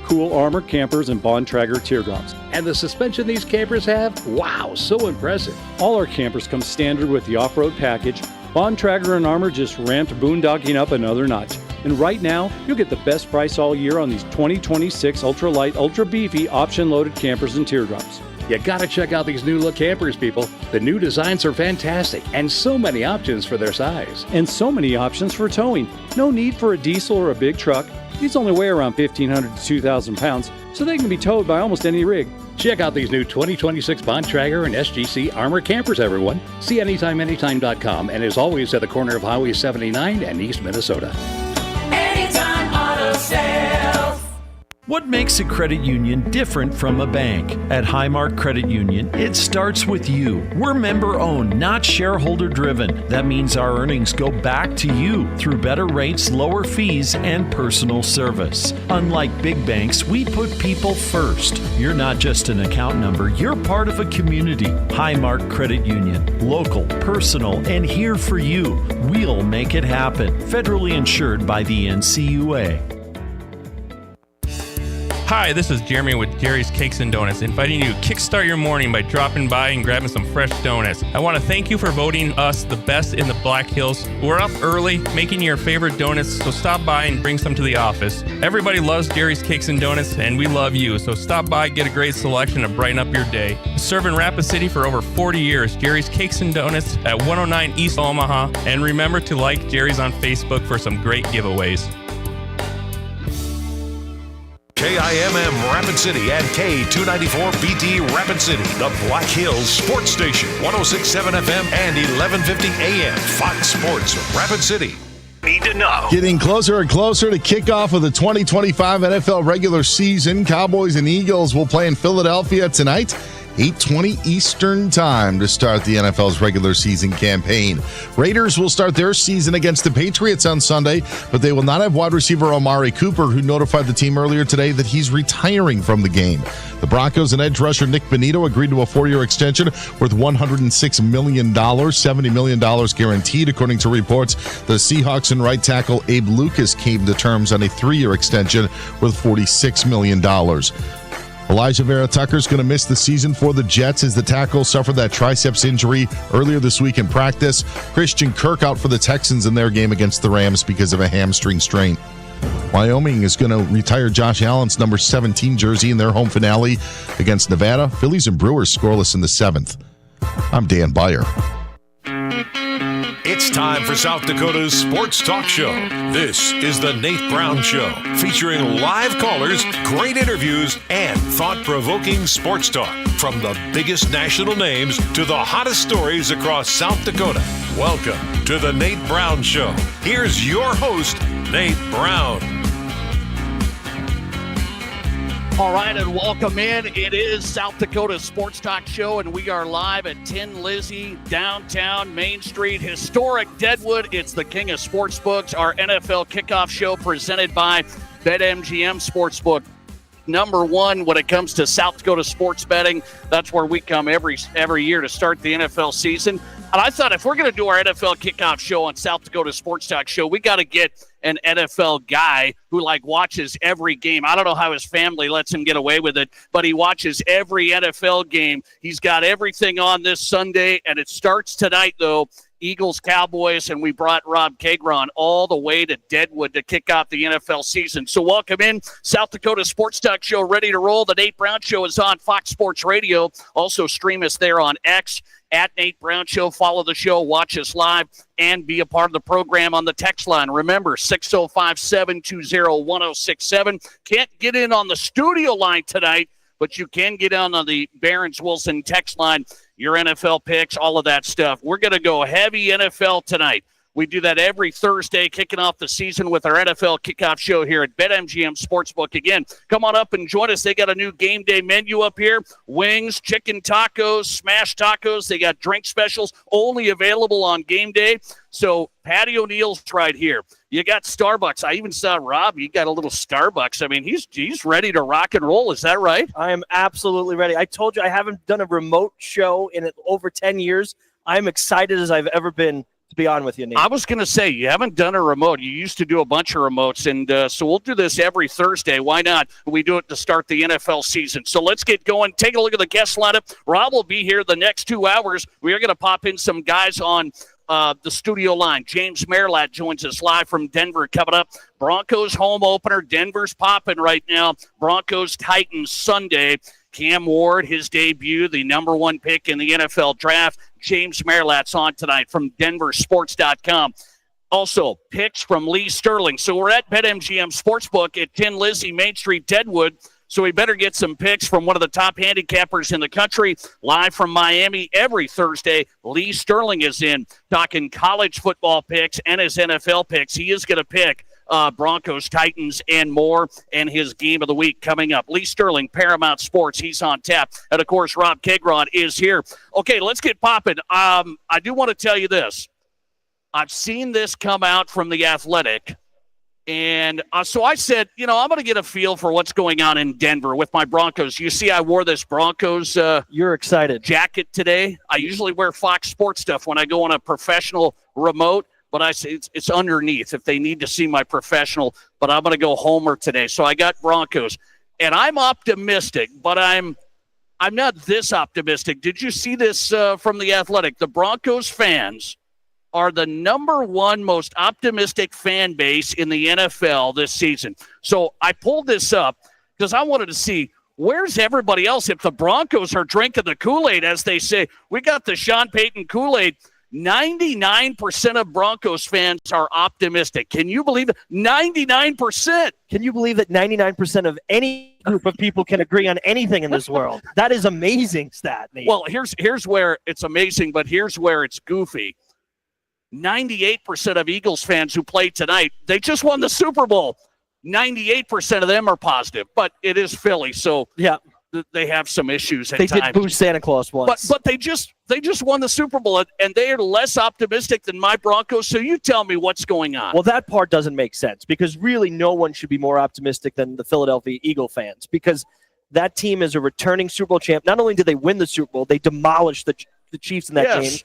cool Armor campers and Bontrager teardrops. And the suspension these campers have? Wow, so impressive. All our campers come standard with the off-road package. Bontrager and Armor just ramped boondocking up another notch. And right now, you'll get the best price all year on these 2026 ultra-light, ultra-beefy, option-loaded campers and teardrops. You gotta check out these new look campers, people. The new designs are fantastic, and so many options for their size. And so many options for towing. No need for a diesel or a big truck. These only weigh around 1,500 to 2,000 pounds, so they can be towed by almost any rig. Check out these new 2026 Bontrager and SGC Armor campers, everyone. See AnytimeAnytime.com, and as always at the corner of Highway 79 and East Minnesota. Anytime Auto Sales. What makes a credit union different from a bank? At Highmark Credit Union, it starts with you. We're member-owned, not shareholder-driven. That means our earnings go back to you through better rates, lower fees, and personal service. Unlike big banks, we put people first. You're not just an account number, you're part of a community. Highmark Credit Union. Local, personal, and here for you. We'll make it happen. Federally insured by the NCUA. Hi, this is Jeremy with Jerry's Cakes and Donuts, inviting you to kickstart your morning by dropping by and grabbing some fresh donuts. I want to thank you for voting us the best in the Black Hills. We're up early making your favorite donuts, so stop by and bring some to the office. Everybody loves Jerry's Cakes and Donuts, and we love you, so stop by, get a great selection to brighten up your day. Serving Rapid City for over 40 years, Jerry's Cakes and Donuts at 109 East Omaha, and remember to like Jerry's on Facebook for some great giveaways. KIMM Rapid City and K294BT Rapid City, the Black Hills Sports Station, 106.7 FM and 1150 AM, Fox Sports Rapid City. Need to know. Getting closer and closer to kickoff of the 2025 NFL regular season. Cowboys and Eagles will play in Philadelphia tonight. 8:20 Eastern Time to start the NFL's regular season campaign. Raiders will start their season against the Patriots on Sunday, but they will not have wide receiver Amari Cooper, who notified the team earlier today that he's retiring from the game. The Broncos and edge rusher Nick Bonito agreed to a 4-year extension worth $106 million, $70 million guaranteed, according to reports. The Seahawks and right tackle Abe Lucas came to terms on a 3-year extension worth $46 million. Elijah Vera Tucker is going to miss the season for the Jets as the tackle suffered that triceps injury earlier this week in practice. Christian Kirk out for the Texans in their game against the Rams because of a hamstring strain. Wyoming is going to retire Josh Allen's number 17 jersey in their home finale against Nevada. Phillies and Brewers scoreless in the 7th. I'm Dan Beyer. It's time for South Dakota's Sports Talk Show. This is the Nate Brown Show, featuring live callers, great interviews, and thought-provoking sports talk. From the biggest national names to the hottest stories across South Dakota. Welcome to the Nate Brown Show. Here's your host, Nate Brown. All right, and welcome in. It is South Dakota Sports Talk Show, and we are live at 10 Lizzie, downtown Main Street, historic Deadwood. It's the king of sportsbooks, our NFL kickoff show presented by BetMGM Sportsbook. Number one when it comes to South Dakota sports betting. That's where we come every year to start the NFL season. And I thought if we're going to do our NFL kickoff show on South Dakota Sports Talk Show, we got to get an NFL guy who watches every game. I don't know how his family lets him get away with it, but he watches every NFL game. He's got everything on this Sunday, and it starts tonight, though. Eagles, Cowboys, and we brought Rob Kagron all the way to Deadwood to kick off the NFL season. So welcome in, South Dakota Sports Talk Show, ready to roll. The Nate Brown Show is on Fox Sports Radio. Also stream us there on X, at Nate Brown Show. Follow the show, watch us live, and be a part of the program on the text line. Remember, 605-720-1067. Can't get in on the studio line tonight, but you can get on the Barron's Wilson text line, your NFL picks, all of that stuff. We're going to go heavy NFL tonight. We do that every Thursday, kicking off the season with our NFL kickoff show here at BetMGM Sportsbook. Again, come on up and join us. They got a new game day menu up here. Wings, chicken tacos, smash tacos. They got drink specials only available on game day. So Patty O'Neill's right here. You got Starbucks. I even saw Rob. You got a little Starbucks. I mean, he's ready to rock and roll. Is that right? I am absolutely ready. I told you I haven't done a remote show in over 10 years. I'm excited as I've ever been to to be honest with you, Nate. I was going to say, you haven't done a remote. You used to do a bunch of remotes, and so we'll do this every Thursday. Why not? We do it to start the NFL season. So let's get going. Take a look at the guest lineup. Rob will be here the next 2 hours. We are going to pop in some guys on the studio line. James Merlat joins us live from Denver coming up. Broncos home opener. Denver's popping right now. Broncos Titans Sunday. Cam Ward, his debut, the number 1 pick in the NFL draft. James Merlat's on tonight from denversports.com. Also, picks from Lee Sterling. So we're at BetMGM Sportsbook at Tin Lizzie, Main Street, Deadwood. So we better get some picks from one of the top handicappers in the country. Live from Miami every Thursday, Lee Sterling is in talking college football picks and his NFL picks. He is going to pick Broncos, Titans, and more, and his game of the week coming up. Lee Sterling, Paramount Sports, he's on tap. And, of course, Rob Kegron is here. Okay, let's get popping. I do want to tell you this. I've seen this come out from The Athletic, and so I said, I'm going to get a feel for what's going on in Denver with my Broncos. You see I wore this Broncos You're excited. jacket today. I usually wear Fox Sports stuff when I go on a professional remote. But I say it's underneath if they need to see my professional. But I'm going to go Homer today. So I got Broncos. And I'm optimistic, but I'm not this optimistic. Did you see this from The Athletic? The Broncos fans are the number 1 most optimistic fan base in the NFL this season. So I pulled this up because I wanted to see where's everybody else if the Broncos are drinking the Kool-Aid, as they say. We got the Sean Payton Kool-Aid. 99% of Broncos fans are optimistic. Can you believe it? 99%. Can you believe that 99% of any group of people can agree on anything in this world? That is amazing stat, Nate. Well, here's where it's amazing, but here's where it's goofy. 98% of Eagles fans who played tonight, they just won the Super Bowl. 98% of them are positive, but it is Philly, so yeah, they have some issues at they times. did boo Santa Claus once. But they just won the Super Bowl, and they are less optimistic than my Broncos, so you tell me what's going on. Well, that part doesn't make sense because really no one should be more optimistic than the Philadelphia Eagle fans because that team is a returning Super Bowl champ. Not only did they win the Super Bowl, they demolished the Chiefs in that game,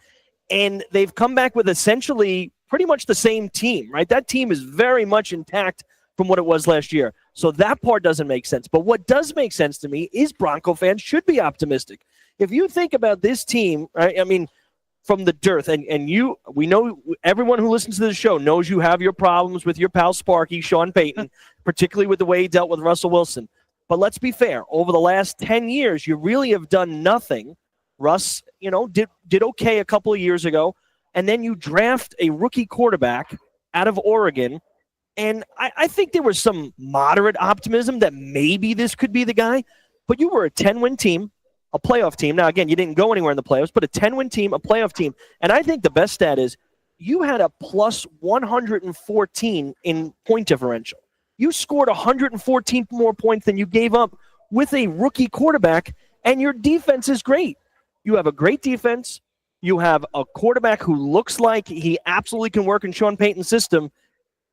and they've come back with essentially pretty much the same team, right? That team is very much intact from what it was last year. So that part doesn't make sense. But what does make sense to me is Bronco fans should be optimistic. If you think about this team, right, I mean, from the dearth, and we know everyone who listens to this show knows you have your problems with your pal Sparky, Sean Payton, particularly with the way he dealt with Russell Wilson. But let's be fair. Over the last 10 years, you really have done nothing. Russ, did okay a couple of years ago, and then you draft a rookie quarterback out of Oregon. And I think there was some moderate optimism that maybe this could be the guy. But you were a 10-win team, a playoff team. Now, again, you didn't go anywhere in the playoffs, but a 10-win team, a playoff team. And I think the best stat is you had a plus 114 in point differential. You scored 114 more points than you gave up with a rookie quarterback, and your defense is great. You have a great defense. You have a quarterback who looks like he absolutely can work in Sean Payton's system.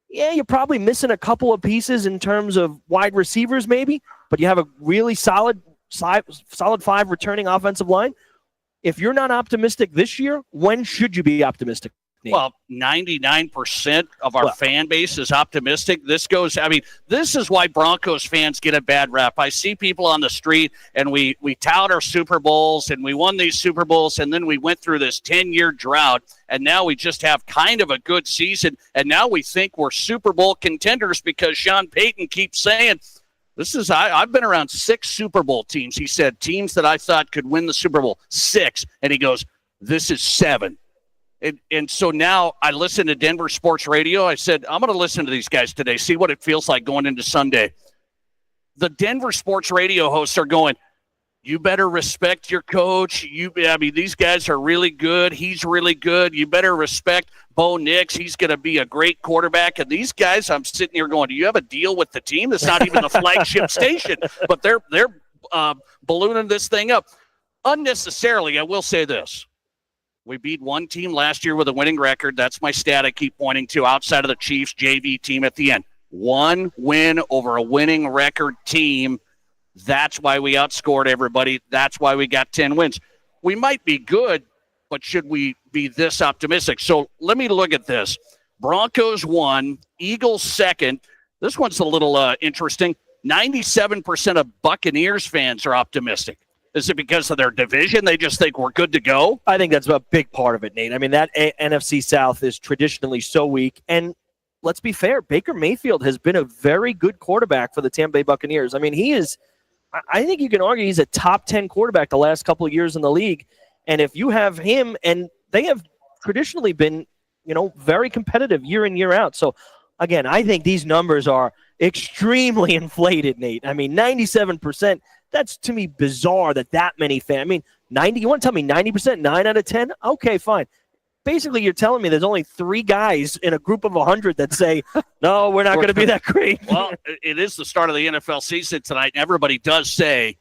Yeah, you're probably missing a couple of pieces in terms of wide receivers maybe, but you have a really solid 5 returning offensive line. If you're not optimistic this year, when should you be optimistic? Well, 99% of our fan base is optimistic. This is why Broncos fans get a bad rap. I see people on the street, and we tout our Super Bowls, and we won these Super Bowls, and then we went through this 10-year drought, and now we just have kind of a good season, and now we think we're Super Bowl contenders because Sean Payton keeps saying, I've been around 6 Super Bowl teams. He said teams that I thought could win the Super Bowl, 6, and he goes, this is 7. And so now I listen to Denver Sports Radio. I said, I'm going to listen to these guys today, see what it feels like going into Sunday. The Denver Sports Radio hosts are going, you better respect your coach. These guys are really good. He's really good. You better respect Bo Nix. He's going to be a great quarterback. And these guys, I'm sitting here going, do you have a deal with the team? It's not even a flagship station, but they're ballooning this thing up. Unnecessarily, I will say this. We beat one team last year with a winning record. That's my stat I keep pointing to outside of the Chiefs JV team at the end. 1 win over a winning record team. That's why we outscored everybody. That's why we got 10 wins. We might be good, but should we be this optimistic. So let me look at this. Broncos 1, Eagles 2nd. This one's a little interesting. 97% of Buccaneers fans are optimistic. Is it because of their division? They just think we're good to go? I think that's a big part of it, Nate. I mean, that NFC South is traditionally so weak. And let's be fair, Baker Mayfield has been a very good quarterback for the Tampa Bay Buccaneers. I mean, I think you can argue he's a top 10 quarterback the last couple of years in the league. And if you have him, and they have traditionally been, very competitive year in, year out. So, again, I think these numbers are extremely inflated, Nate. I mean, 97%, that's to me bizarre that many fans. I mean, 90, you want to tell me 90%, 9 out of 10? Okay, fine. Basically, you're telling me there's only 3 guys in a group of 100 that say, no, we're not going to be that great. Well, it is the start of the NFL season tonight, and everybody does say,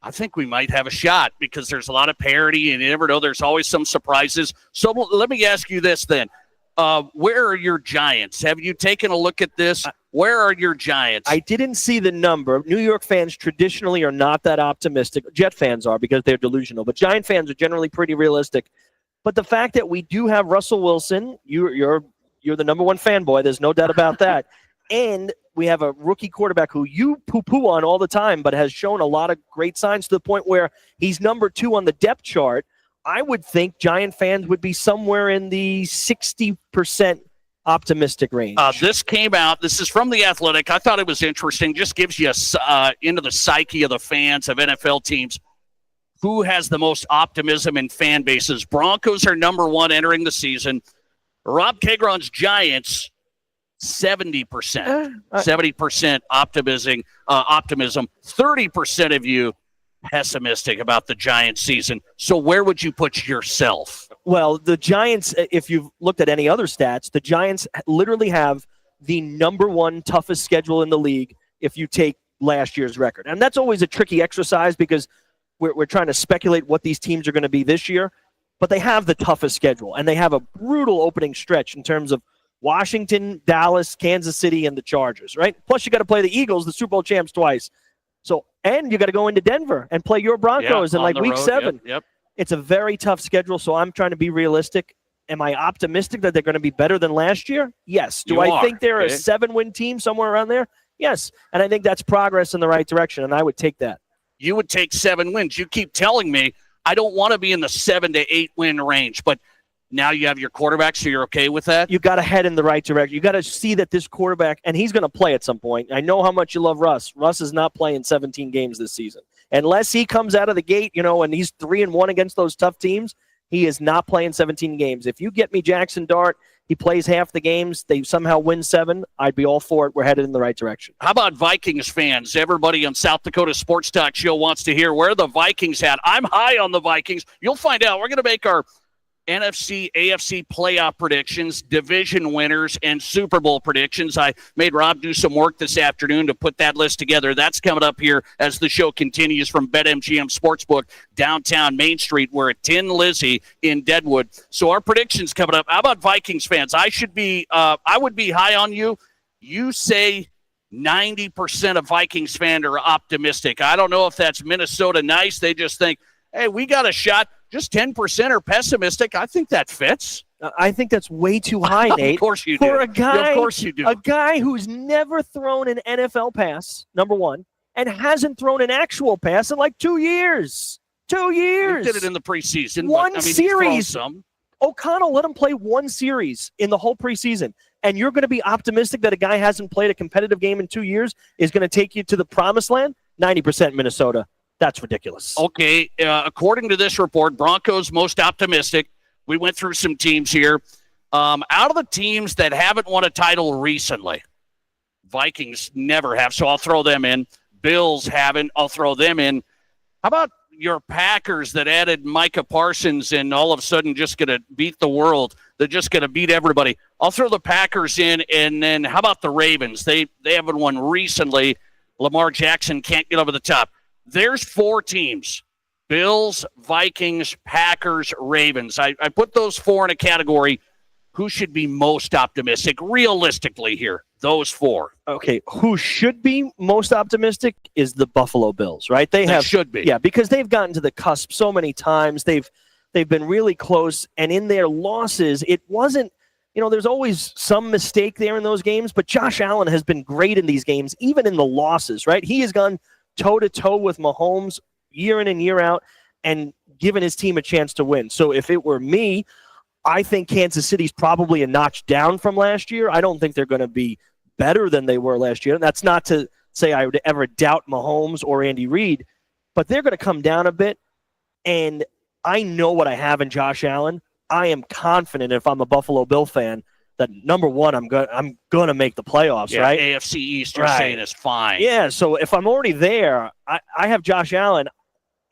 I think we might have a shot because there's a lot of parity, and you never know. There's always some surprises. So let me ask you this then. Where are your Giants? Have you taken a look at this? Where are your Giants? I didn't see the number. New York fans traditionally are not that optimistic. Jet fans are because they're delusional, but Giant fans are generally pretty realistic. But the fact that we do have Russell Wilson, you're the number one fanboy. There's no doubt about that. And we have a rookie quarterback who you poo-poo on all the time, but has shown a lot of great signs to the point where he's number 2 on the depth chart. I would think Giant fans would be somewhere in the 60% optimistic range. This came out. This is from The Athletic. I thought it was interesting. Just gives you into the psyche of the fans of NFL teams. Who has the most optimism in fan bases? Broncos are number 1 entering the season. Rob Kagron's Giants, 70%. 70% optimism. 30% of you pessimistic about the Giants season. So where would you put yourself? Well, the Giants, if you've looked at any other stats, the Giants literally have the number 1 toughest schedule in the league if you take last year's record. And that's always a tricky exercise because we're trying to speculate what these teams are going to be this year. But they have the toughest schedule, and they have a brutal opening stretch in terms of Washington, Dallas, Kansas City, and the Chargers, right? Plus, you got to play the Eagles, the Super Bowl champs, twice. So, and you got to go into Denver and play your Broncos in like week 7. Yep. It's a very tough schedule, so I'm trying to be realistic. Am I optimistic that they're going to be better than last year? Yes. Do I think they're a 7-win team somewhere around there? Yes. And I think that's progress in the right direction, and I would take that. You would take 7 wins. You keep telling me I don't want to be in the 7 to 8 win range, but now you have your quarterback, so you're okay with that? You got to head in the right direction. You got to see that this quarterback, and he's going to play at some point. I know how much you love Russ. Russ is not playing 17 games this season. Unless he comes out of the gate, and he's 3-1 against those tough teams, he is not playing 17 games. If you get me Jackson Dart, he plays half the games, they somehow win 7, I'd be all for it. We're headed in the right direction. How about Vikings fans? Everybody on South Dakota Sports Talk Show wants to hear where the Vikings at. I'm high on the Vikings. You'll find out. We're going to make our NFC, AFC playoff predictions, division winners, and Super Bowl predictions. I made Rob do some work this afternoon to put that list together. That's coming up here as the show continues from BetMGM Sportsbook, downtown Main Street. We're at Tin Lizzie in Deadwood. So our predictions coming up. How about Vikings fans? I would be high on you. You say 90% of Vikings fans are optimistic. I don't know if that's Minnesota nice. They just think, hey, we got a shot. Just 10% are pessimistic. I think that fits. I think that's way too high, Nate. Of course you do. For a guy, of course you do. A guy who's never thrown an NFL pass, number 1, and hasn't thrown an actual pass in like 2 years. 2 years. He did it in the preseason. One series. Some. O'Connell let him play 1 series in the whole preseason. And you're going to be optimistic that a guy hasn't played a competitive game in 2 years is going to take you to the promised land? 90% Minnesota. That's ridiculous. Okay, according to this report, Broncos most optimistic. We went through some teams here. Out of the teams that haven't won a title recently, Vikings never have, so I'll throw them in. Bills haven't, I'll throw them in. How about your Packers that added Micah Parsons and all of a sudden just going to beat the world? They're just going to beat everybody. I'll throw the Packers in, and then how about the Ravens? They haven't won recently. Lamar Jackson can't get over the top. There's 4 teams: Bills, Vikings, Packers, Ravens. I put those 4 in a category. Who should be most optimistic realistically here? Those 4. Okay, who should be most optimistic is the Buffalo Bills, right? They should be. Yeah, because they've gotten to the cusp so many times. They've They've been really close, and in their losses, it wasn't, there's always some mistake there in those games, but Josh Allen has been great in these games, even in the losses, right? He has gone toe-to-toe with Mahomes year in and year out and given his team a chance to win. So if it were me, I think Kansas City's probably a notch down from last year. I don't think they're going to be better than they were last year. And that's not to say I would ever doubt Mahomes or Andy Reid, but they're going to come down a bit. And I know what I have in Josh Allen. I am confident if I'm a Buffalo Bill fan that, number one, I'm going to make the playoffs, right? AFC East, you're saying, is fine. Yeah, so if I'm already there, I have Josh Allen.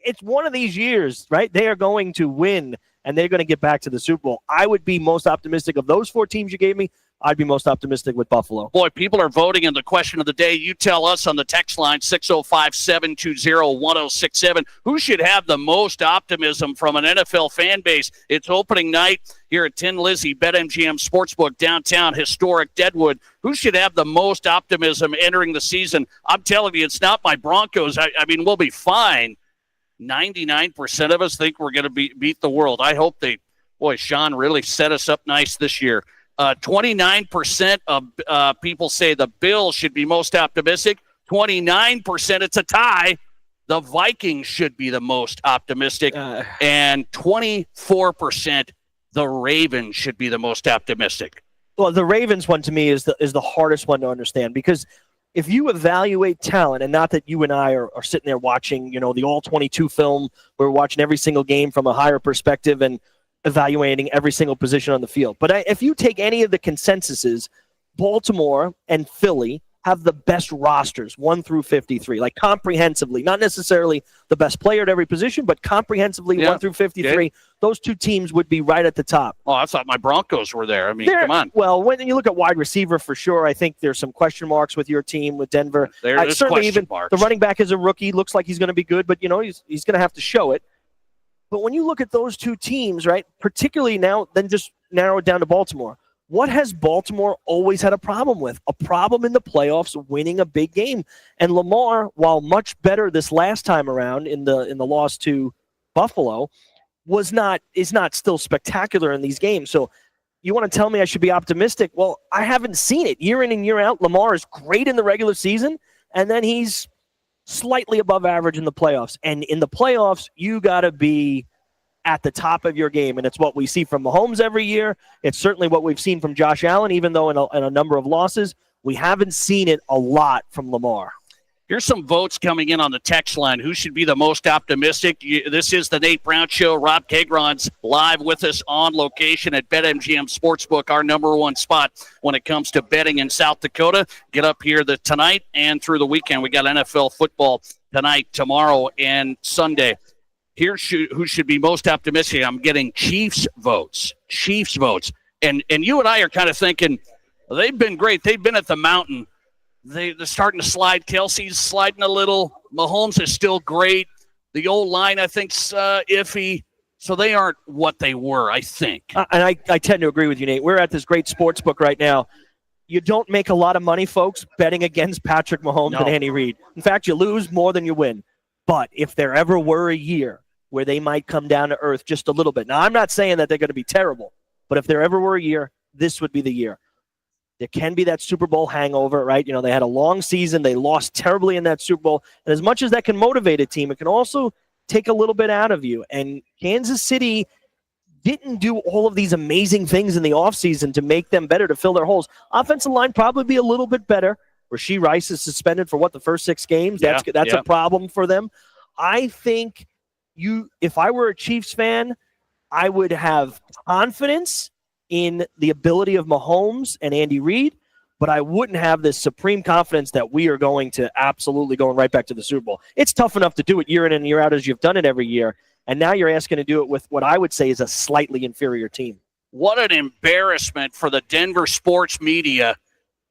It's one of these years, right? They are going to win, and they're going to get back to the Super Bowl. I would be most optimistic of those 4 teams you gave me. I'd be most optimistic with Buffalo. Boy, people are voting in the question of the day. You tell us on the text line, 605-720-1067. Who should have the most optimism from an NFL fan base? It's opening night here at Tin Lizzie, BetMGM Sportsbook, downtown historic Deadwood. Who should have the most optimism entering the season? I'm telling you, it's not my Broncos. I mean, we'll be fine. 99% of us think we're going to beat the world. I hope Sean really set us up nice this year. 29% of people say the Bills should be most optimistic. 29%, it's a tie. The Vikings should be the most optimistic. And 24%, the Ravens should be the most optimistic. Well, the Ravens one to me is the hardest one to understand, because if you evaluate talent, and not that you and I are sitting there watching, the All-22 film, we're watching every single game from a higher perspective and evaluating every single position on the field. But if you take any of the consensuses, Baltimore and Philly have the best rosters, 1 through 53, like comprehensively, not necessarily the best player at every position, but comprehensively 1 through 53. Yeah. Those 2 teams would be right at the top. Oh, I thought my Broncos were there. I mean, come on. Well, when you look at wide receiver, for sure, I think there's some question marks with your team, with Denver. There's certainly question even marks. The running back is a rookie, looks like he's going to be good, but he's going to have to show it. But when you look at those 2 teams, right, particularly now, then just narrow it down to Baltimore. What has Baltimore always had a problem with? A problem in the playoffs, winning a big game. And Lamar, while much better this last time around in the loss to Buffalo, is not still spectacular in these games. So you want to tell me I should be optimistic? Well, I haven't seen it. Year in and year out, Lamar is great in the regular season, and then he's slightly above average in the playoffs. And in the playoffs, you got to be at the top of your game. And it's what we see from Mahomes every year. It's certainly what we've seen from Josh Allen, even though in a number of losses, we haven't seen it a lot from Lamar. Here's some votes coming in on the text line. Who should be the most optimistic? This is the Nate Brown Show. Rob Kagron's live with us on location at BetMGM Sportsbook, our number 1 spot when it comes to betting in South Dakota. Get up here tonight and through the weekend. We got NFL football tonight, tomorrow, and Sunday. Here's who should be most optimistic. I'm getting Chiefs votes. Chiefs votes. And you and I are kind of thinking, they've been great. They've been at the mountain. They're starting to slide. Kelsey's sliding a little. Mahomes is still great. The old line, I think, is iffy. So they aren't what they were, I think. And I tend to agree with you, Nate. We're at this great sports book right now. You don't make a lot of money, folks, betting against Patrick Mahomes and Andy Reid. In fact, you lose more than you win. But if there ever were a year where they might come down to earth just a little bit. Now, I'm not saying that they're going to be terrible, but if there ever were a year, this would be the year. There can be that Super Bowl hangover, right? They had a long season. They lost terribly in that Super Bowl. And as much as that can motivate a team, it can also take a little bit out of you. And Kansas City didn't do all of these amazing things in the offseason to make them better, to fill their holes. Offensive line probably be a little bit better. Rashee Rice is suspended for, the first 6 games? That's a problem for them. I think if I were a Chiefs fan, I would have confidence in the ability of Mahomes and Andy Reid, but I wouldn't have this supreme confidence that we are going to absolutely going right back to the Super Bowl. It's tough enough to do it year in and year out as you've done it every year, and now you're asking to do it with what I would say is a slightly inferior team. What an embarrassment for the Denver sports media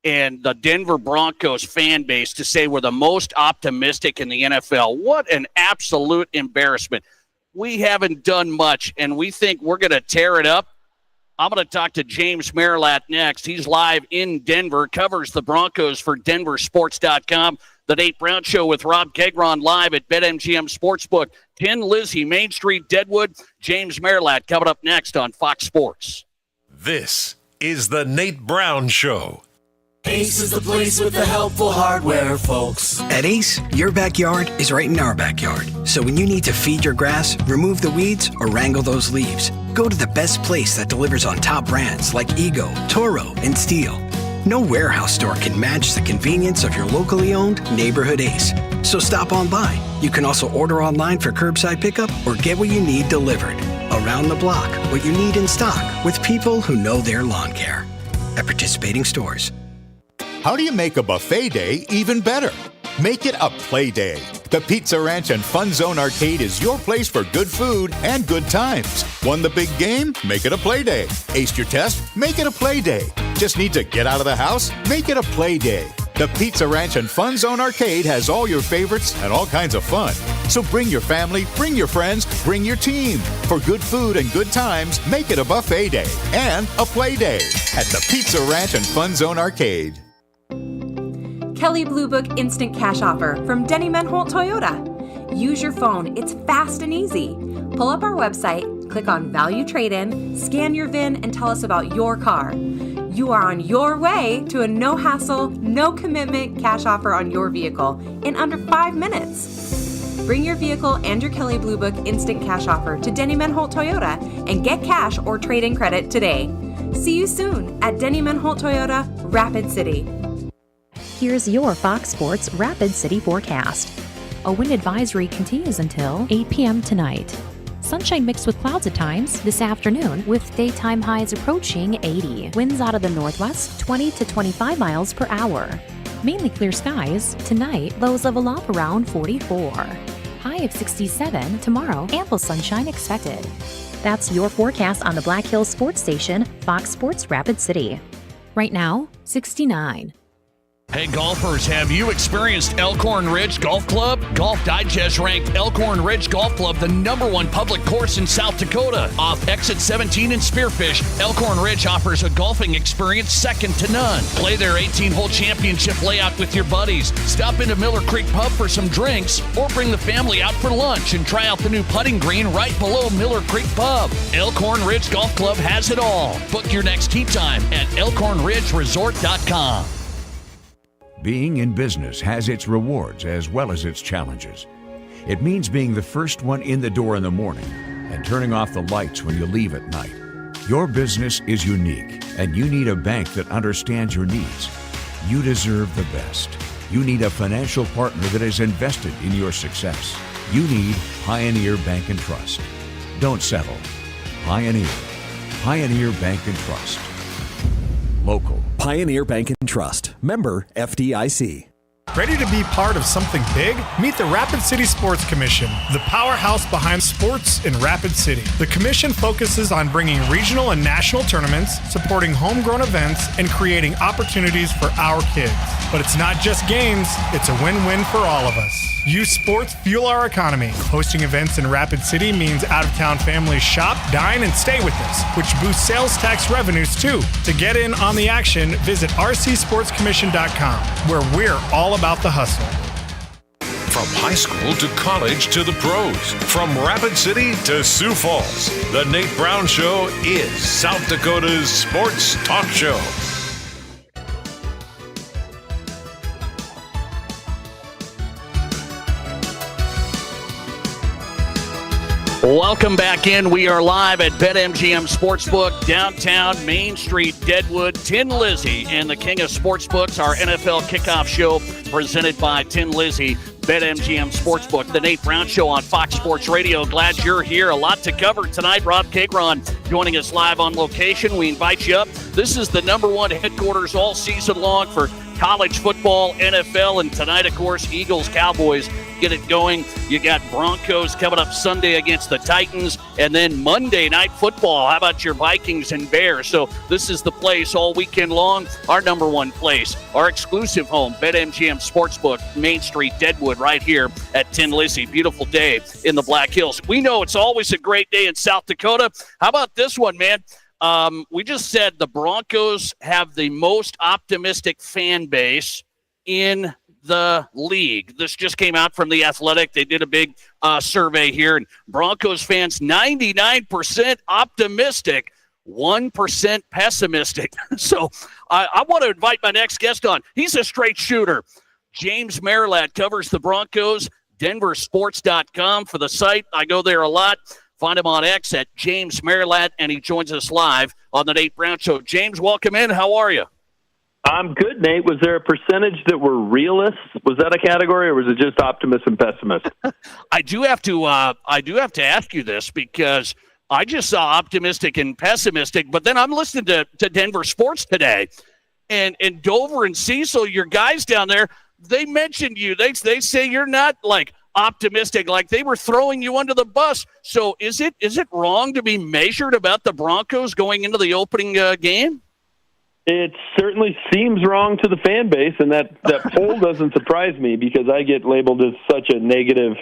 and the Denver Broncos fan base to say we're the most optimistic in the NFL. What an absolute embarrassment. We haven't done much, and we think we're going to tear it up. I'm going to talk to James Merilatt next. He's live in Denver, covers the Broncos for DenverSports.com. The Nate Brown Show with Rob Kegron live at BetMGM Sportsbook. Tin Lizzie, Main Street, Deadwood. James Merlat coming up next on Fox Sports. This is the Nate Brown Show. Ace is the place with the helpful hardware, folks. At Ace, your backyard is right in our backyard. So when you need to feed your grass, remove the weeds, or wrangle those leaves, go to the best place that delivers on top brands like Ego, Toro, and Steel. No warehouse store can match the convenience of your locally owned neighborhood Ace. So stop on by. You can also order online for curbside pickup or get what you need delivered. Around the block, what you need in stock with people who know their lawn care. At participating stores. How do you make a buffet day even better? Make it a play day. The Pizza Ranch and Fun Zone Arcade is your place for good food and good times. Won the big game? Make it a play day. Aced your test? Make it a play day. Just need to get out of the house? Make it a play day. The Pizza Ranch and Fun Zone Arcade has all your favorites and all kinds of fun. So bring your family, bring your friends, bring your team. For good food and good times, make it a buffet day and a play day at the Pizza Ranch and Fun Zone Arcade. Kelley Blue Book Instant Cash Offer from Denny Menholt Toyota. Use your phone. It's fast and easy. Pull up our website, click on Value Trade-In, scan your VIN, and tell us about your car. You are on your way to a no-hassle, no-commitment cash offer on your vehicle in under 5 minutes. Bring your vehicle and your Kelley Blue Book Instant Cash Offer to Denny Menholt Toyota and get cash or trade-in credit today. See you soon at Denny Menholt Toyota, Rapid City. Here's your Fox Sports Rapid City forecast. A wind advisory continues until 8 p.m. tonight. Sunshine mixed with clouds at times this afternoon, with daytime highs approaching 80. Winds out of the northwest, 20 to 25 miles per hour. Mainly clear skies. Tonight, lows level up around 44. High of 67 tomorrow. Ample sunshine expected. That's your forecast on the Black Hills Sports Station, Fox Sports Rapid City. Right now, 69. Hey golfers, have you experienced Elkhorn Ridge Golf Club? Golf Digest ranked Elkhorn Ridge Golf Club the #1 public course in South Dakota. Off Exit 17 in Spearfish, Elkhorn Ridge offers a golfing experience second to none. Play their 18-hole championship layout with your buddies. Stop into Miller Creek Pub for some drinks, or bring the family out for lunch and try out the new putting green right below Miller Creek Pub. Elkhorn Ridge Golf Club has it all. Book your next tee time at elkhornridgeresort.com. Being in business has its rewards as well as its challenges. It means being the first one in the door in the morning and turning off the lights when you leave at night. Your business is unique, and you need a bank that understands your needs. You deserve the best. You need a financial partner that is invested in your success. You need Pioneer Bank and Trust. Don't settle. Pioneer. Pioneer Bank and Trust. Local. Pioneer Bank and Trust. Member FDIC. Ready to be part of something big? Meet the Rapid City Sports Commission, the powerhouse behind sports in Rapid City. The commission focuses on bringing regional and national tournaments, supporting homegrown events, and creating opportunities for our kids. But it's not just games, it's a win-win for all of us. Youth sports fuel our economy. Hosting events in Rapid City means out-of-town families shop, dine, and stay with us, which boosts sales tax revenues too. To get in on the action, visit rcsportscommission.com, where we're all about the hustle. From high school to college to the pros, from Rapid City to Sioux Falls, the Nate Brown Show is South Dakota's sports talk show. Welcome back in. We are live at BetMGM Sportsbook, downtown Main Street, Deadwood. Tin Lizzie and the King of Sportsbooks, our NFL kickoff show presented by Tin Lizzie, BetMGM Sportsbook. The Nate Brown Show on Fox Sports Radio. Glad you're here. A lot to cover tonight. Rob Kegron joining us live on location. We invite you up. This is the #1 headquarters all season long for college football, NFL, and tonight, of course, Eagles, Cowboys get it going. You got Broncos coming up Sunday against the Titans, and then Monday Night Football. How about your Vikings and Bears? So this is the place all weekend long, our #1 place, our exclusive home, BetMGM Sportsbook, Main Street, Deadwood, right here at Tin Lizzie. Beautiful day in the Black Hills. We know it's always a great day in South Dakota. How about this one, man? We just said the Broncos have the most optimistic fan base in the league. This just came out from The Athletic. They did a big survey here, and Broncos fans 99% optimistic, 1% pessimistic. So I want to invite my next guest on. He's a straight shooter. James Merilatt covers the Broncos, denversports.com for the site. I go there a lot. Find him on X at James Merilatt, and he joins us live on the Nate Brown Show. James, welcome in. How are you? I'm good, Nate. Was there a percentage that were realists? Was that a category, or was it just optimists and pessimists? I do have to ask you this, because I just saw optimistic and pessimistic, but then I'm listening to Denver Sports today, and Dover and Cecil, your guys down there, they mentioned you. They say you're not like optimistic, like they were throwing you under the bus. So is it wrong to be measured about the Broncos going into the opening game? It certainly seems wrong to the fan base, and that poll doesn't surprise me, because I get labeled as such a negative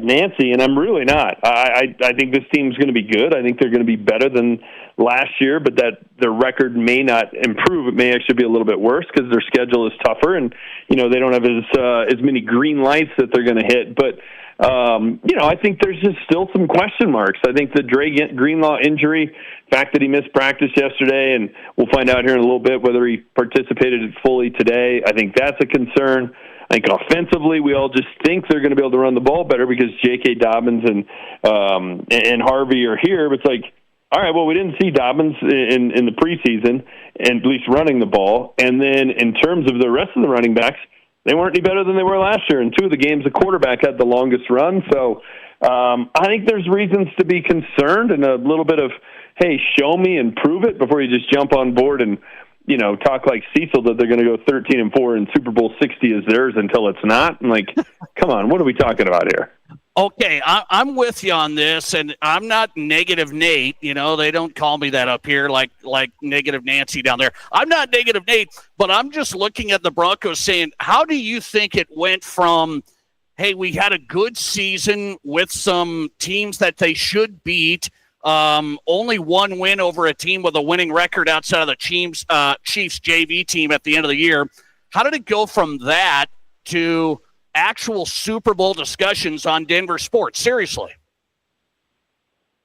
Nancy, and I'm really not. I think this team's going to be good. I think they're going to be better than last year, but that their record may not improve. It may actually be a little bit worse because their schedule is tougher, and they don't have as many green lights that they're going to hit. But I think there's just still some question marks. I think the Dre Greenlaw injury, fact that he missed practice yesterday, and we'll find out here in a little bit whether he participated fully today, I think that's a concern. I think offensively, we all just think they're going to be able to run the ball better because J.K. Dobbins and Harvey are here. But it's like, all right, well, we didn't see Dobbins in the preseason, and at least running the ball. And then in terms of the rest of the running backs, they weren't any better than they were last year. In two of the games, the quarterback had the longest run. So I think there's reasons to be concerned, and a little bit of, hey, show me and prove it before you just jump on board and talk like Cecil that they're going to go 13-4 and Super Bowl 60 is theirs until it's not. I'm like, come on, what are we talking about here? Okay, I'm with you on this, and I'm not negative Nate. They don't call me that up here like negative Nancy down there. I'm not negative Nate, but I'm just looking at the Broncos saying, how do you think it went from, hey, we had a good season with some teams that they should beat, only one win over a team with a winning record outside of the Chiefs JV team at the end of the year. How did it go from that to actual Super Bowl discussions on Denver sports? Seriously.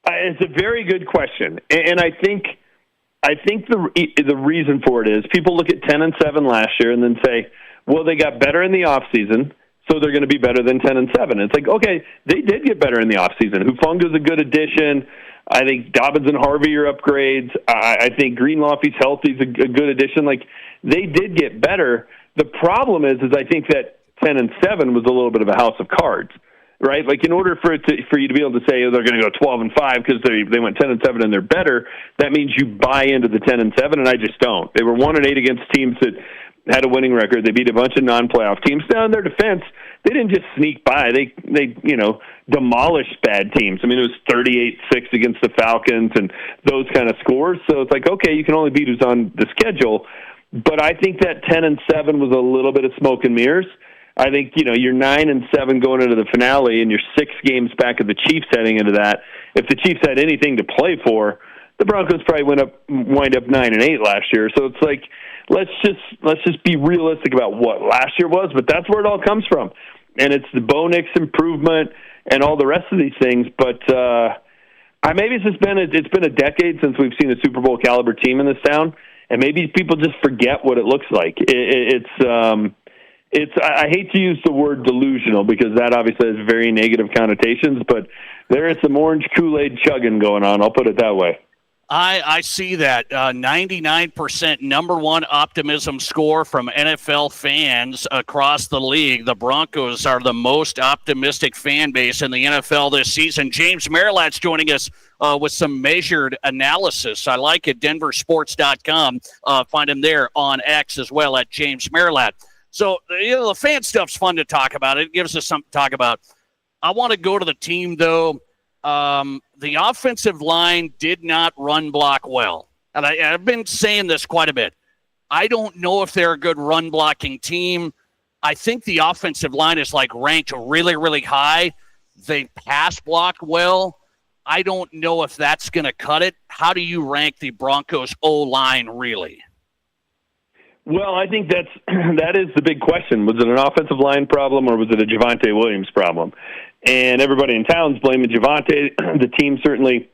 It's a very good question. And I think the reason for it is people look at 10-7 last year and then say, well, they got better in the offseason, so they're going to be better than 10-7. It's like, okay, they did get better in the offseason. Hufunga's a good addition. I think Dobbins and Harvey are upgrades. I think Greenlaw, if he's healthy, is a good addition. Like, they did get better. The problem is I think that 10-7 was a little bit of a house of cards, right? Like, in order for you to be able to say they're going to go 12-5 because they went 10-7 and they're better, that means you buy into the 10-7, and I just don't. They were 1-8 against teams that had a winning record. They beat a bunch of non-playoff teams. Now, in their defense, they didn't just sneak by. They demolished bad teams. I mean, it was 38-6 against the Falcons and those kind of scores. So it's like, okay, you can only beat who's on the schedule. But I think that 10-7 was a little bit of smoke and mirrors. I think, you're 9-7 going into the finale, and you're 6 games back of the Chiefs heading into that. If the Chiefs had anything to play for, the Broncos probably wind up 9-8 last year. So it's like, let's just be realistic about what last year was, but that's where it all comes from. And it's the Bo Nix improvement and all the rest of these things. But maybe it's been a decade since we've seen a Super Bowl caliber team in this town, and maybe people just forget what it looks like. I hate to use the word delusional because that obviously has very negative connotations, but there is some orange Kool-Aid chugging going on. I'll put it that way. I see that 99% number one optimism score from NFL fans across the league. The Broncos are the most optimistic fan base in the NFL this season. James Merilatt's joining us with some measured analysis. I like it. denversports.com. Find him there on X as well at James Merilatt. So, the fan stuff's fun to talk about. It gives us something to talk about. I want to go to the team, though. The offensive line did not run block well. And I've been saying this quite a bit. I don't know if they're a good run blocking team. I think the offensive line is ranked really, really high. They pass block well. I don't know if that's going to cut it. How do you rank the Broncos O-line really? Well, I think that is the big question. Was it an offensive line problem or was it a Javonte Williams problem? And everybody in town's blaming Javonte. The team certainly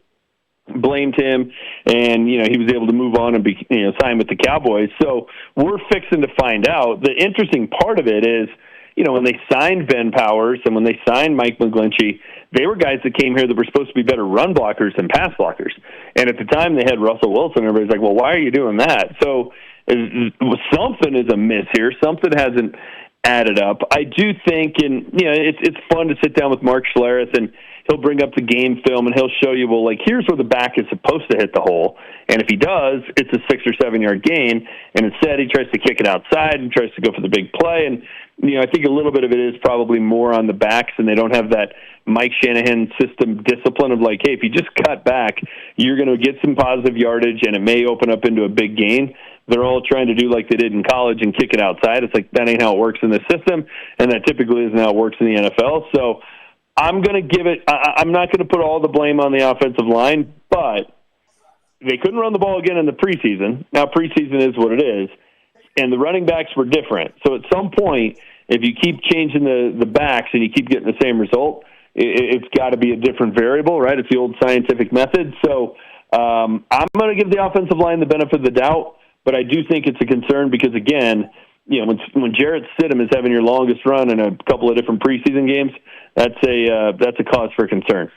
blamed him, and he was able to move on and sign with the Cowboys. So we're fixing to find out. The interesting part of it is, when they signed Ben Powers and when they signed Mike McGlinchey, they were guys that came here that were supposed to be better run blockers than pass blockers. And at the time they had Russell Wilson, everybody's like, well, why are you doing that? So something is amiss here. Something hasn't added up. I do think, and it's fun to sit down with Mark Schlereth, and he'll bring up the game film and he'll show you, well, like, here's where the back is supposed to hit the hole, and if he does, it's a 6 or 7 yard gain. And instead, he tries to kick it outside and tries to go for the big play. And I think a little bit of it is probably more on the backs, and they don't have that Mike Shanahan system discipline of like, hey, if you just cut back, you're going to get some positive yardage, and it may open up into a big gain. They're all trying to do like they did in college and kick it outside. It's like, that ain't how it works in this system, and that typically isn't how it works in the NFL. So I'm going to give it – I'm not going to put all the blame on the offensive line, but they couldn't run the ball again in the preseason. Now, preseason is what it is, and the running backs were different. So at some point, if you keep changing the backs and you keep getting the same result, it's got to be a different variable, right? It's the old scientific method. So I'm going to give the offensive line the benefit of the doubt, but I do think it's a concern because, again, when Jarrett Stidham is having your longest run in a couple of different preseason games, that's a cause for concern.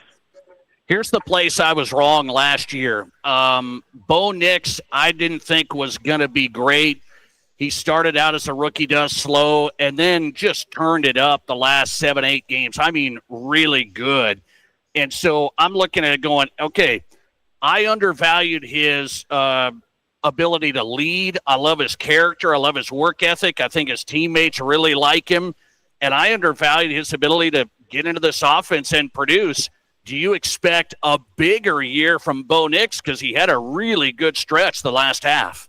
Here's the place I was wrong last year. Bo Nix, I didn't think was going to be great. He started out as a rookie, does slow, and then just turned it up the last 7-8 games. I mean, really good. And so I'm looking at it going, okay, I undervalued his ability to lead. I love his character. I love his work ethic. I think his teammates really like him. And I undervalued his ability to get into this offense and produce. Do you expect a bigger year from Bo Nix? Because he had a really good stretch the last half.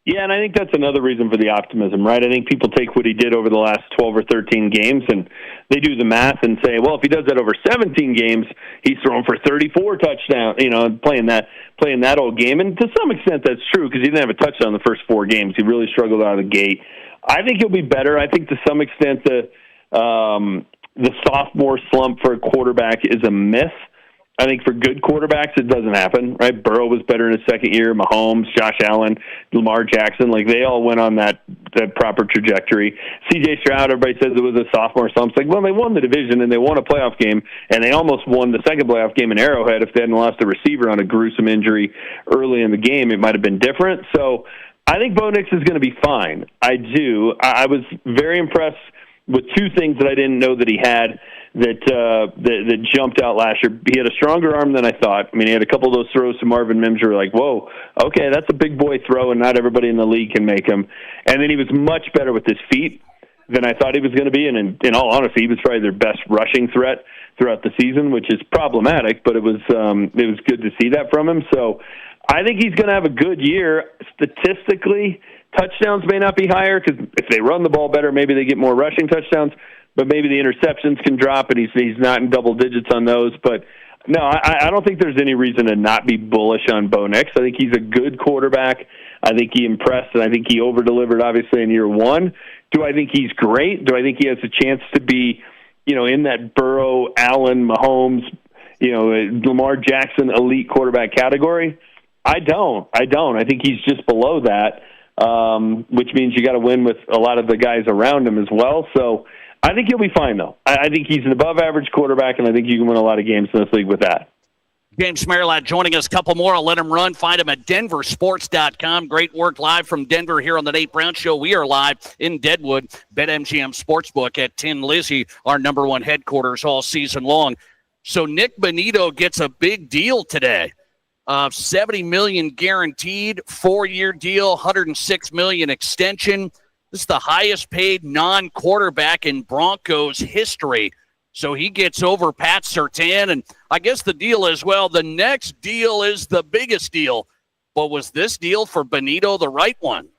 Yeah, and I think that's another reason for the optimism, right? I think people take what he did over the last 12 or 13 games, and they do the math and say, well, if he does that over 17 games, he's thrown for 34 touchdowns, playing that old game. And to some extent that's true because he didn't have a touchdown the first 4 games. He really struggled out of the gate. I think he'll be better. I think to some extent the sophomore slump for a quarterback is a myth. I think for good quarterbacks, it doesn't happen, right? Burrow was better in his second year. Mahomes, Josh Allen, Lamar Jackson, they all went on that proper trajectory. C.J. Stroud, everybody says it was a sophomore slump. It's like, well, they won the division and they won a playoff game, and they almost won the second playoff game in Arrowhead. If they hadn't lost a receiver on a gruesome injury early in the game, it might have been different. So I think Bo Nix is going to be fine. I do. I was very impressed with 2 things that I didn't know that he had that jumped out last year. He had a stronger arm than I thought. I mean, he had a couple of those throws to Marvin Mims were like, whoa, okay, that's a big boy throw, and not everybody in the league can make them. And then he was much better with his feet than I thought he was going to be. And in all honesty, he was probably their best rushing threat throughout the season, which is problematic, but it was good to see that from him. So I think he's going to have a good year. Statistically, touchdowns may not be higher because if they run the ball better, maybe they get more rushing touchdowns, but maybe the interceptions can drop and he's not in double digits on those. But no, I don't think there's any reason to not be bullish on Bo Nix. I think he's a good quarterback. I think he impressed, and I think he over-delivered, obviously, in year 1. Do I think he's great? Do I think he has a chance to be, in that Burrow, Allen, Mahomes, Lamar Jackson elite quarterback category? I don't. I think he's just below that, which means you got to win with a lot of the guys around him as well. So I think he'll be fine, though. I think he's an above-average quarterback, and I think you can win a lot of games in this league with that. James Merilatt joining us. A couple more. I'll let him run. Find him at denversports.com. Great work live from Denver here on the Nate Brown Show. We are live in Deadwood, BetMGM Sportsbook at Tin Lizzie, our number 1 headquarters all season long. So Nick Bonitto gets a big deal today. $70 million guaranteed, 4-year deal, $106 million extension. This is the highest paid non-quarterback in Broncos history. So he gets over Pat Surtain, and I guess the deal is, well, the next deal is the biggest deal. But was this deal for Bonitto the right one?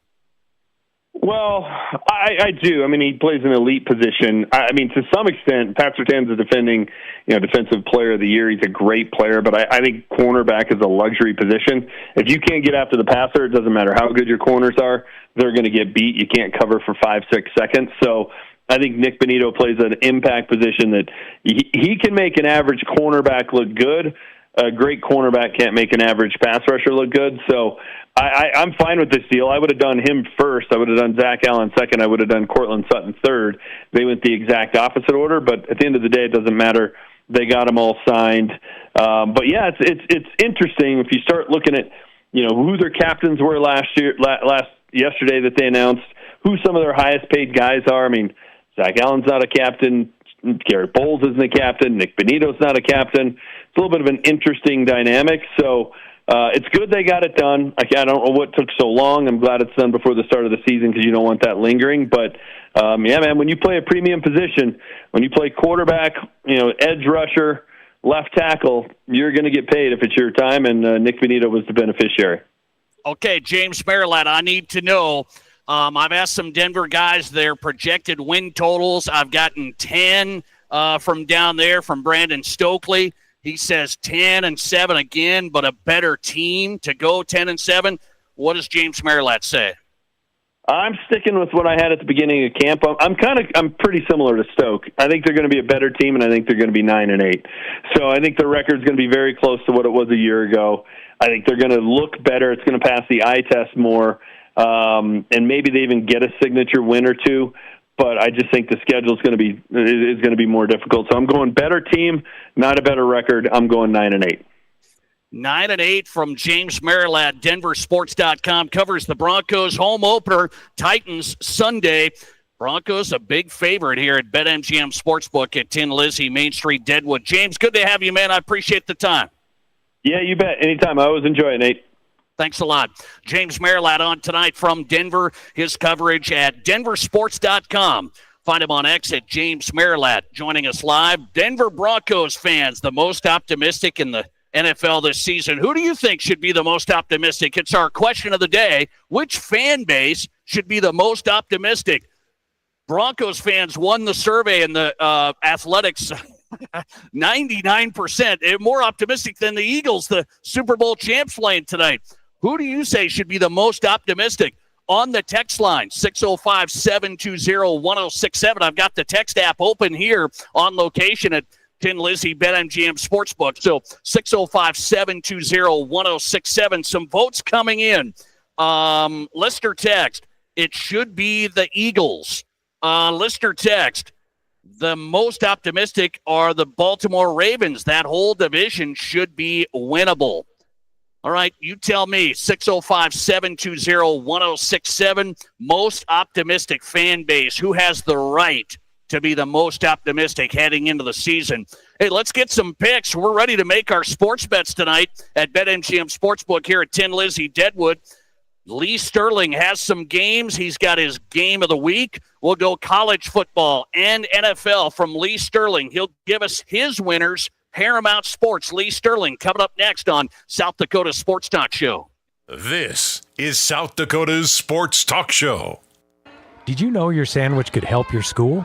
Well, I do. I mean, he plays an elite position. I mean, to some extent, Pat Surtain's a defending, defensive player of the year. He's a great player, but I think cornerback is a luxury position. If you can't get after the passer, it doesn't matter how good your corners are. They're going to get beat. You can't cover for 5-6 seconds. So I think Nick Benito plays an impact position that he can make an average cornerback look good. A great cornerback can't make an average pass rusher look good. So I'm fine with this deal. I would have done him first. I would have done Zach Allen second. I would have done Cortland Sutton third. They went the exact opposite order, but at the end of the day, it doesn't matter. They got them all signed. But yeah, it's interesting if you start looking at who their captains were yesterday that they announced, who some of their highest paid guys are. I mean, Zach Allen's not a captain. Garrett Bowles isn't a captain. Nick Benito's not a captain. It's a little bit of an interesting dynamic. So it's good they got it done. I don't know what took so long. I'm glad it's done before the start of the season because you don't want that lingering. But, yeah, man, when you play a premium position, when you play quarterback, edge rusher, left tackle, you're going to get paid if it's your time, and Nick Benito was the beneficiary. Okay, James Merilatt, I need to know. I've asked some Denver guys their projected win totals. I've gotten 10 from down there from Brandon Stokely. He says 10-7 again, but a better team to go 10-7. What does James Merilatt say? I'm sticking with what I had at the beginning of camp. I'm pretty similar to Stoke. I think they're going to be a better team, and I think they're going to be 9-8. So I think the record's going to be very close to what it was a year ago. I think they're going to look better. It's going to pass the eye test more, and maybe they even get a signature win or two. But I just think the schedule is going to be more difficult. So I'm going better team, not a better record. I'm going 9-8. 9-8 from James Merilatt. DenverSports.com covers the Broncos home opener. Titans Sunday. Broncos a big favorite here at BetMGM Sportsbook at Tin Lizzie, Main Street, Deadwood. James, good to have you, man. I appreciate the time. Yeah, you bet. Anytime. I always enjoy it, Nate. Thanks a lot. James Merilatt on tonight from Denver. His coverage at DenverSports.com. Find him on X at James Merilatt. Joining us live, Denver Broncos fans, the most optimistic in the NFL this season. Who do you think should be the most optimistic? It's our question of the day. Which fan base should be the most optimistic? Broncos fans won the survey in the Athletics 99%. More optimistic than the Eagles, the Super Bowl champs playing tonight. Who do you say should be the most optimistic? On the text line, 605-720-1067. I've got the text app open here on location at Tin Lizzie BetMGM Sportsbook. So 605-720-1067. Some votes coming in. Listener text, it should be the Eagles. Listener text, the most optimistic are the Baltimore Ravens. That whole division should be winnable. All right, you tell me, 605-720-1067, most optimistic fan base. Who has the right to be the most optimistic heading into the season? Hey, let's get some picks. We're ready to make our sports bets tonight at BetMGM Sportsbook here at Tin Lizzie, Deadwood. Lee Sterling has some games. He's got his game of the week. We'll go college football and NFL from Lee Sterling. He'll give us his winners. Paramount Sports, Lee Sterling, coming up next on South Dakota Sports Talk Show. This is South Dakota's Sports Talk Show. Did you know your sandwich could help your school?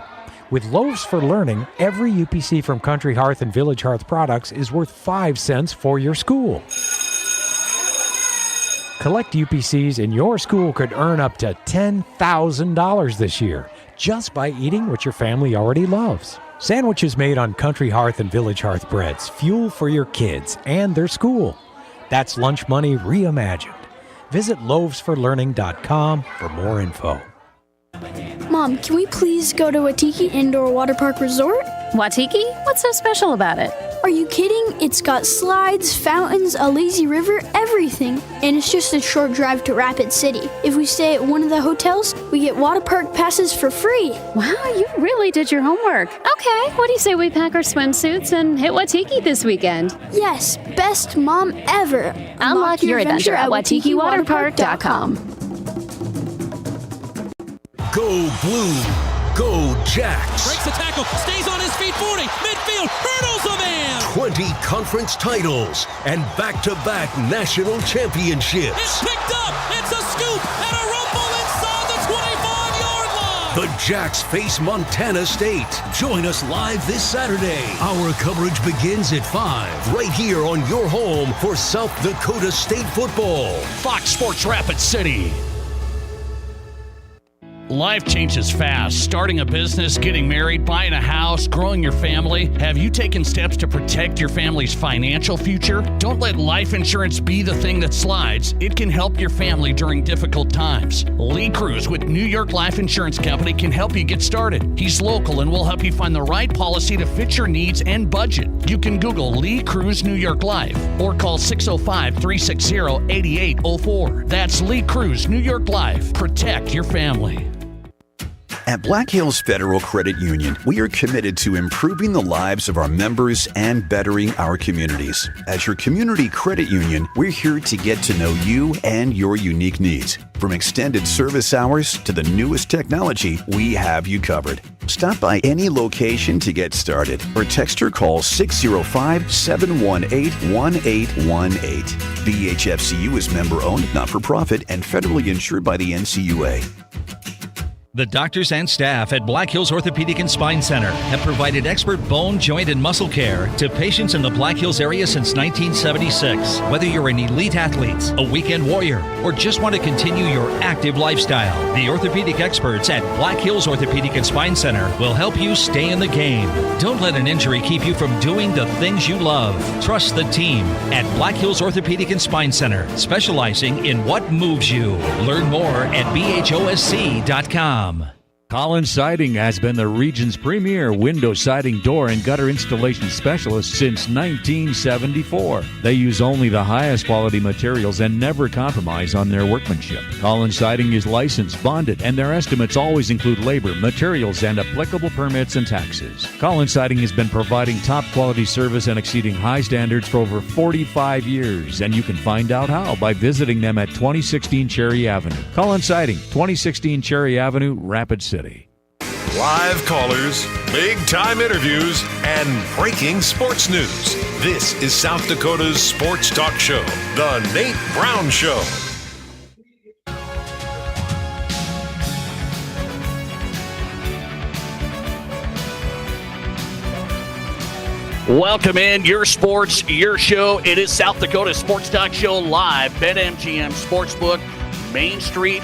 With Loaves for Learning, every UPC from Country Hearth and Village Hearth products is worth 5 cents for your school. Collect UPCs and your school could earn up to $10,000 this year just by eating what your family already loves. Sandwiches made on Country Hearth and Village Hearth breads, fuel for your kids and their school. That's lunch money reimagined. Visit loavesforlearning.com for more info. Mom, can we please go to Waitiki Indoor Water Park Resort? Waitiki? What's so special about it? Are you kidding? It's got slides, fountains, a lazy river, everything. And it's just a short drive to Rapid City. If we stay at one of the hotels, we get water park passes for free. Wow, you really did your homework. Okay, what do you say we pack our swimsuits and hit Waitiki this weekend? Yes, best mom ever. Unlock your adventure at WaitikiWaterPark.com. Go Blue. Go Jacks. Breaks the tackle. Stays on his feet. 40. Midfield. Hurdles a man. 20 conference titles and back-to-back national championships. It's picked up. It's a scoop and a rumble inside the 25. Jacks face Montana State. Join us live this Saturday. Our coverage begins at 5, right here on your home for South Dakota State football. Fox Sports Rapid City. Life changes fast. Starting a business, getting married, buying a house, growing your family. Have you taken steps to protect your family's financial future? Don't let life insurance be the thing that slides. It can help your family during difficult times. Lee Cruz with New York Life Insurance Company can help you get started. He's local and will help you find the right policy to fit your needs and budget. You can Google Lee Cruz New York Life or call 605-360-8804. That's Lee Cruz New York Life. Protect your family. At Black Hills Federal Credit Union, we are committed to improving the lives of our members and bettering our communities. As your community credit union, we're here to get to know you and your unique needs. From extended service hours to the newest technology, we have you covered. Stop by any location to get started or text or call 605-718-1818. BHFCU is member-owned, not-for-profit, and federally insured by the NCUA. The doctors and staff at Black Hills Orthopedic and Spine Center have provided expert bone, joint, and muscle care to patients in the Black Hills area since 1976. Whether you're an elite athlete, a weekend warrior, or just want to continue your active lifestyle, the orthopedic experts at Black Hills Orthopedic and Spine Center will help you stay in the game. Don't let an injury keep you from doing the things you love. Trust the team at Black Hills Orthopedic and Spine Center, specializing in what moves you. Learn more at bhosc.com. Collins Siding has been the region's premier window siding, door, and gutter installation specialist since 1974. They use only the highest quality materials and never compromise on their workmanship. Collins Siding is licensed, bonded, and their estimates always include labor, materials, and applicable permits and taxes. Collins Siding has been providing top quality service and exceeding high standards for over 45 years, and you can find out how by visiting them at 2016 Cherry Avenue. Collins Siding, 2016 Cherry Avenue, Rapid City. Live callers, big-time interviews, and breaking sports news. This is South Dakota's sports talk show, The Nate Brown Show. Welcome in, your sports, your show. It is South Dakota Sports Talk Show live, BetMGM Sportsbook, Main Street,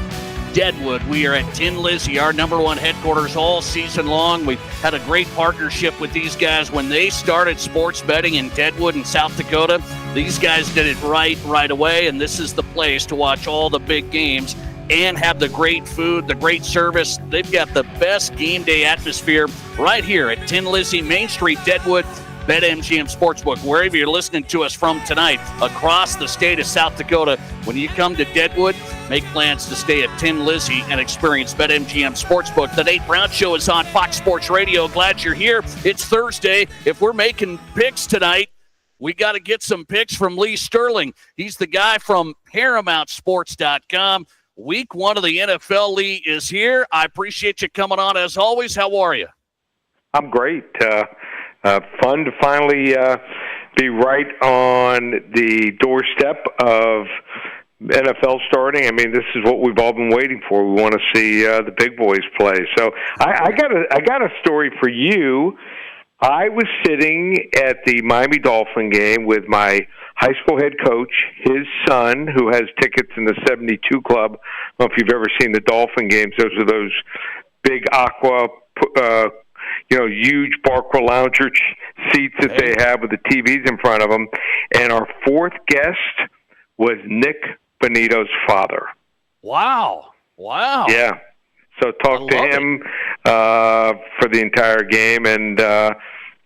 Deadwood. We are at Tin Lizzy, our number one headquarters all season long. We've had a great partnership with these guys. When they started sports betting in Deadwood and South Dakota, these guys did it right away, and this is the place to watch all the big games and have the great food, the great service. They've got the best game day atmosphere right here at Tin Lizzy, Main Street, Deadwood. BetMGM Sportsbook, wherever you're listening to us from tonight, across the state of South Dakota. When you come to Deadwood, make plans to stay at Tin Lizzy and experience BetMGM Sportsbook. The Nate Brown Show is on Fox Sports Radio. Glad you're here. It's Thursday. If we're making picks tonight, we got to get some picks from Lee Sterling. He's the guy from ParamountSports.com. Week one of the NFL, Lee, is here. I appreciate you coming on as always. How are you? I'm great. Fun to finally be right on the doorstep of NFL starting. I mean, this is what we've all been waiting for. We want to see the big boys play. So I got a story for you. I was sitting at the Miami Dolphin game with my high school head coach, his son, who has tickets in the 72 Club. I don't know if you've ever seen the Dolphin games. Those are those big aqua huge Barker Lounger seats that they have with the TVs in front of them. And our fourth guest was Nick Bonito's father. Wow. Yeah. So talked to him for the entire game, and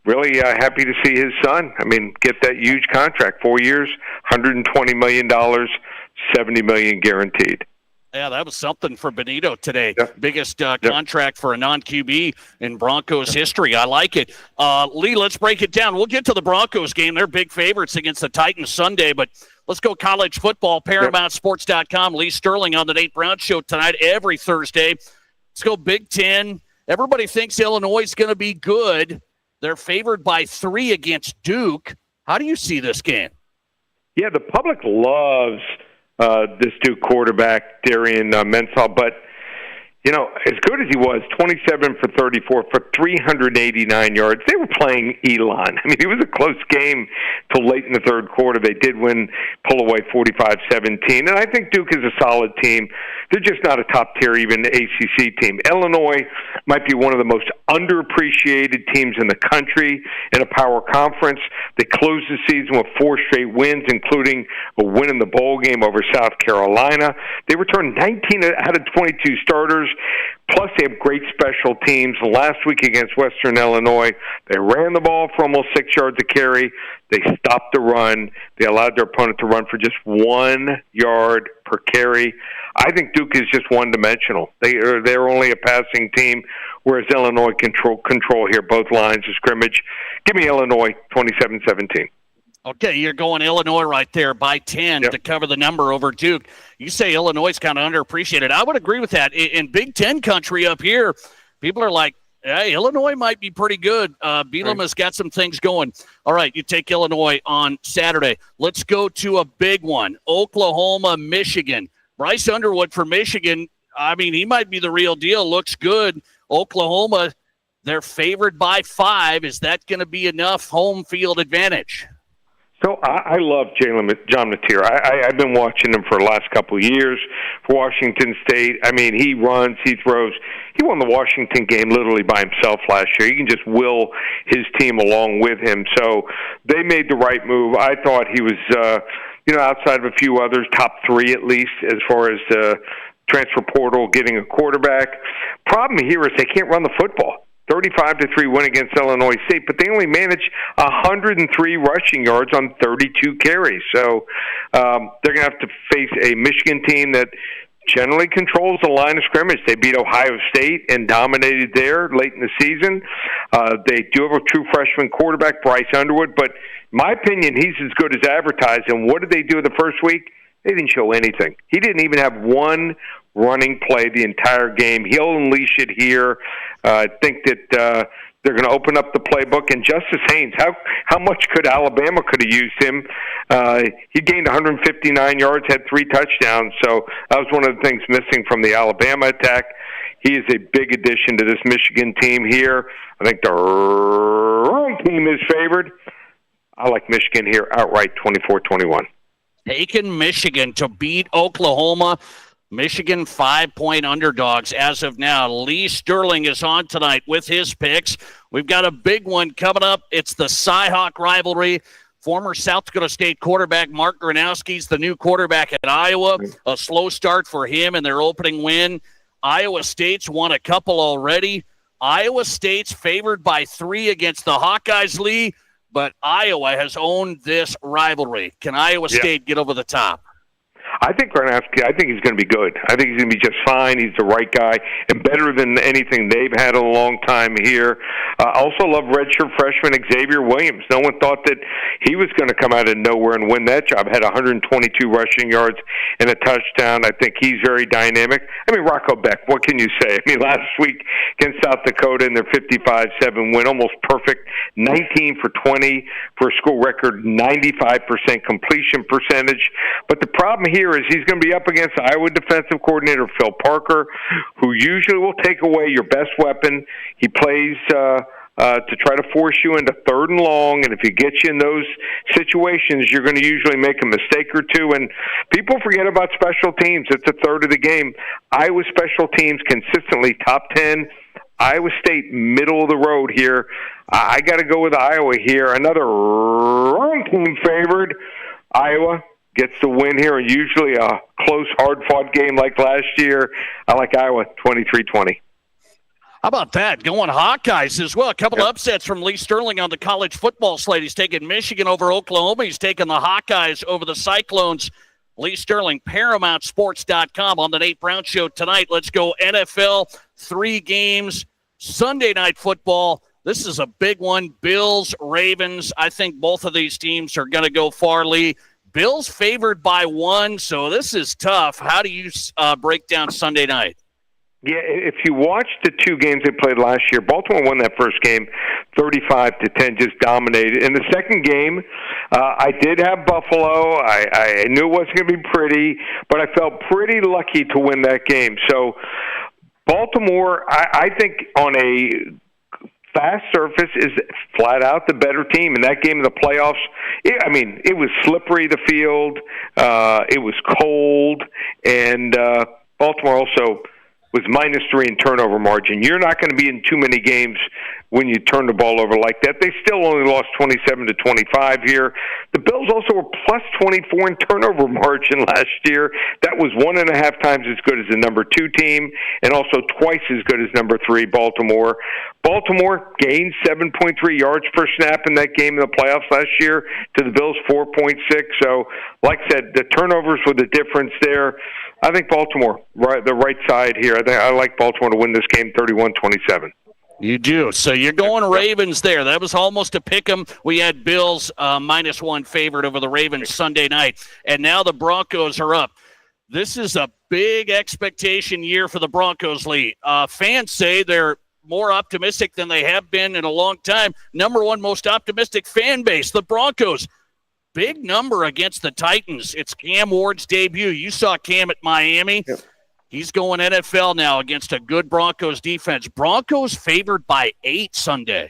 really happy to see his son. I mean, get that huge contract, 4 years, $120 million, $70 million guaranteed. Yeah, that was something for Bonito today. Biggest contract for a non-QB in Broncos history. I like it. Lee, let's break it down. We'll get to the Broncos game. They're big favorites against the Titans Sunday, but let's go college football. ParamountSports.com. Lee Sterling on the Nate Brown Show tonight every Thursday. Let's go Big Ten. Everybody thinks Illinois is going to be good. They're favored by 3 against Duke. How do you see this game? Yeah, the public loves this Duke quarterback, Darian Mensah, but You know, as good as he was, 27 for 34 for 389 yards. They were playing Elon. I mean, it was a close game till late in the third quarter. They did win, pull away 45-17. And I think Duke is a solid team. They're just not a top-tier, even ACC team. Illinois might be one of the most underappreciated teams in the country in a power conference. They closed the season with 4 straight wins, including a win in the bowl game over South Carolina. They returned 19 out of 22 starters. Plus, they have great special teams. Last week against Western Illinois, they ran the ball for almost 6 yards a carry. They stopped the run. They allowed their opponent to run for just 1 yard per carry. I think Duke is just one-dimensional. They're only a passing team, whereas Illinois control here both lines of scrimmage. Give me Illinois 27-17. Okay, you're going Illinois right there by 10 to cover the number over Duke. You say Illinois is kind of underappreciated. I would agree with that. In Big Ten country up here, people are like, hey, Illinois might be pretty good. Bielema has got some things going. All right, you take Illinois on Saturday. Let's go to a big one, Oklahoma, Michigan. Bryce Underwood for Michigan, I mean, he might be the real deal. Looks good. Oklahoma, they're favored by 5. Is that going to be enough home field advantage? So I love John Mateer. I've been watching him for the last couple of years for Washington State. I mean, he runs, he throws. He won the Washington game literally by himself last year. He can just will his team along with him. So they made the right move. I thought he was, outside of a few others, top 3 at least as far as transfer portal getting a quarterback. Problem here is they can't run the football. 35-3 win against Illinois State, but they only managed 103 rushing yards on 32 carries. So they're going to have to face a Michigan team that generally controls the line of scrimmage. They beat Ohio State and dominated there late in the season. They do have a true freshman quarterback, Bryce Underwood, but in my opinion, he's as good as advertised. And what did they do the first week? They didn't show anything. He didn't even have one running play the entire game. He'll unleash it here. I think that they're going to open up the playbook. And Justice Haynes, how much could Alabama could have used him? He gained 159 yards, had 3 touchdowns. So that was one of the things missing from the Alabama attack. He is a big addition to this Michigan team here. I think the wrong team is favored. I like Michigan here outright, 24-21. Taking Michigan to beat Oklahoma. Michigan 5-point underdogs as of now. Lee Sterling is on tonight with his picks. We've got a big one coming up. It's the Cy-Hawk rivalry. Former South Dakota State quarterback Mark Gronowski's the new quarterback at Iowa. A slow start for him in their opening win. Iowa State's won a couple already. Iowa State's favored by 3 against the Hawkeyes, Lee, but Iowa has owned this rivalry. Can Iowa State get over the top? I think Gronowski, I think he's going to be good. I think he's going to be just fine. He's the right guy and better than anything they've had in a long time here. I also love redshirt freshman Xavier Williams. No one thought that he was going to come out of nowhere and win that job. Had 122 rushing yards and a touchdown. I think he's very dynamic. I mean, Rocco Beck, what can you say? I mean, last week against South Dakota in their 55-7 win, almost perfect, 19 for 20 for a school record, 95% completion percentage. But the problem here is he's going to be up against Iowa defensive coordinator Phil Parker, who usually will take away your best weapon. He plays to try to force you into 3rd and long, and if he gets you in those situations, you're going to usually make a mistake or two. And people forget about special teams. It's a third of the game. Iowa special teams consistently top 10. Iowa State, middle of the road here. I got to go with Iowa here. Another wrong team favored. Iowa gets the win here, and usually a close, hard-fought game like last year. I like Iowa 23-20. How about that? Going Hawkeyes as well. A couple of upsets from Lee Sterling on the college football slate. He's taking Michigan over Oklahoma. He's taking the Hawkeyes over the Cyclones. Lee Sterling, ParamountSports.com on the Nate Brown Show tonight. Let's go NFL, 3 games, Sunday Night Football. This is a big one. Bills, Ravens. I think both of these teams are going to go far, Lee. Bills favored by 1, so this is tough. How do you break down Sunday night? Yeah, if you watch the 2 games they played last year, Baltimore won that first game 35-10, just dominated. In the second game, I did have Buffalo. I knew it wasn't going to be pretty, but I felt pretty lucky to win that game. So Baltimore, I think on a fast surface is flat out the better team. In that game of the playoffs, it was slippery, the field. It was cold. And Baltimore also was -3 in turnover margin. You're not going to be in too many games when you turn the ball over like that. They still only lost 27-25 here. The Bills also were +24 in turnover margin last year. That was 1.5 times as good as the number 2 team, and also twice as good as number 3 Baltimore. Baltimore gained 7.3 yards per snap in that game in the playoffs last year to the Bills 4.6. So, like I said, the turnovers were the difference there. I think Baltimore, the right side here. I like Baltimore to win this game 31-27. You do. So you're going Ravens there. That was almost a pick 'em. We had Bills -1 favored over the Ravens Sunday night. And now the Broncos are up. This is a big expectation year for the Broncos, Lee. Fans say they're more optimistic than they have been in a long time. Number 1 most optimistic fan base, the Broncos. Big number against the Titans. It's Cam Ward's debut. You saw Cam at Miami. Yep. He's going NFL now against a good Broncos defense. Broncos favored by 8 Sunday.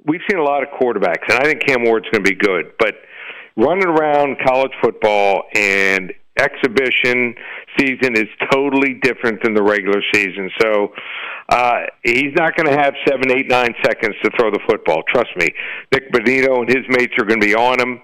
We've seen a lot of quarterbacks, and I think Cam Ward's going to be good. But running around college football and exhibition season is totally different than the regular season. So he's not going to have 7, 8, 9 seconds to throw the football. Trust me. Nick Bonito and his mates are going to be on him.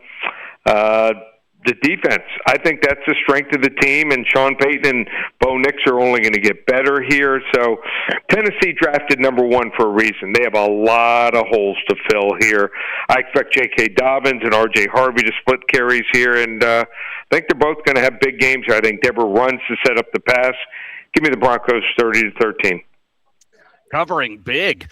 The defense, I think that's the strength of the team, and Sean Payton and Bo Nix are only going to get better here. So Tennessee drafted number 1 for a reason. They have a lot of holes to fill here. I expect J.K. Dobbins and R.J. Harvey to split carries here, and I think they're both going to have big games here. I think Deborah runs to set up the pass. Give me the Broncos 30-13. Covering big.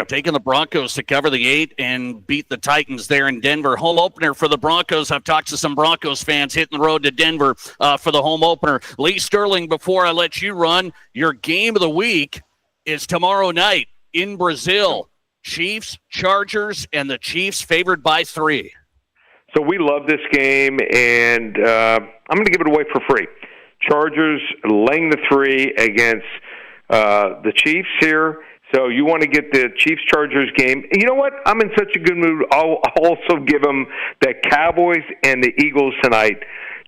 Taking the Broncos to cover the 8 and beat the Titans there in Denver. Home opener for the Broncos. I've talked to some Broncos fans hitting the road to Denver for the home opener. Lee Sterling, before I let you run, your game of the week is tomorrow night in Brazil. Chiefs, Chargers, and the Chiefs favored by 3. So we love this game, and I'm going to give it away for free. Chargers laying the 3 against the Chiefs here. So you want to get the Chiefs-Chargers game. You know what? I'm in such a good mood. I'll also give them the Cowboys and the Eagles tonight.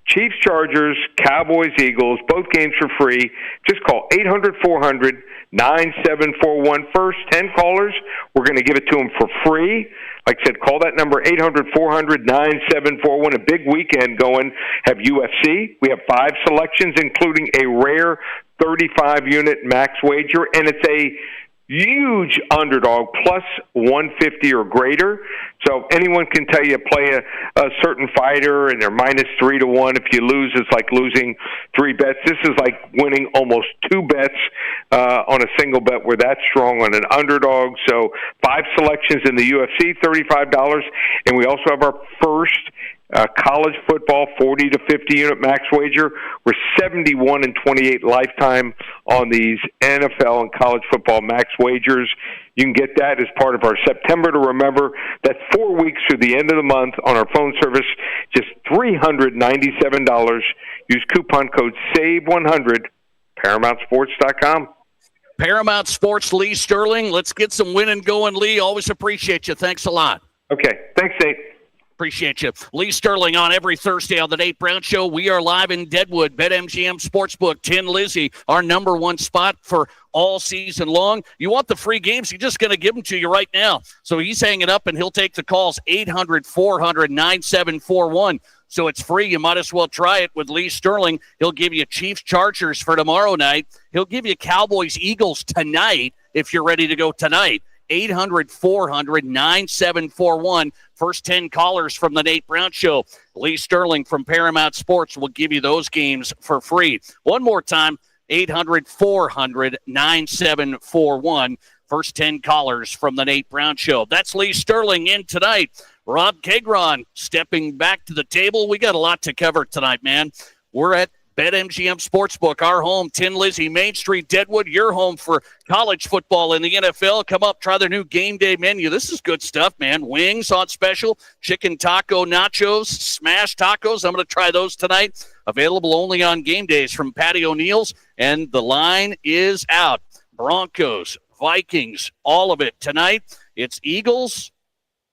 Chiefs-Chargers, Cowboys-Eagles, both games for free. Just call 800-400-9741. First 10 callers, we're going to give it to them for free. Like I said, call that number, 800-400-9741. A big weekend going. Have UFC. We have 5 selections, including a rare 35-unit max wager, and it's a huge underdog, plus 150 or greater. So anyone can tell you play a certain fighter, and they're -3 to 1. If you lose, it's like losing 3 bets. This is like winning almost 2 bets on a single bet. We're that strong on an underdog. So 5 selections in the UFC, $35, and we also have our first college football 40 to 50 unit max wager. We're 71-28 lifetime on these NFL and college football max wagers. You can get that as part of our September to Remember. That's 4 weeks through the end of the month on our phone service. Just $397. Use coupon code SAVE100. ParamountSports.com. Paramount Sports, Lee Sterling. Let's get some winning going, Lee. Always appreciate you. Thanks a lot. Okay. Thanks, Nate. Appreciate you. Lee Sterling on every Thursday on the Nate Brown Show. We are live in Deadwood. BetMGM Sportsbook, Tin Lizzie, our number 1 spot for all season long. You want the free games? He's just going to give them to you right now. So he's hanging up, and he'll take the calls, 800-400-9741. So it's free. You might as well try it with Lee Sterling. He'll give you Chiefs-Chargers for tomorrow night. He'll give you Cowboys-Eagles tonight if you're ready to go tonight. 800-400-9741. First 10 callers from the Nate Brown Show. Lee Sterling from Paramount Sports will give you those games for free. One more time, 800-400-9741. First 10 callers from the Nate Brown Show. That's Lee Sterling in tonight. Rob Kegron stepping back to the table. We got a lot to cover tonight, man. We're at BetMGM Sportsbook, our home, Tin Lizzie, Main Street, Deadwood, your home for college football and the NFL. Come up, try their new game day menu. This is good stuff, man. Wings on special, chicken taco nachos, smash tacos. I'm going to try those tonight. Available only on game days from Patty O'Neill's, and the line is out. Broncos, Vikings, all of it tonight. It's Eagles,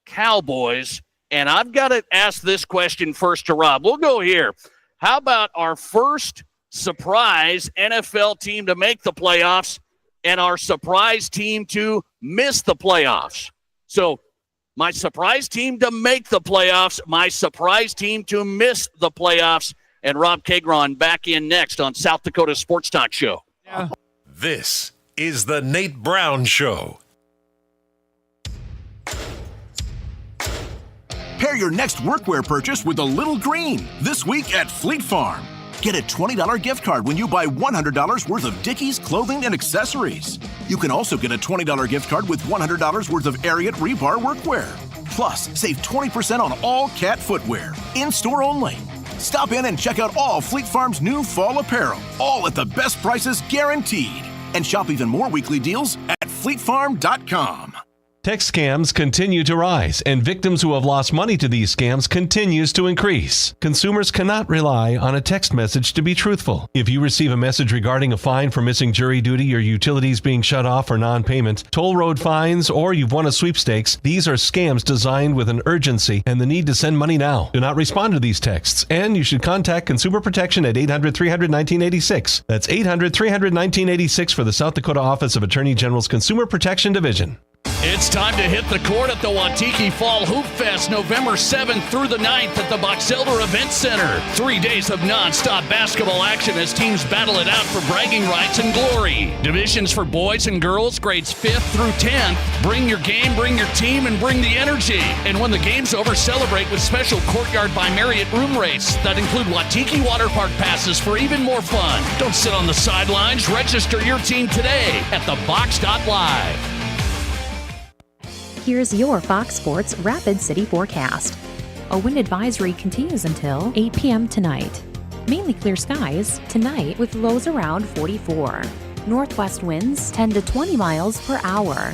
Cowboys, and I've got to ask this question first to Rob. We'll go here. How about our first surprise NFL team to make the playoffs and our surprise team to miss the playoffs? So my surprise team to make the playoffs, my surprise team to miss the playoffs, and Rob Kagron back in next on South Dakota Sports Talk Show. Yeah. This is the Nate Brown Show. Pair your next workwear purchase with a little green this week at Fleet Farm. Get a $20 gift card when you buy $100 worth of Dickies clothing and accessories. You can also get a $20 gift card with $100 worth of Ariat Rebar workwear. Plus, save 20% on all cat footwear, in-store only. Stop in and check out all Fleet Farm's new fall apparel, all at the best prices guaranteed. And shop even more weekly deals at fleetfarm.com. Text scams continue to rise, and victims who have lost money to these scams continues to increase. Consumers cannot rely on a text message to be truthful. If you receive a message regarding a fine for missing jury duty, your utilities being shut off for non-payment, toll road fines, or you've won a sweepstakes, these are scams designed with an urgency and the need to send money now. Do not respond to these texts, and you should contact Consumer Protection at 800-300-1986. That's 800-300-1986 for the South Dakota Office of Attorney General's Consumer Protection Division. It's time to hit the court at the Wautiki Fall Hoop Fest, November 7th through the 9th at the Box Elder Event Center. 3 days of non-stop basketball action as teams battle it out for bragging rights and glory. Divisions for boys and girls, grades 5th through 10th. Bring your game, bring your team, and bring the energy. And when the game's over, celebrate with special Courtyard by Marriott room rates that include Wautiki Water Park passes for even more fun. Don't sit on the sidelines. Register your team today at thebox.live. Here's your Fox Sports Rapid City forecast. A wind advisory continues until 8 p.m. tonight. Mainly clear skies tonight with lows around 44. Northwest winds 10 to 20 miles per hour.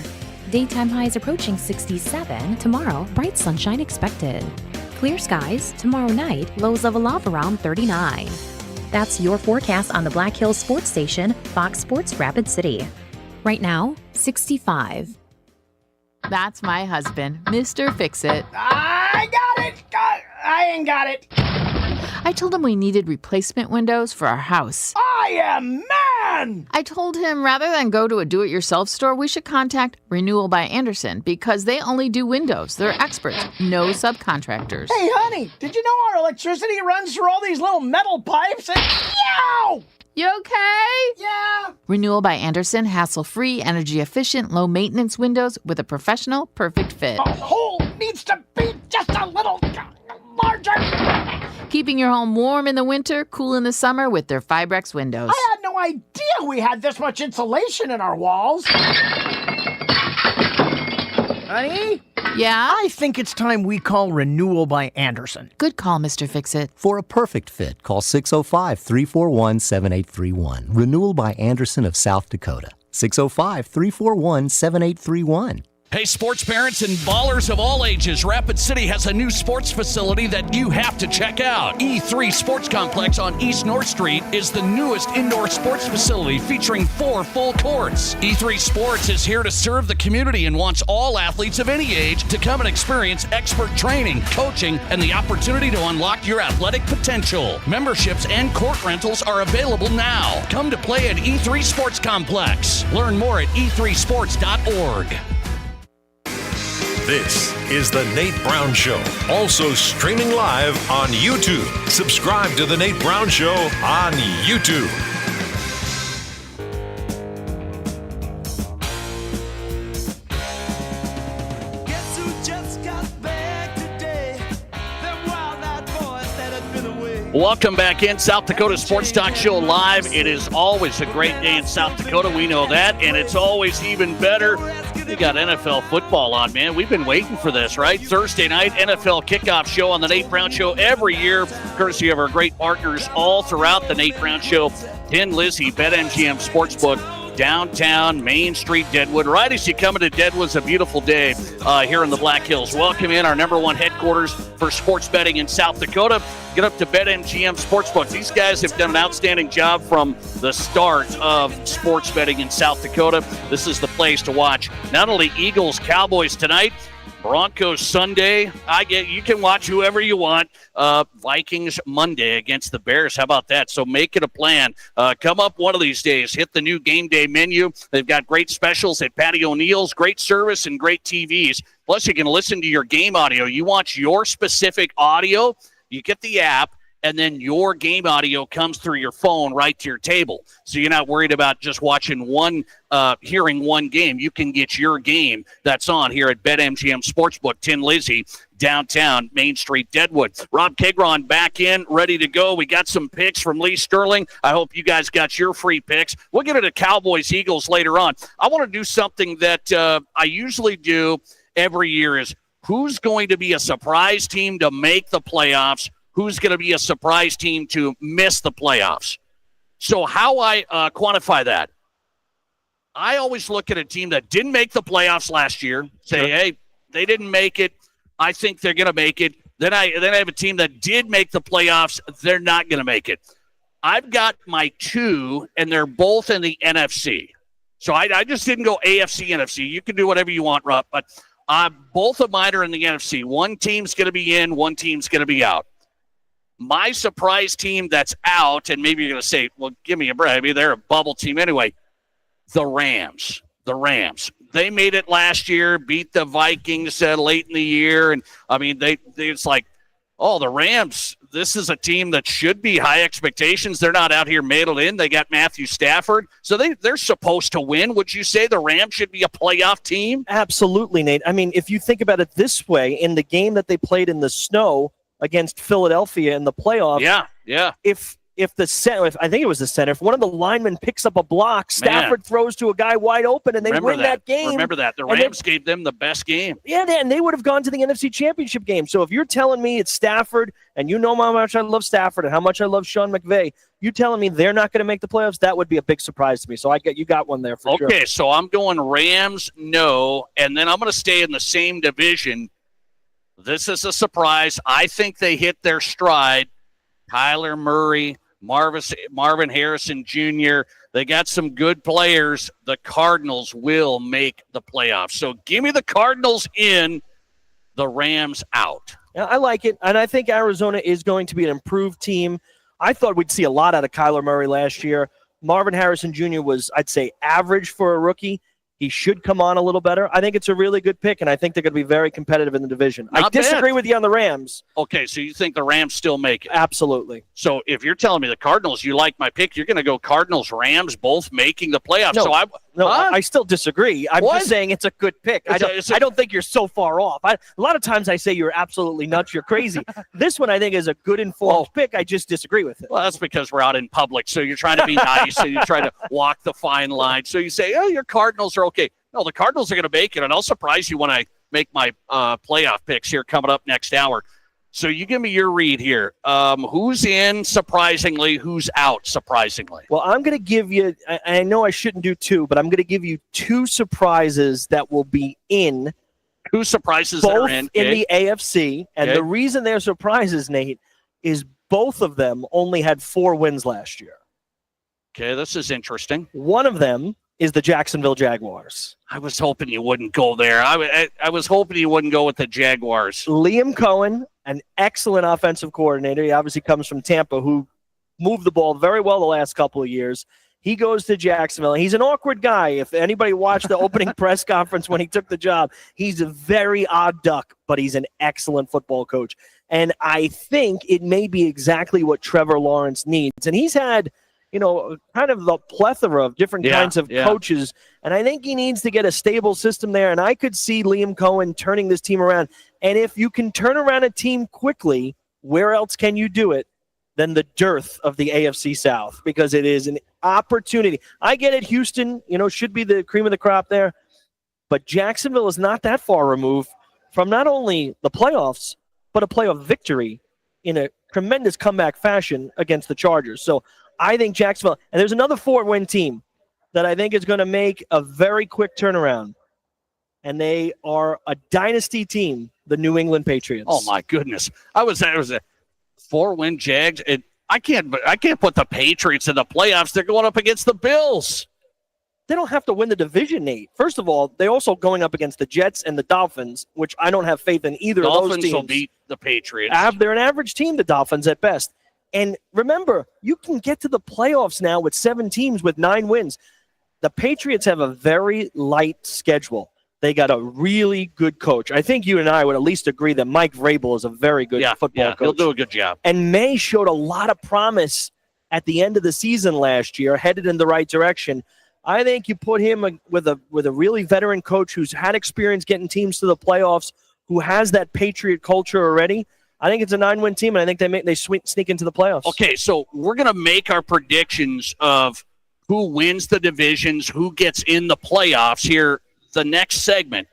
Daytime highs approaching 67. Tomorrow, bright sunshine expected. Clear skies tomorrow night, lows level off around 39. That's your forecast on the Black Hills Sports Station, Fox Sports Rapid City. Right now, 65. That's my husband, Mr. Fix-It. I got it! I ain't got it. I told him we needed replacement windows for our house. I am man! I told him rather than go to a do-it-yourself store, we should contact Renewal by Andersen because they only do windows. They're experts, no subcontractors. Hey, honey, did you know our electricity runs through all these little metal pipes? And yow! You okay? Yeah. Renewal by Andersen, hassle-free, energy-efficient, low-maintenance windows with a professional, perfect fit. The hole needs to be just a little larger. Keeping your home warm in the winter, cool in the summer with their Fibrex windows. I had no idea we had this much insulation in our walls. Honey? Yeah? I think it's time we call Renewal by Andersen. Good call, Mr. Fix-It. For a perfect fit, call 605-341-7831. Renewal by Andersen of South Dakota. 605-341-7831. Hey, sports parents and ballers of all ages, Rapid City has a new sports facility that you have to check out. E3 Sports Complex on East North Street is the newest indoor sports facility featuring 4 full courts. E3 Sports is here to serve the community and wants all athletes of any age to come and experience expert training, coaching, and the opportunity to unlock your athletic potential. Memberships and court rentals are available now. Come to play at E3 Sports Complex. Learn more at e3sports.org. This is the Nate Brown Show, also streaming live on YouTube. Subscribe to the Nate Brown Show on YouTube. Guess who just got back today? Them wild-eyed boys that had been away. Welcome back in South Dakota Sports Talk Show Live. It is always a great day in South Dakota. We know that, and it's always even better We got NFL football on, man. We've been waiting for this, right? Thursday night NFL kickoff show on the Nate Brown Show every year, courtesy of our great partners all throughout the Nate Brown Show. Tin Lizzie, BetMGM Sportsbook, downtown Main Street, Deadwood. Right as you come into Deadwood, it's a beautiful day here in the Black Hills. Welcome in our number one headquarters for sports betting in South Dakota. Get up to BetMGM Sportsbook. These guys have done an outstanding job from the start of sports betting in South Dakota. This is the place to watch not only Eagles, Cowboys tonight, Broncos Sunday. You can watch whoever you want. Vikings Monday against the Bears. How about that? So make it a plan. Come up one of these days. Hit the new game day menu. They've got great specials at Patty O'Neill's, great service, and great TVs. Plus, you can listen to your game audio. You want your specific audio, you get the app, and then your game audio comes through your phone right to your table. So you're not worried about just watching hearing one game. You can get your game that's on here at BetMGM Sportsbook. Tin Lizzie, downtown Main Street, Deadwood. Rob Kegron back in, ready to go. We got some picks from Lee Sterling. I hope you guys got your free picks. We'll get into Cowboys, Eagles later on. I want to do something that I usually do every year is who's going to be a surprise team to make the playoffs, who's going to be a surprise team to miss the playoffs. So how I quantify that, I always look at a team that didn't make the playoffs last year, say, hey, they didn't make it. I think they're going to make it. Then I have a team that did make the playoffs. They're not going to make it. I've got my two, and they're both in the NFC. So I just didn't go AFC, NFC. You can do whatever you want, Rob, but both of mine are in the NFC. One team's going to be in, one team's going to be out. My surprise team that's out, and maybe you're going to say, well, give me a break. I mean, they're a bubble team anyway. The Rams. They made it last year, beat the Vikings late in the year. And, I mean, it's like, oh, the Rams, this is a team that should be high expectations. They're not out here mailed in. They got Matthew Stafford. So they're supposed to win. Would you say the Rams should be a playoff team? Absolutely, Nate. I mean, if you think about it this way, in the game that they played in the snow against Philadelphia in the playoffs. Yeah. If I think it was the center, if one of the linemen picks up a block, Stafford throws to a guy wide open, and they win that game. Remember that. The Rams gave them the best game. Yeah, and they would have gone to the NFC Championship game. So if you're telling me it's Stafford, and you know how much I love Stafford and how much I love Sean McVay, you telling me they're not going to make the playoffs, that would be a big surprise to me. So you got one there for sure. Okay, so I'm going Rams, no, and then I'm going to stay in the same division. This is a surprise. I think they hit their stride. Kyler Murray, Marvin Harrison Jr., they got some good players. The Cardinals will make the playoffs. So give me the Cardinals in, the Rams out. Yeah, I like it, and I think Arizona is going to be an improved team. I thought we'd see a lot out of Kyler Murray last year. Marvin Harrison Jr. was, I'd say, average for a rookie. He should come on a little better. I think it's a really good pick, and I think they're going to be very competitive in the division. I disagree with you on the Rams. Okay, so you think the Rams still make it? Absolutely. So if you're telling me the Cardinals, you like my pick, you're going to go Cardinals, Rams, both making the playoffs. I still disagree. I'm just saying it's a good pick. I don't think you're so far off. A lot of times I say you're absolutely nuts, you're crazy. This one I think is a good informed pick. I just disagree with it. Well, that's because we're out in public, so you're trying to be nice and you're trying to walk the fine line. So you say, oh, your Cardinals are okay. No, the Cardinals are going to make it, and I'll surprise you when I make my playoff picks here coming up next hour. So you give me your read here. Who's in surprisingly? Who's out surprisingly? Well, I'm going to give you – I know I shouldn't do two, but I'm going to give you two surprises that will be in. Two surprises both that are in the AFC. And the reason they're surprises, Nate, is both of them only had 4 wins last year. Okay, this is interesting. One of them is the Jacksonville Jaguars. I was hoping you wouldn't go there. I was hoping you wouldn't go with the Jaguars. Liam Cohen, an excellent offensive coordinator. He obviously comes from Tampa, who moved the ball very well the last couple of years. He goes to Jacksonville. He's an awkward guy. If anybody watched the opening press conference when he took the job, he's a very odd duck, but he's an excellent football coach. And I think it may be exactly what Trevor Lawrence needs. And he's had – kind of the plethora of different kinds of coaches. And I think he needs to get a stable system there. And I could see Liam Cohen turning this team around. And if you can turn around a team quickly, where else can you do it than the dearth of the AFC South? Because it is an opportunity. I get it. Houston, should be the cream of the crop there. But Jacksonville is not that far removed from not only the playoffs, but a playoff victory in a tremendous comeback fashion against the Chargers. So I think Jacksonville, and there's another 4-win team that I think is going to make a very quick turnaround. And they are a dynasty team, the New England Patriots. Oh my goodness! It was a 4-win Jags. I can't put the Patriots in the playoffs. They're going up against the Bills. They don't have to win the division, Nate. First of all, they're also going up against the Jets and the Dolphins, which I don't have faith in either of those teams. Dolphins will beat the Patriots. They're an average team, the Dolphins, at best. And remember, you can get to the playoffs now with 7 teams with 9 wins. The Patriots have a very light schedule. They got a really good coach. I think you and I would at least agree that Mike Vrabel is a very good football coach. He'll do a good job. And May showed a lot of promise at the end of the season last year, headed in the right direction. I think you put him with a really veteran coach who's had experience getting teams to the playoffs, who has that Patriot culture already. I think it's a 9-win team, and I think they sneak into the playoffs. Okay, so we're going to make our predictions of who wins the divisions, who gets in the playoffs here the next segment.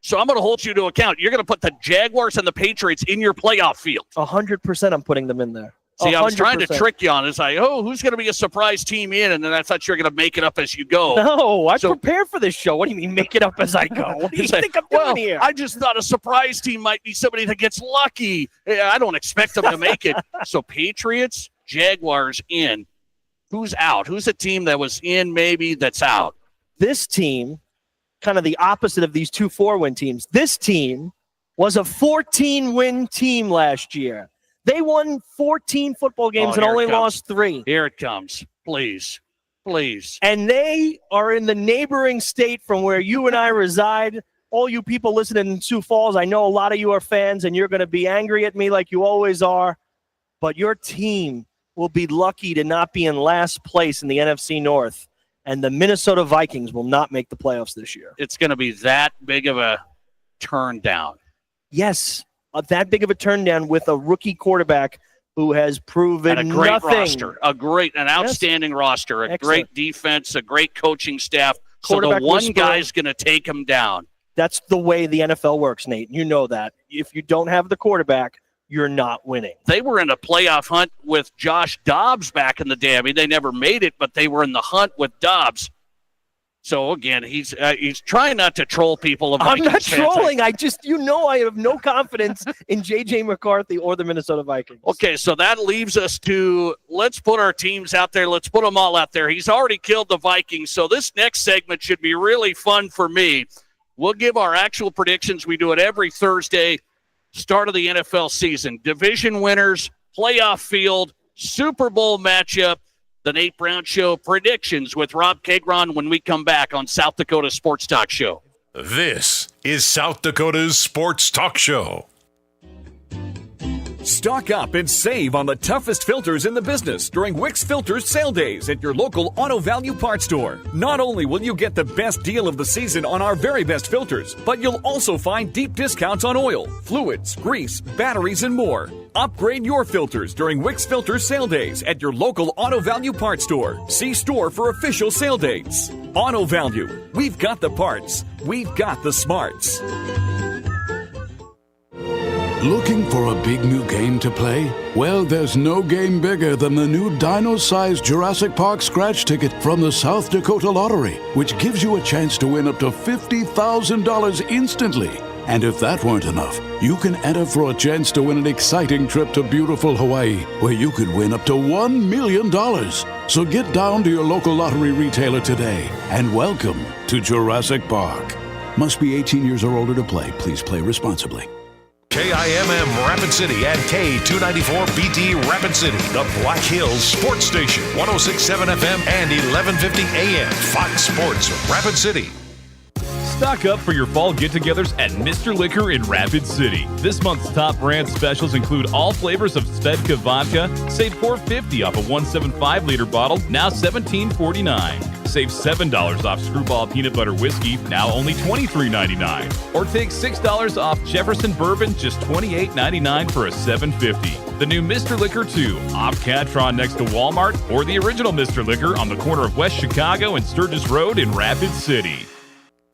So I'm going to hold you to account. You're going to put the Jaguars and the Patriots in your playoff field. 100% I'm putting them in there. See, 100%. I was trying to trick you on this. Who's going to be a surprise team in? And then I thought you were going to make it up as you go. No, I prepare for this show. What do you mean, make it up as I go? What do you think I'm doing here? I just thought a surprise team might be somebody that gets lucky. I don't expect them to make it. So Patriots, Jaguars in. Who's out? Who's a team that was in maybe that's out? This team, kind of the opposite of these 2 4-win teams. This team was a 14-win team last year. They won 14 football games and only lost 3. Here it comes. Please. And they are in the neighboring state from where you and I reside. All you people listening in Sioux Falls, I know a lot of you are fans, and you're going to be angry at me like you always are. But your team will be lucky to not be in last place in the NFC North. And the Minnesota Vikings will not make the playoffs this year. It's going to be that big of a turn down. Yes, that big of a turn down with a rookie quarterback who has proven and a great nothing. roster, an outstanding roster, a great defense, a great coaching staff. So the one guy's going to take him down. That's the way the NFL works, Nate. You know that. If you don't have the quarterback, you're not winning. They were in a playoff hunt with Josh Dobbs back in the day. I mean, they never made it, but they were in the hunt with Dobbs. So, again, he's trying not to troll people. I'm not trolling. I have no confidence in J.J. McCarthy or the Minnesota Vikings. Okay, so that leaves us to let's put our teams out there. Let's put them all out there. He's already killed the Vikings, so this next segment should be really fun for me. We'll give our actual predictions. We do it every Thursday, start of the NFL season. Division winners, playoff field, Super Bowl matchup. The Nate Brown Show predictions with Rob Kagron when we come back on South Dakota Sports Talk Show. This is South Dakota's Sports Talk Show. Stock up and save on the toughest filters in the business during Wix Filters sale days at your local Auto Value Parts store. Not only will you get the best deal of the season on our very best filters, but you'll also find deep discounts on oil, fluids, grease, batteries, and more. Upgrade your filters during Wix Filters sale days at your local Auto Value Parts store. See store for official sale dates. Auto Value. We've got the parts. We've got the smarts. Looking for a big new game to play? Well, there's no game bigger than the new dino-sized Jurassic Park scratch ticket from the South Dakota Lottery, which gives you a chance to win up to $50,000 instantly. And if that weren't enough, you can enter for a chance to win an exciting trip to beautiful Hawaii, where you could win up to $1 million. So get down to your local lottery retailer today and welcome to Jurassic Park. Must be 18 years or older to play. Please play responsibly. KIMM Rapid City and K294BT Rapid City, the Black Hills Sports Station, 106.7 FM and 1150 AM, Fox Sports Rapid City. Stock up for your fall get-togethers at Mr. Liquor in Rapid City. This month's top brand specials include all flavors of Svedka vodka. Save $4.50 off a 175-liter bottle, now $17.49. Save $7 off Screwball Peanut Butter Whiskey, now only $23.99. Or take $6 off Jefferson Bourbon, just $28.99 for a $7.50. The new Mr. Liquor 2, off Catron next to Walmart, or the original Mr. Liquor on the corner of West Chicago and Sturgis Road in Rapid City.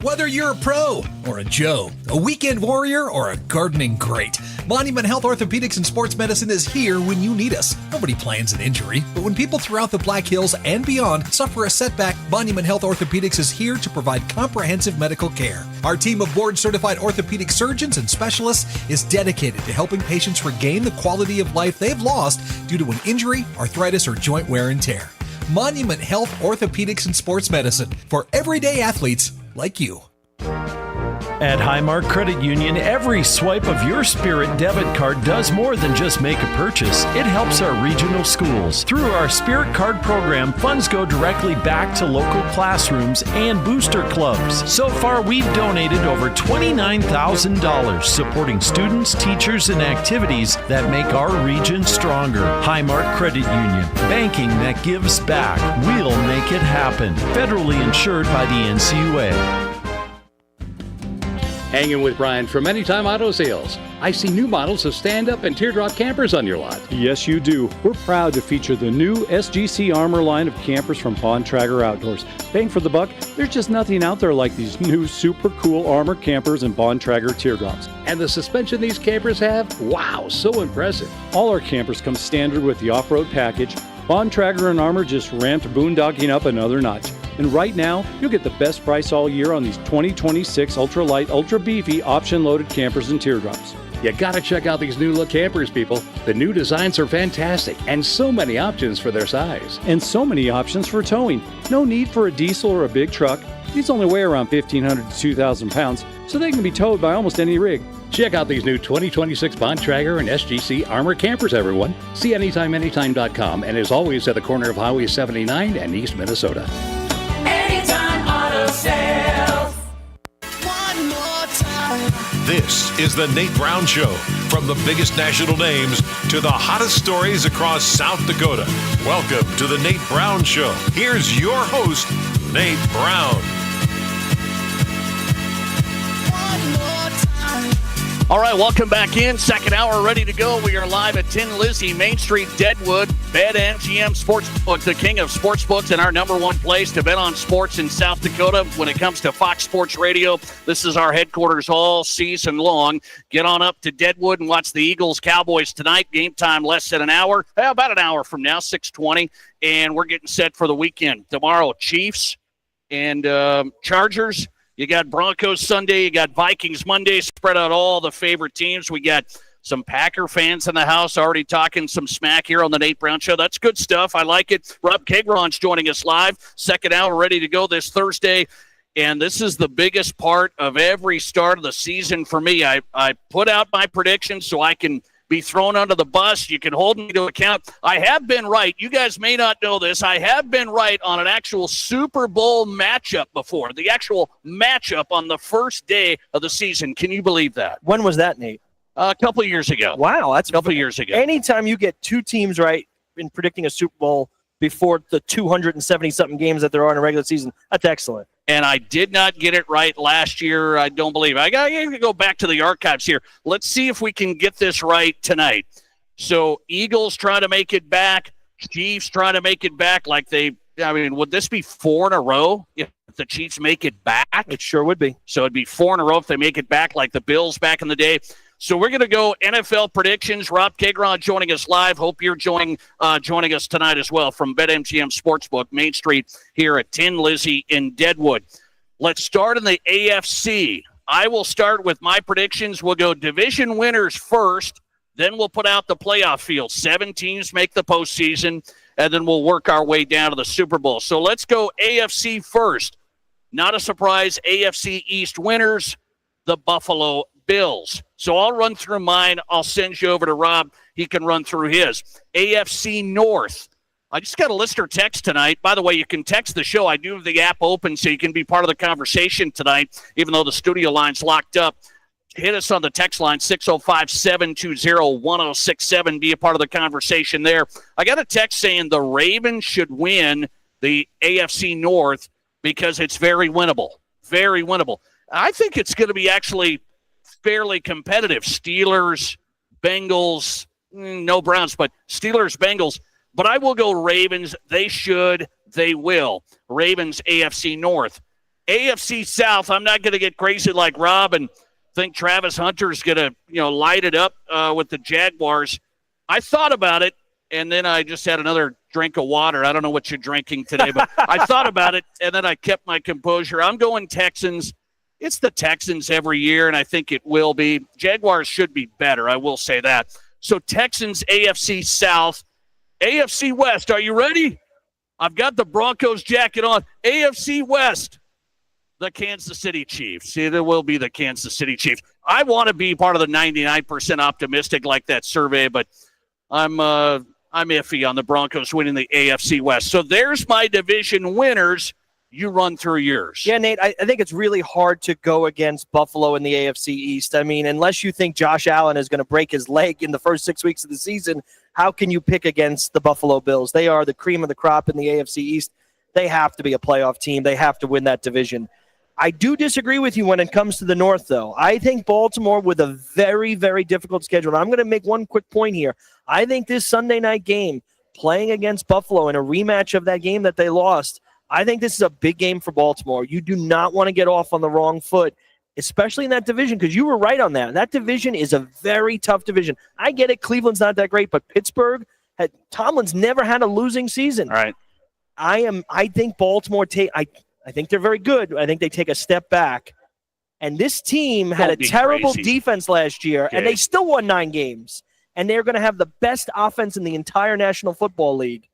Whether you're a pro or a Joe, a weekend warrior or a gardening great, Monument Health Orthopedics and Sports Medicine is here when you need us. Nobody plans an injury, but when people throughout the Black Hills and beyond suffer a setback, Monument Health Orthopedics is here to provide comprehensive medical care. Our team of board-certified orthopedic surgeons and specialists is dedicated to helping patients regain the quality of life they've lost due to an injury, arthritis, or joint wear and tear. Monument Health Orthopedics and Sports Medicine for everyday athletes like you. At Highmark Credit Union, every swipe of your Spirit debit card does more than just make a purchase. It helps our regional schools. Through our Spirit Card program, funds go directly back to local classrooms and booster clubs. So far, we've donated over $29,000, supporting students, teachers, and activities that make our region stronger. Highmark Credit Union, banking that gives back. We'll make it happen. Federally insured by the NCUA. Hanging with Brian from Anytime Auto Sales. I see new models of stand-up and teardrop campers on your lot. Yes, you do. We're proud to feature the new SGC Armor line of campers from Bontrager Outdoors. Bang for the buck, there's just nothing out there like these new super cool Armor campers and Bontrager teardrops. And the suspension these campers have? Wow, so impressive. All our campers come standard with the off-road package. Bontrager and Armor just ramped boondocking up another notch. And right now, you'll get the best price all year on these 2026 ultra-light, ultra-beefy, option-loaded campers and teardrops. You gotta check out these new look campers, people. The new designs are fantastic, and so many options for their size. And so many options for towing. No need for a diesel or a big truck. These only weigh around 1,500 to 2,000 pounds, so they can be towed by almost any rig. Check out these new 2026 Bontrager and SGC Armor campers, everyone. See AnytimeAnytime.com, and as always, at the corner of Highway 79 and East Minnesota. Anytime Auto Sales. One more time. This is the Nate Brown Show. From the biggest national names to the hottest stories across South Dakota. Welcome to the Nate Brown Show. Here's your host, Nate Brown. All right, welcome back in. Second hour ready to go. We are live at 10 Lizzie, Main Street, Deadwood. BetMGM Sportsbook, the king of sportsbooks and our number one place to bet on sports in South Dakota when it comes to Fox Sports Radio. This is our headquarters all season long. Get on up to Deadwood and watch the Eagles-Cowboys tonight. Game time less than an hour. About an hour from now, 6:20. And we're getting set for the weekend. Tomorrow, Chiefs and Chargers. You got Broncos Sunday, you got Vikings Monday, spread out all the favorite teams. We got some Packer fans in the house already talking some smack here on the Nate Brown Show. That's good stuff. I like it. Rob Kegron's joining us live. Second hour ready to go this Thursday. And this is the biggest part of every start of the season for me. I put out my predictions so I can be thrown under the bus. You can hold me to account. I have been right. You guys may not know this. I have been right on an actual Super Bowl matchup before. The actual matchup on the first day of the season. Can you believe that? When was that, Nate? A couple of years ago. Wow, that's a couple of years ago. Anytime you get two teams right in predicting a Super Bowl before the 270-something games that there are in a regular season, that's excellent. And I did not get it right last year, I don't believe. I got to go back to the archives here. Let's see if we can get this right tonight. So Eagles try to make it back. Chiefs try to make it back would this be 4 in a row if the Chiefs make it back? It sure would be. So it'd be 4 in a row if they make it back like the Bills back in the day. So we're going to go NFL predictions. Rob Kegron joining us live. Hope you're joining us tonight as well from BetMGM Sportsbook, Main Street here at 10 Lizzie in Deadwood. Let's start in the AFC. I will start with my predictions. We'll go division winners first. Then we'll put out the playoff field. 7 teams make the postseason, and then we'll work our way down to the Super Bowl. So let's go AFC first. Not a surprise, AFC East winners, the Buffalo Bills. So I'll run through mine. I'll send you over to Rob. He can run through his. AFC North. I just got a listener text tonight. By the way, you can text the show. I do have the app open so you can be part of the conversation tonight, even though the studio line's locked up. Hit us on the text line, 605-720-1067. Be a part of the conversation there. I got a text saying the Ravens should win the AFC North because it's very winnable. Very winnable. I think it's going to be actually fairly competitive. Steelers, Bengals, no Browns, but Steelers, Bengals. But I will go Ravens. They should. They will. Ravens, AFC North. AFC South, I'm not going to get crazy like Rob and think Travis Hunter's going to, light it up with the Jaguars. I thought about it, and then I just had another drink of water. I don't know what you're drinking today, but I thought about it, and then I kept my composure. I'm going Texans. It's the Texans every year, and I think it will be. Jaguars should be better, I will say that. So Texans, AFC South. AFC West, are you ready? I've got the Broncos jacket on. AFC West, the Kansas City Chiefs. See, there will be the Kansas City Chiefs. I want to be part of the 99% optimistic like that survey, but I'm iffy on the Broncos winning the AFC West. So there's my division winners. You run through yours. Yeah, Nate, I think it's really hard to go against Buffalo in the AFC East. I mean, unless you think Josh Allen is going to break his leg in the first 6 weeks of the season, how can you pick against the Buffalo Bills? They are the cream of the crop in the AFC East. They have to be a playoff team. They have to win that division. I do disagree with you when it comes to the North, though. I think Baltimore with a very, very difficult schedule. And I'm going to make one quick point here. I think this Sunday night game, playing against Buffalo in a rematch of that game that they lost, I think this is a big game for Baltimore. You do not want to get off on the wrong foot, especially in that division, because you were right on that. That division is a very tough division. I get it. Cleveland's not that great, but Pittsburgh, Tomlin's never had a losing season. All right. I think Baltimore I think they're very good. I think they take a step back. And this team had a terrible defense last year, and they still won 9 games. And they're going to have the best offense in the entire National Football League.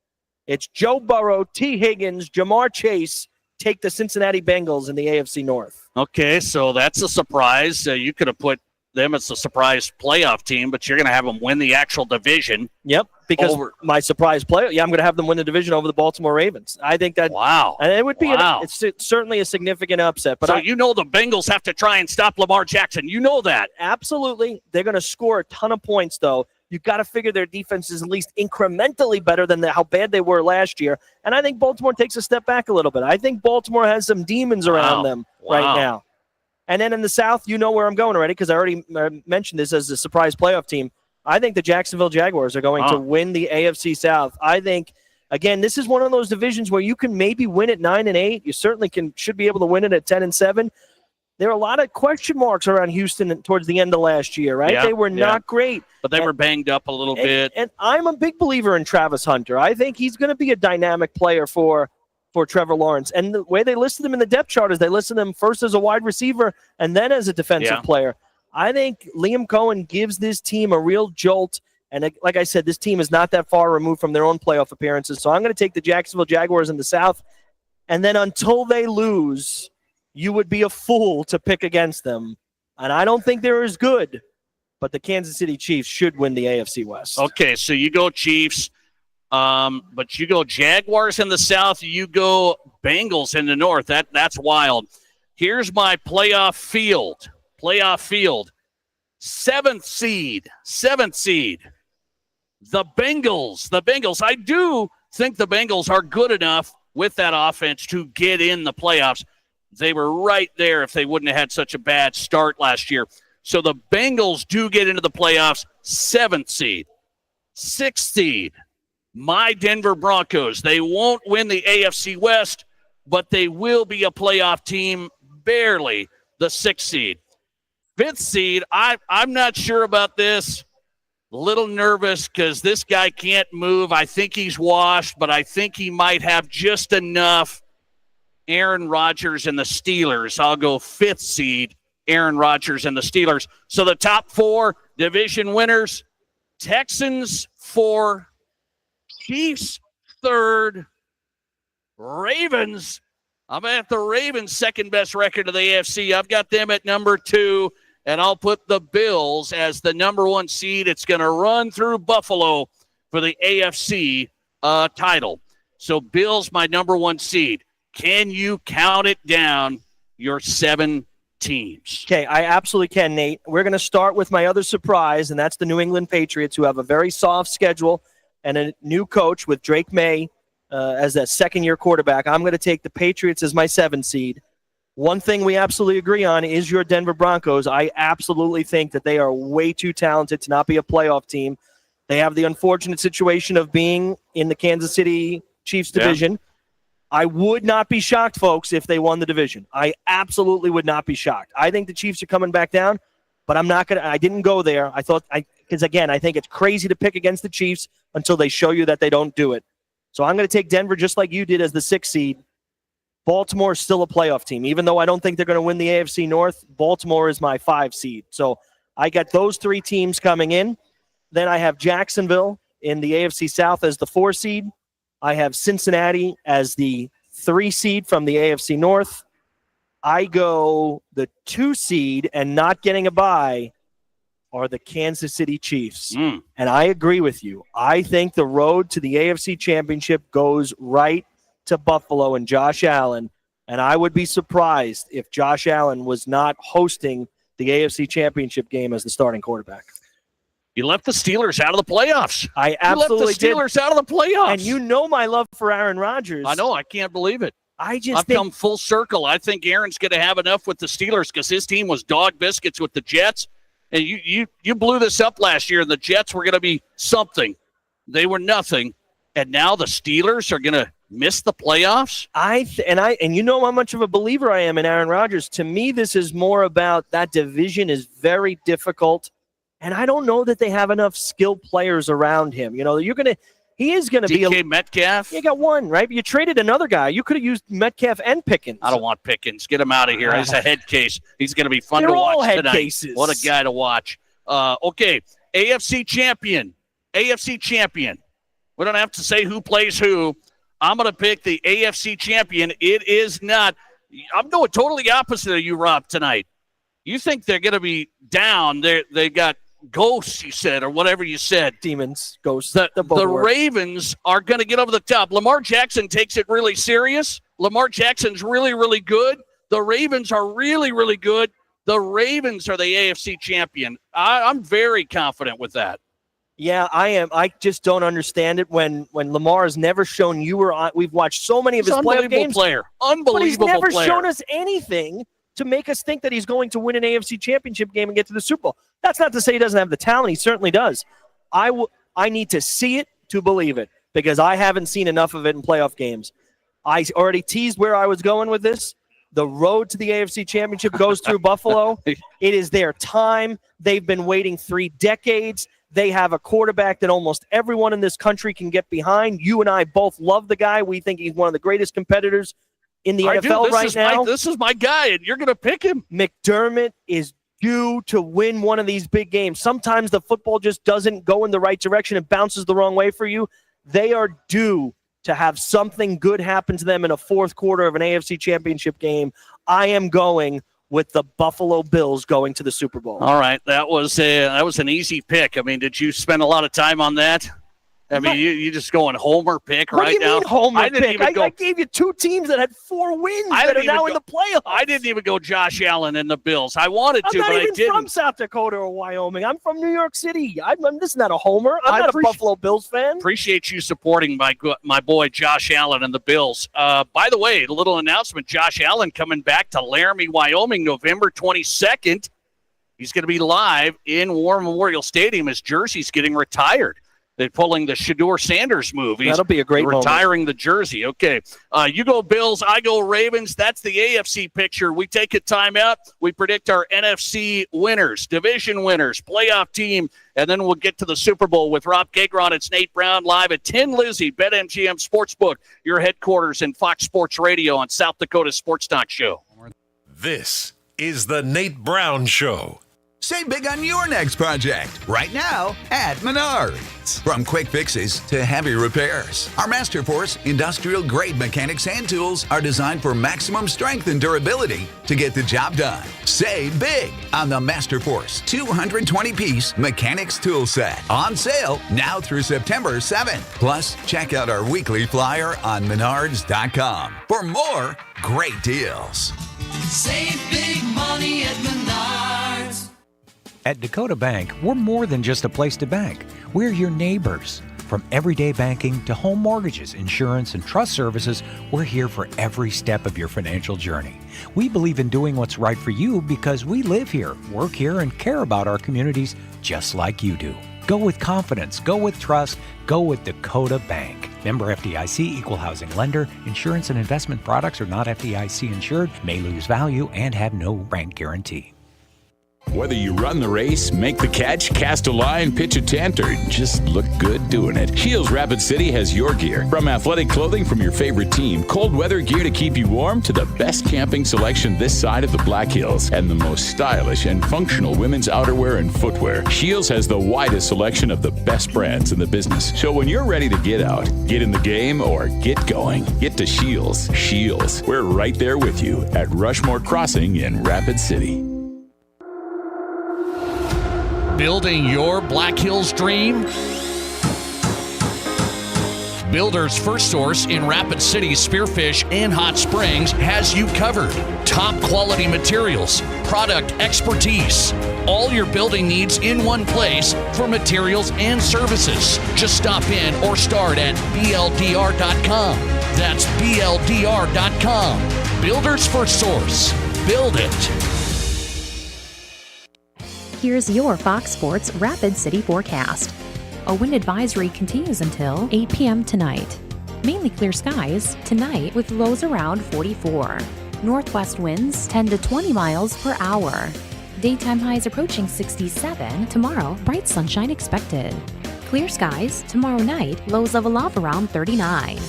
It's Joe Burrow, T. Higgins, Jamar Chase take the Cincinnati Bengals in the AFC North. Okay, so that's a surprise. You could have put them as a surprise playoff team, but you're going to have them win the actual division. Yep, because my surprise player, I'm going to have them win the division over the Baltimore Ravens. I think that. Wow. And it would be it's certainly a significant upset. But so the Bengals have to try and stop Lamar Jackson. You know that. Absolutely. They're going to score a ton of points, though. You've got to figure their defense is at least incrementally better than how bad they were last year. And I think Baltimore takes a step back a little bit. I think Baltimore has some demons around them right now. And then in the South, you know where I'm going already because I already mentioned this as a surprise playoff team. I think the Jacksonville Jaguars are going to win the AFC South. I think, again, this is one of those divisions where you can maybe win at 9-8. You certainly should be able to win it at 10-7. There are a lot of question marks around Houston towards the end of last year, right? They were not great. But they were banged up a little bit. And I'm a big believer in Travis Hunter. I think he's going to be a dynamic player for Trevor Lawrence. And the way they listed him in the depth chart is they listed him first as a wide receiver and then as a defensive player. I think Liam Cohen gives this team a real jolt. And like I said, this team is not that far removed from their own playoff appearances. So I'm going to take the Jacksonville Jaguars in the South. And then until they lose, you would be a fool to pick against them. And I don't think they're as good. But the Kansas City Chiefs should win the AFC West. Okay, so you go Chiefs. But you go Jaguars in the South, you go Bengals in the North. That's wild. Here's my playoff field. Seventh seed. The Bengals. I do think the Bengals are good enough with that offense to get in the playoffs. They were right there if they wouldn't have had such a bad start last year. So the Bengals do get into the playoffs. 7th seed. 6th seed. My Denver Broncos. They won't win the AFC West, but they will be a playoff team, barely the 6th seed. 5th seed, I'm not sure about this. A little nervous because this guy can't move. I think he's washed, but I think he might have just enough. Aaron Rodgers and the Steelers. I'll go 5th seed, Aaron Rodgers and the Steelers. So the top 4 division winners, Texans 4, Chiefs 3rd, Ravens. I'm at the Ravens' second best record of the AFC. I've got them at number 2, and I'll put the Bills as the number 1 seed. It's going to run through Buffalo for the AFC title. So Bills, my number 1 seed. Can you count it down, your 7 teams? Okay, I absolutely can, Nate. We're going to start with my other surprise, and that's the New England Patriots, who have a very soft schedule and a new coach with Drake May as that second-year quarterback. I'm going to take the Patriots as my 7 seed. One thing we absolutely agree on is your Denver Broncos. I absolutely think that they are way too talented to not be a playoff team. They have the unfortunate situation of being in the Kansas City Chiefs division. I would not be shocked, folks, if they won the division. I absolutely would not be shocked. I think the Chiefs are coming back down, but I'm not going to – I didn't go there. Because, again, I think it's crazy to pick against the Chiefs until they show you that they don't do it. So I'm going to take Denver just like you did as the 6th seed. Baltimore is still a playoff team. Even though I don't think they're going to win the AFC North, Baltimore is my 5 seed. So I got those 3 teams coming in. Then I have Jacksonville in the AFC South as the 4 seed. I have Cincinnati as the 3 seed from the AFC North. I go the 2 seed, and not getting a bye are the Kansas City Chiefs. And I agree with you. I think the road to the AFC Championship goes right to Buffalo and Josh Allen, and I would be surprised if Josh Allen was not hosting the AFC Championship game as the starting quarterback. You left the Steelers out of the playoffs. I absolutely left the Steelers out of the playoffs. And you know my love for Aaron Rodgers. I know. I can't believe it. I've come full circle. I think Aaron's going to have enough with the Steelers because his team was dog biscuits with the Jets. And you blew this up last year, and the Jets were going to be something. They were nothing. And now the Steelers are going to miss the playoffs? And you know how much of a believer I am in Aaron Rodgers. To me, this is more about that division is very difficult. And I don't know that they have enough skilled players around him. You know, he is going to be DK Metcalf. You got one, right? You traded another guy. You could have used Metcalf and Pickens. I don't want Pickens. Get him out of here. He's a head case. He's going to be fun to watch head tonight. Cases. What a guy to watch. Okay, AFC champion. AFC champion. We don't have to say who plays who. I'm going to pick the AFC champion. It is not. I'm going totally opposite of you, Rob, tonight. You think they're going to be down. They got ghosts, you said, or whatever you said. Demons, ghosts. The Ravens are going to get over the top. Lamar Jackson takes it really serious. Lamar Jackson's really, really good. The Ravens are really, really good. The Ravens are the AFC champion. I'm very confident with that. Yeah, I am. I just don't understand it when Lamar has never shown you or I. We've watched so many of his playoff games. Unbelievable but he's never player. shown us anything to make us think that he's going to win an AFC championship game and get to the Super Bowl. That's not to say he doesn't have the talent. He certainly does. I need to see it to believe it because I haven't seen enough of it in playoff games. I already teased where I was going with this. The road to the AFC championship goes through Buffalo. It is their time. They've been waiting 3 decades. They have a quarterback that almost everyone in this country can get behind. You and I both love the guy. We think he's one of the greatest competitors in the NFL right now. This is my guy, and you're going to pick him. McDermott is due to win one of these big games. Sometimes the football just doesn't go in the right direction. It bounces the wrong way for you. They are due to have something good happen to them in a fourth quarter of an AFC championship game. I am going with the Buffalo Bills going to the Super Bowl. All right, that was an easy pick. I mean, did you spend a lot of time on that? I mean, you just going homer pick what right now. What do you mean homer pick? I gave you 2 teams that had 4 wins that are now in the playoffs. I didn't even go Josh Allen and the Bills. I wanted to, but I didn't. I'm not even from South Dakota or Wyoming. I'm from New York City. This is not a homer. I'm not a Buffalo Bills fan. Appreciate you supporting my boy Josh Allen and the Bills. By the way, a little announcement, Josh Allen coming back to Laramie, Wyoming, November 22nd. He's going to be live in War Memorial Stadium. His jersey's getting retired. They're pulling the Shedeur Sanders move. That'll be a great retiring the jersey. Okay. You go Bills, I go Ravens. That's the AFC picture. We take a timeout. We predict our NFC winners, division winners, playoff team, and then we'll get to the Super Bowl with Rob Gagron. It's Nate Brown live at 10 Lizzie, BetMGM Sportsbook, your headquarters in Fox Sports Radio on South Dakota Sports Talk Show. This is the Nate Brown Show. Save big on your next project right now at Menards. From quick fixes to heavy repairs, our Masterforce industrial-grade mechanics hand tools are designed for maximum strength and durability to get the job done. Save big on the Masterforce 220-piece mechanics tool set. On sale now through September 7th. Plus, check out our weekly flyer on Menards.com for more great deals. Save big money at Menards. At Dakota Bank, we're more than just a place to bank. We're your neighbors. From everyday banking to home mortgages, insurance, and trust services, we're here for every step of your financial journey. We believe in doing what's right for you because we live here, work here, and care about our communities just like you do. Go with confidence, go with trust, go with Dakota Bank. Member FDIC, equal housing lender. Insurance and investment products are not FDIC insured, may lose value, and have no bank guarantee. Whether you run the race, make the catch, cast a line, pitch a tent, or just look good doing it, Shields Rapid City has your gear. From athletic clothing from your favorite team, cold weather gear to keep you warm, to the best camping selection this side of the Black Hills, and the most stylish and functional women's outerwear and footwear, Shields has the widest selection of the best brands in the business. So when you're ready to get out, get in the game, or get going, get to Shields. Shields, we're right there with you at Rushmore Crossing in Rapid City. Building your Black Hills dream? Builder's First Source in Rapid City, Spearfish, and Hot Springs has you covered. Top quality materials, product expertise, all your building needs in one place for materials and services. Just stop in or start at BLDR.com. That's BLDR.com. Builder's First Source. Build it. Here's your Fox Sports Rapid City forecast. A wind advisory continues until 8 p.m. tonight. Mainly clear skies tonight with lows around 44. Northwest winds 10 to 20 miles per hour. Daytime highs approaching 67. Tomorrow, bright sunshine expected. Clear skies tomorrow night, lows level off around 39.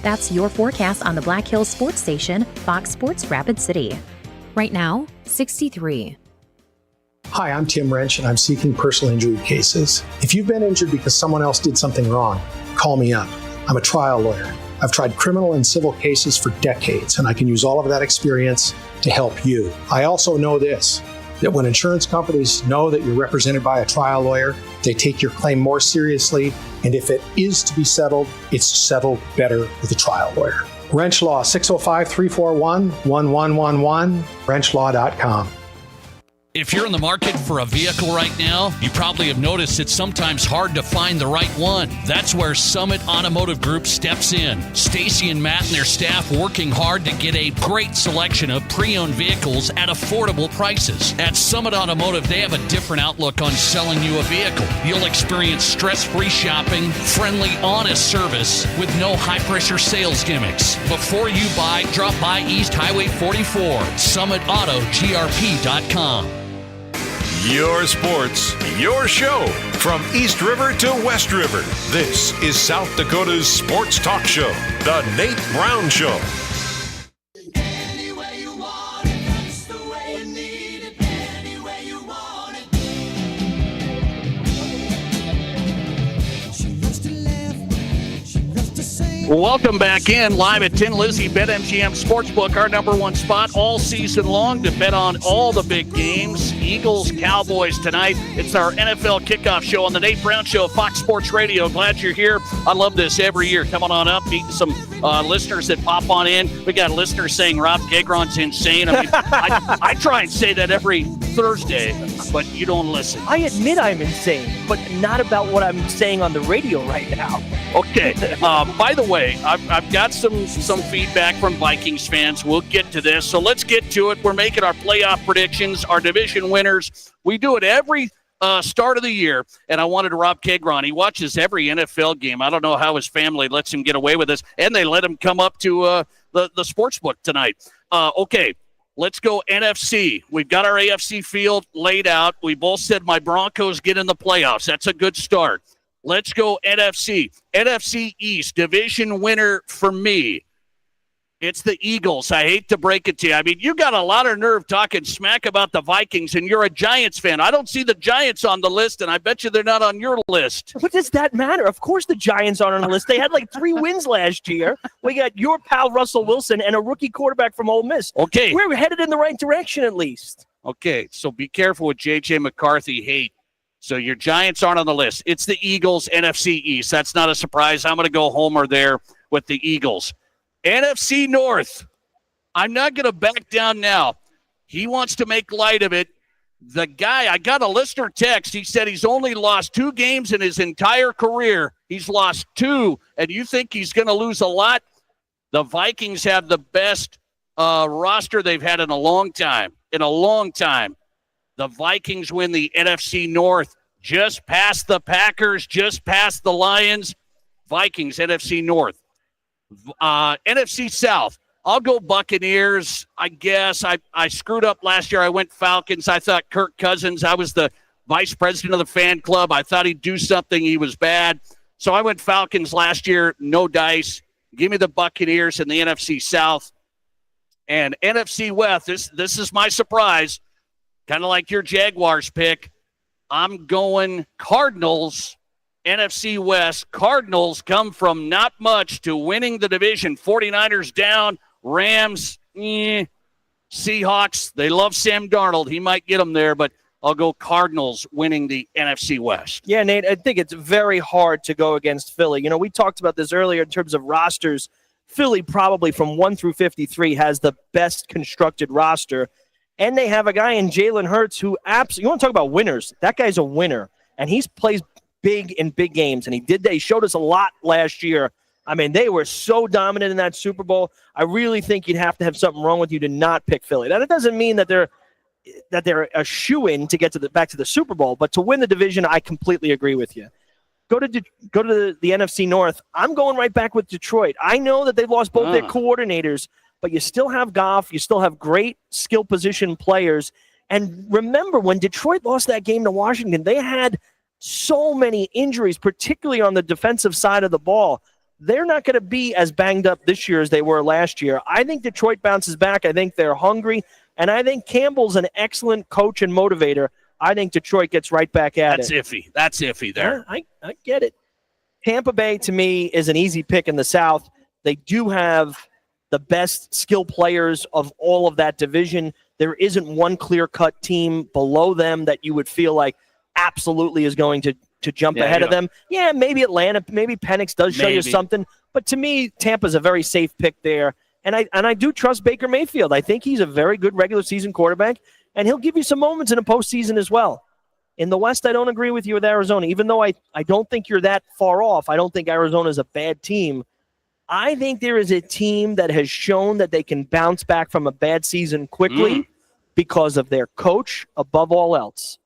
That's your forecast on the Black Hills Sports Station, Fox Sports Rapid City. Right now, 63. Hi, I'm Tim Wrench, and I'm seeking personal injury cases. If you've been injured because someone else did something wrong, call me up. I'm a trial lawyer. I've tried criminal and civil cases for decades, and I can use all of that experience to help you. I also know this, that when insurance companies know that you're represented by a trial lawyer, they take your claim more seriously, and if it is to be settled, it's settled better with a trial lawyer. Wrench Law, 605-341-1111, wrenchlaw.com. If you're in the market for a vehicle right now, you probably have noticed it's sometimes hard to find the right one. That's where Summit Automotive Group steps in. Stacy and Matt and their staff working hard to get a great selection of pre-owned vehicles at affordable prices. At Summit Automotive, they have a different outlook on selling you a vehicle. You'll experience stress-free shopping, friendly, honest service with no high-pressure sales gimmicks. Before you buy, drop by East Highway 44, SummitAutoGRP.com. Your sports, your show. From East River to West River, this is South Dakota's sports talk show, The Nate Brown Show. Welcome back in, live at Tin Lizzie BetMGM Sportsbook, our number one spot all season long to bet on all the big games. Eagles, Cowboys tonight. It's our NFL kickoff show on the Nate Brown Show, Fox Sports Radio. Glad you're here. I love this every year. Coming on up, meeting some listeners that pop on in. We got listeners saying Rob Gagron's insane. I mean, I try and say that every Thursday, but you don't listen. I admit I'm insane, but not about what I'm saying on the radio right now. Okay. By the way, I've got some feedback from Vikings fans. We'll get to this. So let's get to it. We're making our playoff predictions, our division winners. We do it every start of the year, and I wanted Rob Kegron. He watches every NFL game. I don't know how his family lets him get away with this, and they let him come up to the sports book tonight. Okay, let's go NFC. We've got our AFC field laid out. We both said my Broncos get in the playoffs. That's a good start. Let's go NFC. NFC East, division winner for me. It's the Eagles. I hate to break it to you. I mean, you got a lot of nerve talking smack about the Vikings, and you're a Giants fan. I don't see the Giants on the list, and I bet you they're not on your list. What does that matter? Of course the Giants aren't on the list. They had like 3 wins last year. We got your pal Russell Wilson and a rookie quarterback from Ole Miss. Okay. We're headed in the right direction at least. Okay, so be careful with J.J. McCarthy hate. So your Giants aren't on the list. It's the Eagles, NFC East. That's not a surprise. I'm going to go homer there with the Eagles. NFC North. I'm not going to back down now. He wants to make light of it. The guy, I got a listener text. He said he's only lost 2 games in his entire career. He's lost 2, and you think he's going to lose a lot? The Vikings have the best roster they've had in a long time. The Vikings win the NFC North, just past the Packers, just past the Lions. Vikings, NFC North. NFC South, I'll go Buccaneers, I guess. I screwed up last year. I went Falcons. I thought Kirk Cousins, I was the vice president of the fan club. I thought he'd do something. He was bad. So I went Falcons last year, no dice. Give me the Buccaneers in the NFC South. And NFC West, this is my surprise, kind of like your Jaguars pick. I'm going Cardinals, NFC West. Cardinals come from not much to winning the division. 49ers down, Rams, Seahawks, they love Sam Darnold. He might get them there, but I'll go Cardinals winning the NFC West. Yeah, Nate, I think it's very hard to go against Philly. You know, we talked about this earlier in terms of rosters. Philly probably from 1 through 53 has the best constructed roster. And they have a guy in Jalen Hurts who absolutely, you want to talk about winners, that guy's a winner. And he plays big in big games. And he did that. He showed us a lot last year. I mean, they were so dominant in that Super Bowl. I really think you'd have to have something wrong with you to not pick Philly. Now, that doesn't mean that they're a shoo-in to get to back to the Super Bowl, but to win the division, I completely agree with you. Go to the NFC North. I'm going right back with Detroit. I know that they lost both their coordinators, but you still have Goff. You still have great skill position players. And remember, when Detroit lost that game to Washington, they had so many injuries, particularly on the defensive side of the ball. They're not going to be as banged up this year as they were last year. I think Detroit bounces back. I think they're hungry. And I think Campbell's an excellent coach and motivator. I think Detroit gets right back at it. That's iffy there. Yeah, I get it. Tampa Bay, to me, is an easy pick in the South. They do have the best skill players of all of that division. There isn't one clear-cut team below them that you would feel like absolutely is going to jump ahead of them. Yeah, maybe Atlanta, maybe Penix does show you something. But to me, Tampa's a very safe pick there. And I do trust Baker Mayfield. I think he's a very good regular season quarterback, and he'll give you some moments in the postseason as well. In the West, I don't agree with you with Arizona. Even though I don't think you're that far off, I don't think Arizona is a bad team. I think there is a team that has shown that they can bounce back from a bad season quickly because of their coach above all else.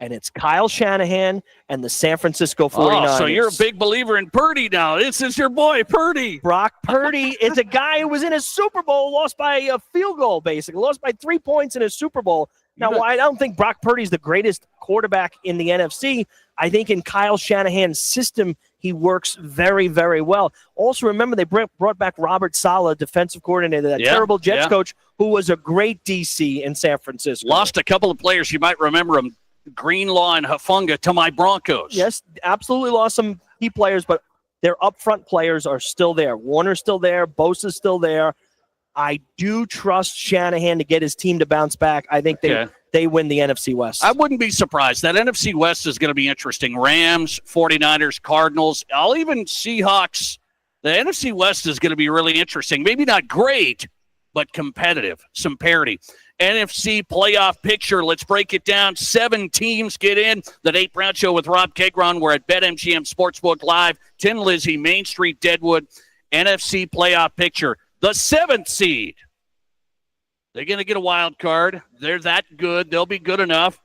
And it's Kyle Shanahan and the San Francisco 49ers. Oh, so you're a big believer in Purdy now. This is your boy, Purdy. Brock Purdy is a guy who was in a Super Bowl, lost by a field goal, basically. Lost by 3 points in a Super Bowl. Now, I don't think Brock Purdy's the greatest quarterback in the NFC. I think in Kyle Shanahan's system, he works very, very well. Also, remember, they brought back Robert Saleh, defensive coordinator, that terrible Jets coach, who was a great DC in San Francisco. Lost a couple of players. You might remember him. Greenlaw and Hufanga to my Broncos. Yes, absolutely lost some key players, but their upfront players are still there. Warner's still there. Bosa's still there. I do trust Shanahan to get his team to bounce back. I think they win the NFC West. I wouldn't be surprised. That NFC West is going to be interesting. Rams, 49ers, Cardinals, I'll even Seahawks. The NFC West is going to be really interesting. Maybe not great, but competitive. Some parity. NFC playoff picture. Let's break it down. 7 teams get in. The Nate Brown Show with Rob Kegron. We're at BetMGM Sportsbook Live. Tin Lizzie, Main Street, Deadwood. NFC playoff picture. The 7th seed. They're going to get a wild card. They're that good. They'll be good enough.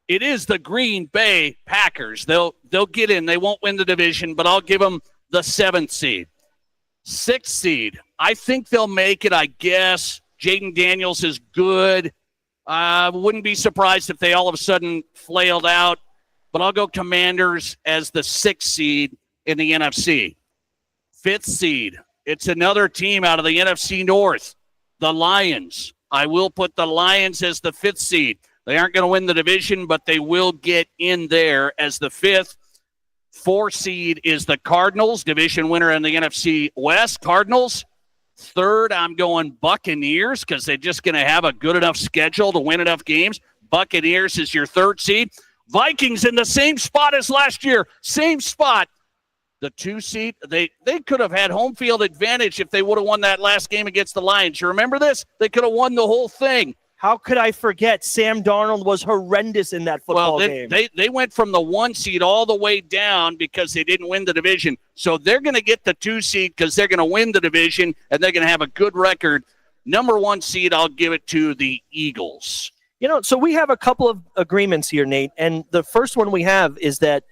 It is the Green Bay Packers. They'll get in. They won't win the division, but I'll give them the 7th seed. 6th seed. I think they'll make it, I guess. Jaden Daniels is good. Wouldn't be surprised if they all of a sudden flailed out. But I'll go Commanders as the 6th seed in the NFC. 5th seed. It's another team out of the NFC North. The Lions. I will put the Lions as the 5th seed. They aren't going to win the division, but they will get in there as the 5th. 4th seed is the Cardinals, division winner in the NFC West. Cardinals. 3rd, I'm going Buccaneers because they're just going to have a good enough schedule to win enough games. Buccaneers is your 3rd seed. Vikings in the same spot as last year. Same spot. The 2 seed, they could have had home field advantage if they would have won that last game against the Lions. You remember this? They could have won the whole thing. How could I forget? Sam Darnold was horrendous in that football game. They went from the 1 seed all the way down because they didn't win the division. So they're going to get the 2 seed because they're going to win the division, and they're going to have a good record. Number 1 seed, I'll give it to the Eagles. You know, so we have a couple of agreements here, Nate, and the first one we have is that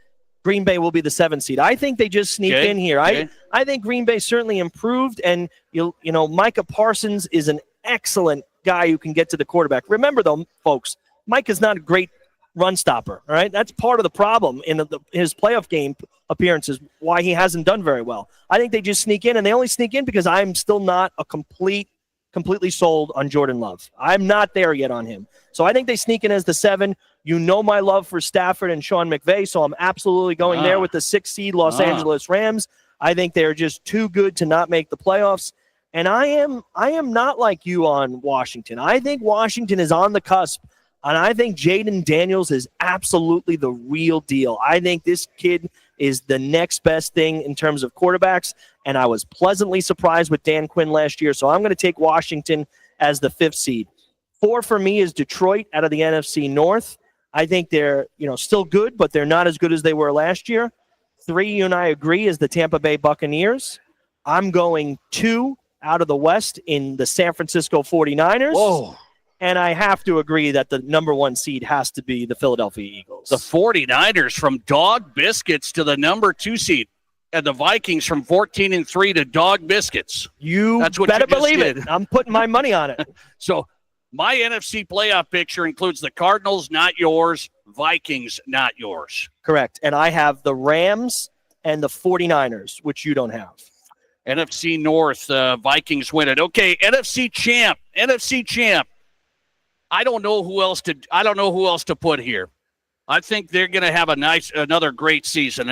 Green Bay will be the 7th seed. I think they just sneak in here. Okay. I think Green Bay certainly improved, and you know Micah Parsons is an excellent guy who can get to the quarterback. Remember, though, folks, Mike is not a great run stopper. All right, that's part of the problem in his playoff game appearances. Why he hasn't done very well. I think they just sneak in, and they only sneak in because I'm still not a completely sold on Jordan Love. I'm not there yet on him. So I think they sneak in as the 7. You know my love for Stafford and Sean McVay, so I'm absolutely going there with the 6 seed Los Angeles Rams. I think they're just too good to not make the playoffs. And I am not like you on Washington. I think Washington is on the cusp, and I think Jaden Daniels is absolutely the real deal. I think this kid is the next best thing in terms of quarterbacks, and I was pleasantly surprised with Dan Quinn last year, so I'm going to take Washington as the 5th seed. 4 for me is Detroit out of the NFC North. I think they're still good, but they're not as good as they were last year. 3, you and I agree, is the Tampa Bay Buccaneers. I'm going 2 out of the West in the San Francisco 49ers. Whoa. And I have to agree that the number 1 seed has to be the Philadelphia Eagles. The 49ers from dog biscuits to the number 2 seed. And the Vikings from 14-3 to dog biscuits. That's what better believe it. I'm putting my money on it. So my NFC playoff picture includes the Cardinals, not yours, Vikings, not yours. Correct. And I have the Rams and the 49ers, which you don't have. NFC North, Vikings win it. Okay, NFC champ. I don't know who else to put here. I think they're going to have another great season.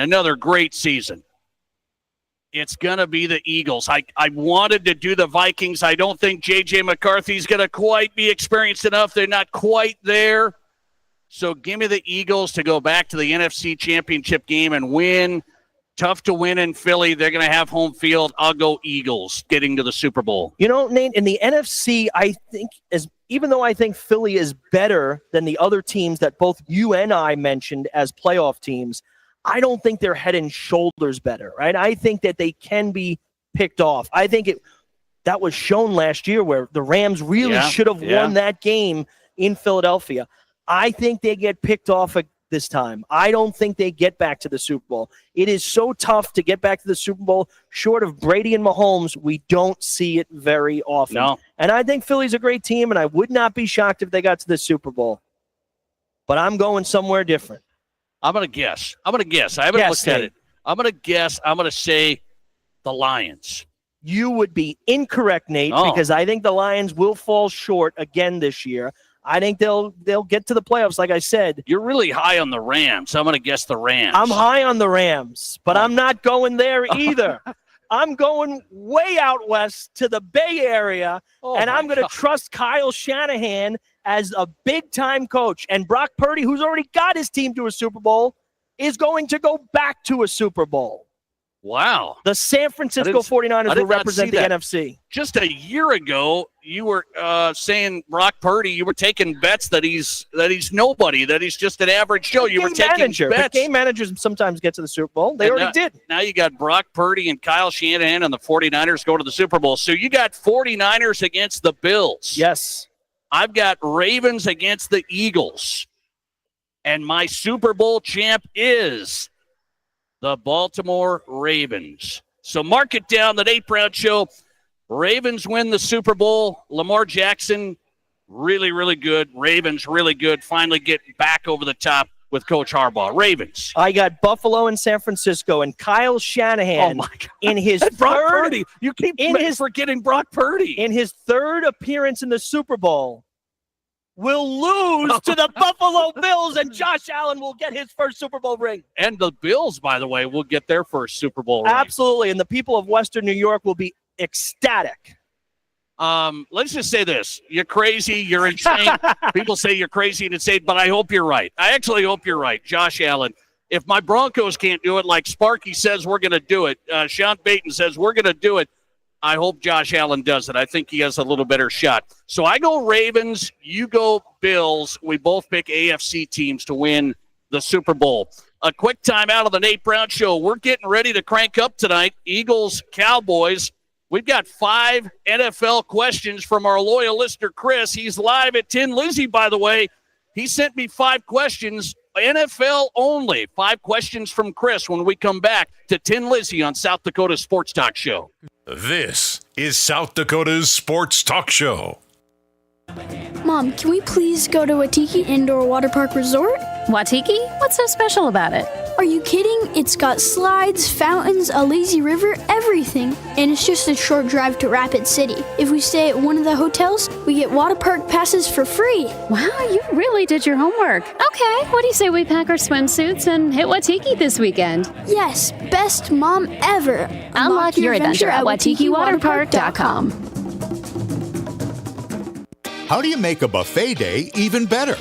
It's going to be the Eagles. I wanted to do the Vikings. I don't think J.J. McCarthy's going to quite be experienced enough. They're not quite there. So give me the Eagles to go back to the NFC Championship game and win. Tough to win in Philly. They're going to have home field. I'll go Eagles getting to the Super Bowl. You know, Nate, in the NFC, I think even though I think Philly is better than the other teams that both you and I mentioned as playoff teams, I don't think they're head and shoulders better, right? I think that they can be picked off. I think that was shown last year where the Rams really should have won that game in Philadelphia. I think they get picked off this time. I don't think they get back to the Super Bowl. It is so tough to get back to the Super Bowl. Short of Brady and Mahomes, we don't see it very often. No. And I think Philly's a great team, and I would not be shocked if they got to the Super Bowl. But I'm going somewhere different. I'm going to guess. I haven't looked at it. I'm going to guess. I'm going to say the Lions. You would be incorrect, Nate, because I think the Lions will fall short again this year. I think they'll get to the playoffs, like I said. You're really high on the Rams. I'm going to guess the Rams. I'm high on the Rams, but I'm not going there either. I'm going way out west to the Bay Area, and I'm going to trust Kyle Shanahan as a big-time coach. And Brock Purdy, who's already got his team to a Super Bowl, is going to go back to a Super Bowl. Wow. The San Francisco 49ers will represent the NFC. Just a year ago, you were saying Brock Purdy, you were taking bets that he's nobody, that he's just an average Joe. You were taking bets. But game managers sometimes get to the Super Bowl. They already did. Now you got Brock Purdy and Kyle Shanahan and the 49ers go to the Super Bowl. So you got 49ers against the Bills. Yes. I've got Ravens against the Eagles. And my Super Bowl champ is the Baltimore Ravens. So mark it down, the Nate Brown Show. Ravens win the Super Bowl. Lamar Jackson, really, really good. Ravens, really good. Finally getting back over the top with Coach Harbaugh. Ravens. I got Buffalo and San Francisco, and Kyle Shanahan in his Brock Purdy. You keep forgetting Brock Purdy. In his third appearance in the Super Bowl, will lose to the Buffalo Bills, and Josh Allen will get his first Super Bowl ring. And the Bills, by the way, will get their first Super Bowl ring. Absolutely, and the people of Western New York will be ecstatic. Let's just say this. You're crazy. You're insane. People say you're crazy and insane, but I hope you're right. I actually hope you're right, Josh Allen. If my Broncos can't do it like Sparky says we're going to do it, Sean Payton says we're going to do it, I hope Josh Allen does it. I think he has a little better shot. So I go Ravens, you go Bills. We both pick AFC teams to win the Super Bowl. A quick time out of the Nate Brown Show. We're getting ready to crank up tonight. Eagles, Cowboys. We've got 5 NFL questions from our loyal listener, Chris. He's live at Tin Lizzy, by the way. He sent me 5 questions. NFL only. 5 questions from Chris when we come back to Tin Lizzy on South Dakota Sports Talk Show. This is South Dakota's Sports Talk Show. Mom, can we please go to Waitiki Indoor Water Park Resort? Waitiki? What's so special about it? Are you kidding? It's got slides, fountains, a lazy river, everything. And it's just a short drive to Rapid City. If we stay at one of the hotels, we get water park passes for free. Wow, you really did your homework. Okay, what do you say we pack our swimsuits and hit Waitiki this weekend? Yes, best mom ever. Unlock your adventure at WaitikiWaterPark.com. How do you make a buffet day even better?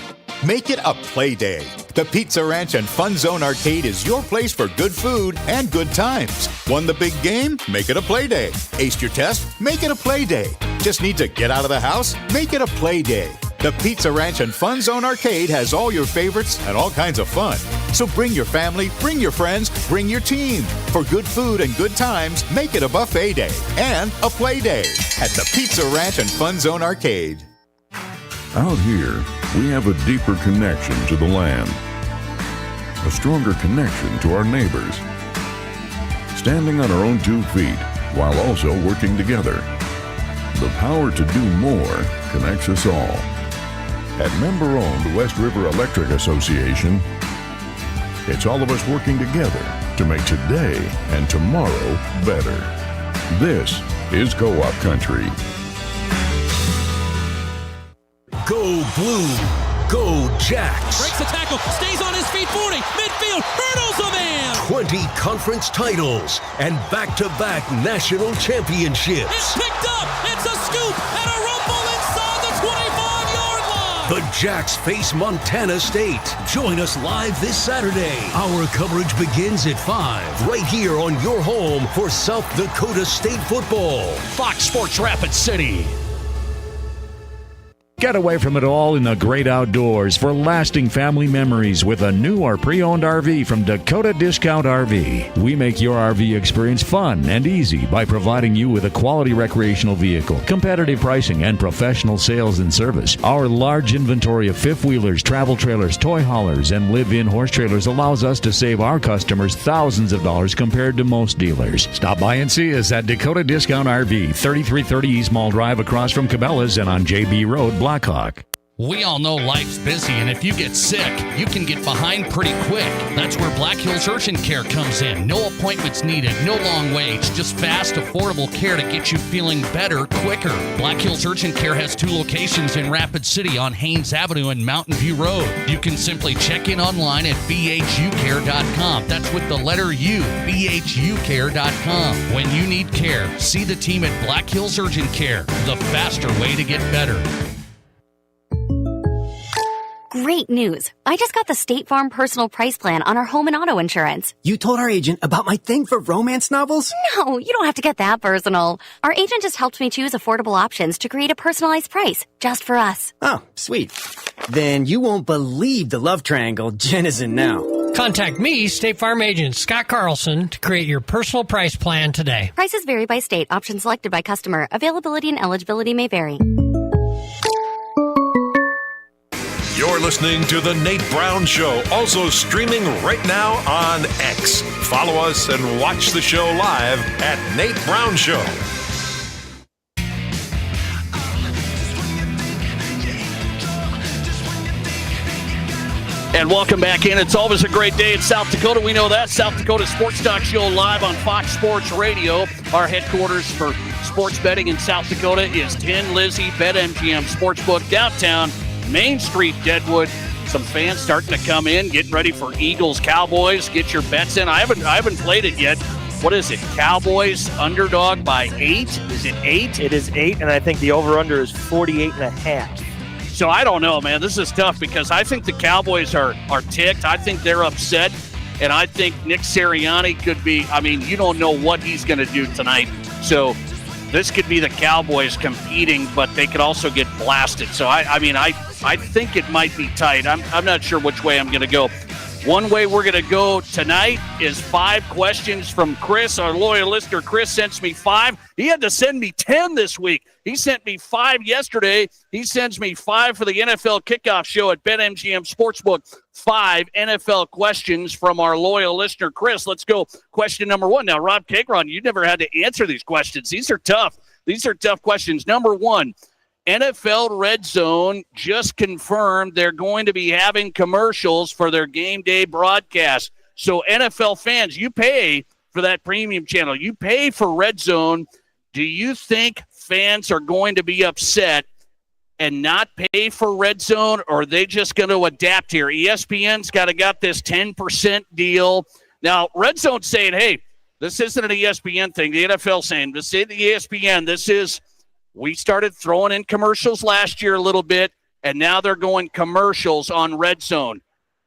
Make it a play day. The Pizza Ranch and Fun Zone Arcade is your place for good food and good times. Won the big game? Make it a play day. Aced your test? Make it a play day. Just need to get out of the house? Make it a play day. The Pizza Ranch and Fun Zone Arcade has all your favorites and all kinds of fun. So bring your family, bring your friends, bring your team. For good food and good times, make it a buffet day and a play day at the Pizza Ranch and Fun Zone Arcade. Out here, we have a deeper connection to the land, a stronger connection to our neighbors, standing on our own 2 feet while also working together. The power to do more connects us all. At member-owned West River Electric Association, it's all of us working together to make today and tomorrow better. This is Co-op Country. Go Blue. Go Jacks. Breaks the tackle. Stays on his feet. 40. Midfield. Hurdles a man. 20 conference titles and back-to-back national championships. It's picked up. It's a scoop and a rumble inside the 25-yard line. The Jacks face Montana State. Join us live this Saturday. Our coverage begins at 5, right here on your home for South Dakota State football. Fox Sports Rapid City. Get away from it all in the great outdoors for lasting family memories with a new or pre-owned RV from Dakota Discount RV. We make your RV experience fun and easy by providing you with a quality recreational vehicle, competitive pricing, and professional sales and service. Our large inventory of fifth-wheelers, travel trailers, toy haulers, and live-in horse trailers allows us to save our customers thousands of dollars compared to most dealers. Stop by and see us at Dakota Discount RV, 3330 East Mall Drive across from Cabela's and on JB Road, Blackhawk. We all know life's busy, and if you get sick, you can get behind pretty quick. That's where Black Hills Urgent Care comes in. No appointments needed, no long waits, just fast, affordable care to get you feeling better quicker. Black Hills Urgent Care has 2 locations in Rapid City on Haynes Avenue and Mountain View Road. You can simply check in online at bhucare.com. That's with the letter U, bhucare.com. When you need care, see the team at Black Hills Urgent Care, the faster way to get better. Great news. I just got the State Farm personal price plan on our home and auto insurance. You told our agent about my thing for romance novels? No, you don't have to get that personal. Our agent just helped me choose affordable options to create a personalized price just for us. Oh, sweet. Then you won't believe the love triangle Jen is in now. Contact me, State Farm agent Scott Carlson, to create your personal price plan today. Prices vary by state. Options selected by customer. Availability and eligibility may vary. You're listening to The Nate Brown Show, also streaming right now on X. Follow us and watch the show live at Nate Brown Show. And welcome back in. It's always a great day in South Dakota. We know that. South Dakota Sports Talk Show live on Fox Sports Radio. Our headquarters for sports betting in South Dakota is Tin Lizzy BetMGM Sportsbook downtown Main Street, Deadwood. Some fans starting to come in, getting ready for Eagles, Cowboys. Get your bets in. I haven't played it yet. What is it? Cowboys underdog by 8? Is it 8? It is 8, and I think the over-under is 48.5. So I don't know, man. This is tough because I think the Cowboys are ticked. I think they're upset, and I think Nick Sirianni could be. I mean, you don't know what he's going to do tonight. So this could be the Cowboys competing, but they could also get blasted. So I think it might be tight. I'm not sure which way I'm going to go. One way we're going to go tonight is 5 questions from Chris. Our loyal listener, Chris, sends me 5. He had to send me 10 this week. He sent me 5 yesterday. He sends me 5 for the NFL kickoff show at BetMGM Sportsbook. 5 NFL questions from our loyal listener, Chris. Let's go. Question number 1. Now, Rob Cagron, you never had to answer these questions. These are tough. These are tough questions. Number 1. NFL Red Zone just confirmed they're going to be having commercials for their game day broadcast. So NFL fans, you pay for that premium channel. You pay for Red Zone. Do you think fans are going to be upset and not pay for Red Zone, or are they just going to adapt here? ESPN's got this 10% deal. Now, Red Zone's saying, hey, this isn't an ESPN thing. The NFL saying, this is ESPN. This is – we started throwing in commercials last year a little bit, and now they're going commercials on Red Zone.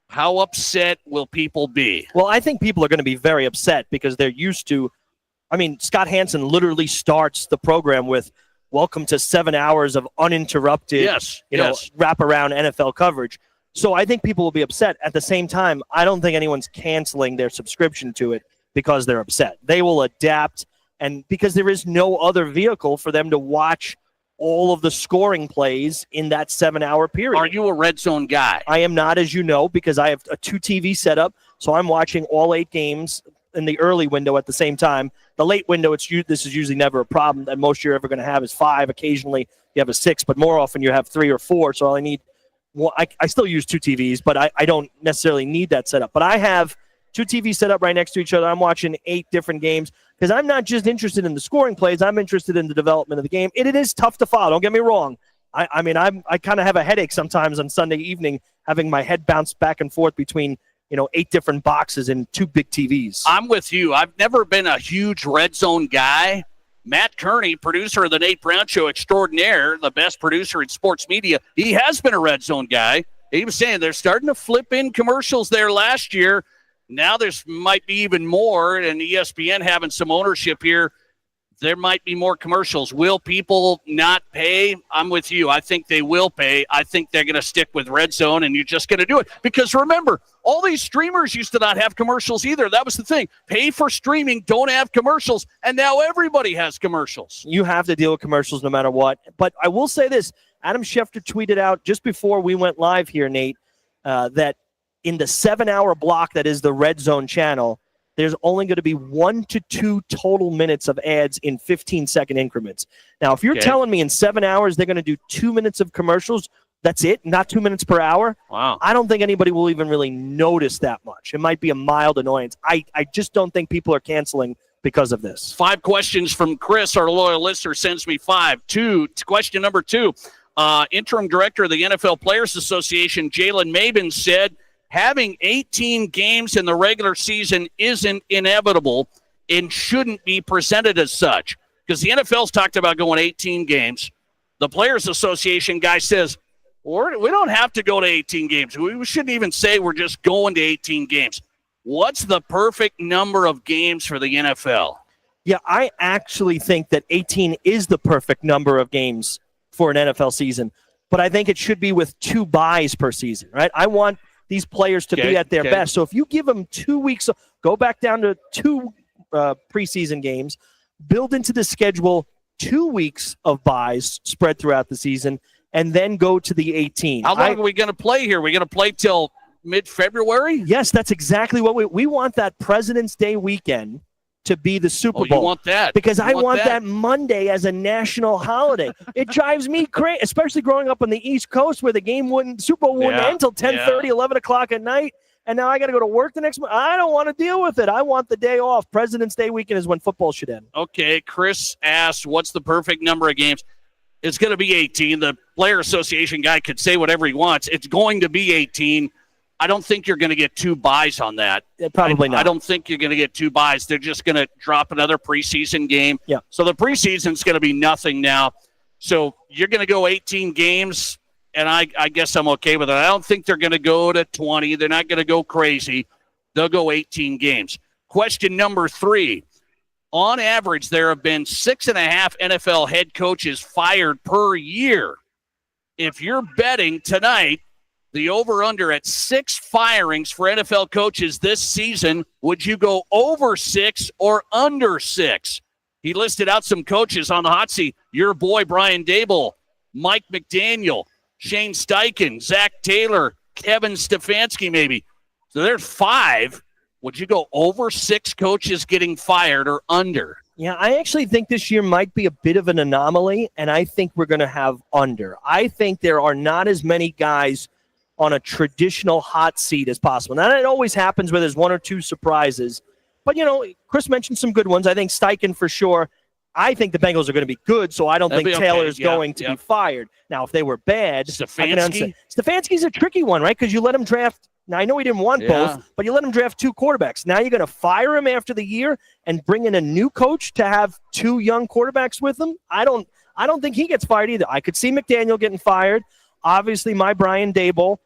How upset will people be? Well, I think people are going to be very upset because they're used to – I mean, Scott Hansen literally starts the program with welcome to 7 hours of uninterrupted, wraparound NFL coverage. So I think people will be upset. At the same time, I don't think anyone's canceling their subscription to it because they're upset. They will adapt. And because there is no other vehicle for them to watch all of the scoring plays in that 7-hour period. Are you a Red Zone guy? I am not, as you know, because I have a 2 TV setup, so I'm watching all 8 games in the early window at the same time. The late window, this is usually never a problem, and most you're ever going to have is 5. Occasionally you have a 6, but more often you have 3 or 4, so all I need I still use 2 TVs, but I don't necessarily need that setup. But I have 2 TVs set up right next to each other. I'm watching 8 different games because I'm not just interested in the scoring plays. I'm interested in the development of the game. It is tough to follow. Don't get me wrong. I mean, I kind of have a headache sometimes on Sunday evening having my head bounce back and forth between 8 different boxes and 2 big TVs. I'm with you. I've never been a huge Red Zone guy. Matt Kearney, producer of the Nate Brown Show extraordinaire, the best producer in sports media, he has been a Red Zone guy. He was saying they're starting to flip in commercials there last year. Now there's might be even more, and ESPN having some ownership here. There might be more commercials. Will people not pay? I'm with you. I think they will pay. I think they're going to stick with Red Zone, and you're just going to do it. Because remember, all these streamers used to not have commercials either. That was the thing. Pay for streaming, don't have commercials, and now everybody has commercials. You have to deal with commercials no matter what. But I will say this. Adam Schefter tweeted out just before we went live here, Nate, that in the 7-hour block that is the Red Zone channel, there's only going to be 1 to 2 total minutes of ads in 15-second increments. Now, if you're telling me in 7 hours they're going to do 2 minutes of commercials, that's it, not 2 minutes per hour, wow. I don't think anybody will even really notice that much. It might be a mild annoyance. I just don't think people are canceling because of this. 5 questions from Chris, our loyal listener, sends me 5. Question number 2. Interim director of the NFL Players Association, Jalen Mabin, said, having 18 games in the regular season isn't inevitable and shouldn't be presented as such. Because the NFL's talked about going 18 games. The Players Association guy says, we don't have to go to 18 games. We shouldn't even say we're just going to 18 games. What's the perfect number of games for the NFL? Yeah, I actually think that 18 is the perfect number of games for an NFL season. But I think it should be with 2 buys per season, right? I want these players to be at their best. So if you give them 2 weeks, go back down to 2 preseason games, build into the schedule 2 weeks of buys spread throughout the season, and then go to the 18. How long are we going to play here? Are we going to play till mid-February? Yes, that's exactly what we want. That President's Day weekend to be the Super Bowl. You want that? Because I want that Monday as a national holiday. It drives me crazy, especially growing up on the East Coast where the Super Bowl wouldn't end until 10:30, 11 o'clock at night, and now I got to go to work the next month. I don't want to deal with it. I want the day off. President's Day weekend is when football should end. Okay, Chris asked, what's the perfect number of games? It's going to be 18. The Player Association guy could say whatever he wants. It's going to be 18. I don't think you're going to get 2 buys on that. Probably not. I don't think you're going to get 2 buys. They're just going to drop another preseason game. Yeah. So the preseason's going to be nothing now. So you're going to go 18 games, and I guess I'm okay with it. I don't think they're going to go to 20. They're not going to go crazy. They'll go 18 games. Question number 3. On average, there have been 6.5 NFL head coaches fired per year. If you're betting tonight The over-under at 6 firings for NFL coaches this season. Would you go over 6 or under 6? He listed out some coaches on the hot seat. Your boy, Brian Daboll, Mike McDaniel, Shane Steichen, Zach Taylor, Kevin Stefanski maybe. So there's 5. Would you go over 6 coaches getting fired or under? Yeah, I actually think this year might be a bit of an anomaly, and I think we're going to have under. I think there are not as many guys on a traditional hot seat as possible. Now, it always happens where there's 1 or 2 surprises. But, Chris mentioned some good ones. I think Steichen for sure. I think the Bengals are going to be good, so I don't think Taylor's going to be fired. Now, if they were bad, Stefanski's a tricky one, right? Because you let him draft. Now, I know he didn't want both, but you let him draft 2 quarterbacks. Now you're going to fire him after the year and bring in a new coach to have 2 young quarterbacks with him? I don't think he gets fired either. I could see McDaniel getting fired. Obviously, my Brian Daboll.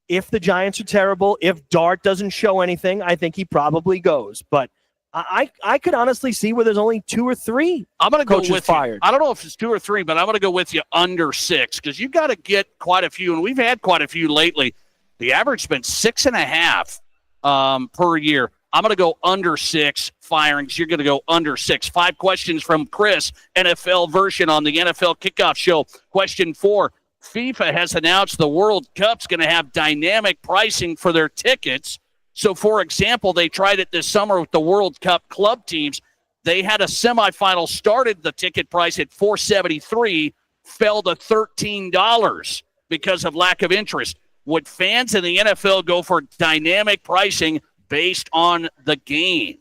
If the Giants are terrible, if Dart doesn't show anything, I think he probably goes. But I could honestly see where there's only 2 or 3 I'm going to go with fired. I don't know if it's 2 or 3, but I'm going to go with you under 6 because you've got to get quite a few, and we've had quite a few lately. The average's been 6.5 per year. I'm going to go under 6 firings. You're going to go under 6. 5 questions from Chris, NFL version on the NFL Kickoff Show. Question 4. FIFA has announced the World Cup's going to have dynamic pricing for their tickets. So, for example, they tried it this summer with the World Cup club teams. They had a semifinal, started the ticket price at $4.73, fell to $13 because of lack of interest. Would fans in the NFL go for dynamic pricing based on the game?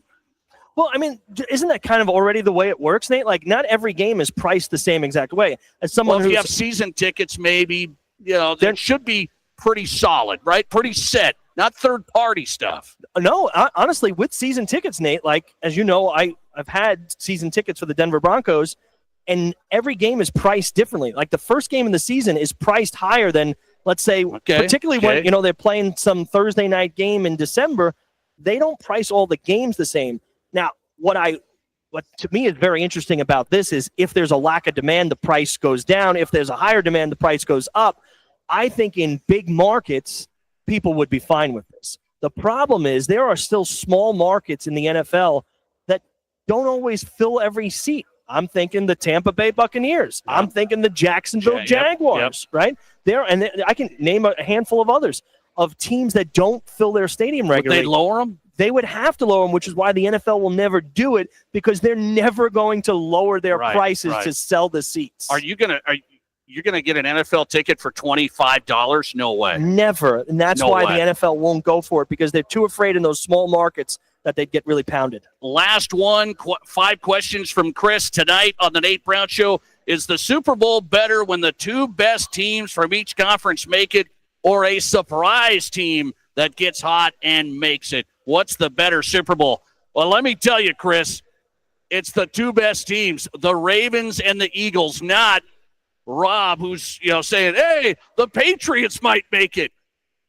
Well, I mean, isn't that kind of already the way it works, Nate? Like, not every game is priced the same exact way. As someone if you have season tickets, maybe, that should be pretty solid, right? Pretty set, not third-party stuff. No, honestly, with season tickets, Nate, like, as you know, I've had season tickets for the Denver Broncos, and every game is priced differently. Like, the first game of the season is priced higher than, let's say, particularly when, they're playing some Thursday night game in December, they don't price all the games the same. Now, what to me is very interesting about this is if there's a lack of demand, the price goes down. If there's a higher demand, the price goes up. I think in big markets, people would be fine with this. The problem is there are still small markets in the NFL that don't always fill every seat. I'm thinking the Tampa Bay Buccaneers. I'm thinking the Jacksonville Jaguars, right? I can name a handful of others of teams that don't fill their stadium regularly. Would they lower them? They would have to lower them, which is why the NFL will never do it, because they're never going to lower their prices to sell the seats. You're gonna get an NFL ticket for $25? No way. Never. And that's why the NFL won't go for it, because they're too afraid in those small markets that they'd get really pounded. Last one, 5 questions from Chris tonight on the Nate Brown Show. Is the Super Bowl better when the 2 best teams from each conference make it, or a surprise team that gets hot and makes it? What's the better Super Bowl? Well, let me tell you, Chris, it's the 2 best teams, the Ravens and the Eagles, not Rob, who's saying, hey, the Patriots might make it.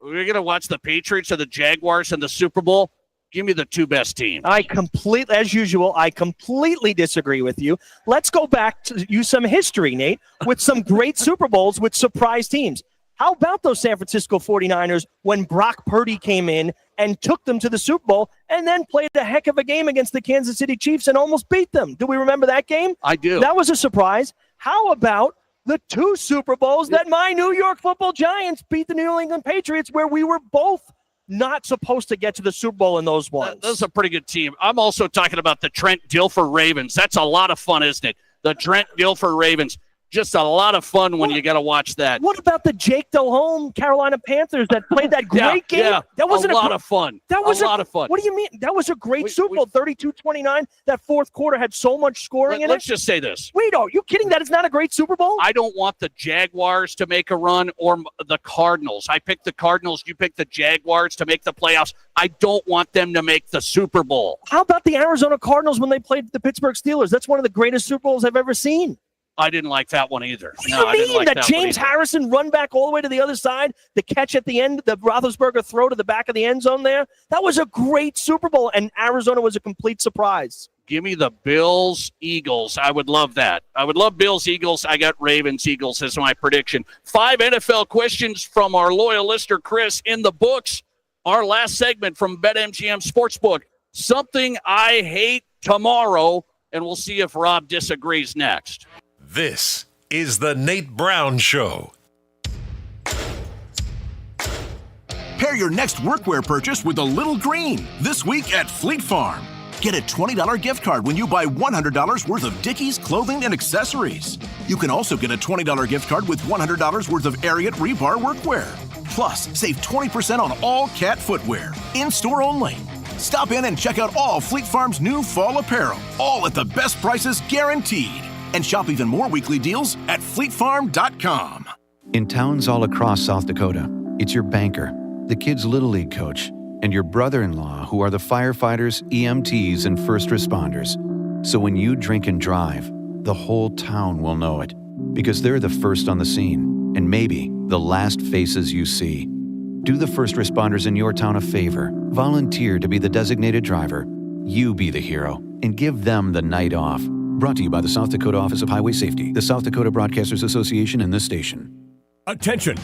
We're going to watch the Patriots or the Jaguars in the Super Bowl? Give me the 2 best teams. As usual, I completely disagree with you. Let's go back to use some history, Nate, with some great Super Bowls with surprise teams. How about those San Francisco 49ers when Brock Purdy came in and took them to the Super Bowl and then played a heck of a game against the Kansas City Chiefs and almost beat them? Do we remember that game? I do. That was a surprise. How about the 2 Super Bowls that my New York Football Giants beat the New England Patriots, where we were both not supposed to get to the Super Bowl in those ones? That's a pretty good team. I'm also talking about the Trent Dilfer Ravens. That's a lot of fun, isn't it? The Trent Dilfer Ravens. Just a lot of fun when you got to watch that. What about the Jake Delhomme Carolina Panthers that played that great game? Yeah, that wasn't a lot of fun. That was a lot of fun. What do you mean? That was a great Super Bowl, 32-29. That fourth quarter had so much scoring in it. Let's just say this. Wait, are you kidding? That is not a great Super Bowl? I don't want the Jaguars to make a run or the Cardinals. I picked the Cardinals. You picked the Jaguars to make the playoffs. I don't want them to make the Super Bowl. How about the Arizona Cardinals when they played the Pittsburgh Steelers? That's one of the greatest Super Bowls I've ever seen. I didn't like that one either. What do you mean? That James Harrison run back all the way to the other side, the catch at the end, the Roethlisberger throw to the back of the end zone there? That was a great Super Bowl, and Arizona was a complete surprise. Give me the Bills, Eagles. I would love that. I would love Bills, Eagles. I got Ravens, Eagles as my prediction. 5 NFL questions from our loyal listener, Chris, in the books. Our last segment from BetMGM Sportsbook. Something I hate tomorrow, and we'll see if Rob disagrees next. This is the Nate Brown Show. Pair your next workwear purchase with a little green this week at Fleet Farm. Get a $20 gift card when you buy $100 worth of Dickies clothing and accessories. You can also get a $20 gift card with $100 worth of Ariat Rebar workwear. Plus, save 20% on all cat footwear, in-store only. Stop in and check out all Fleet Farm's new fall apparel, all at the best prices guaranteed. And shop even more weekly deals at fleetfarm.com. In towns all across South Dakota, it's your banker, the kids' Little League coach, and your brother-in-law who are the firefighters, EMTs, and first responders. So when you drink and drive, the whole town will know it, because they're the first on the scene, and maybe the last faces you see. Do the first responders in your town a favor. Volunteer to be the designated driver. You be the hero, and give them the night off. Brought to you by the South Dakota Office of Highway Safety, the South Dakota Broadcasters Association, and this station. Attention,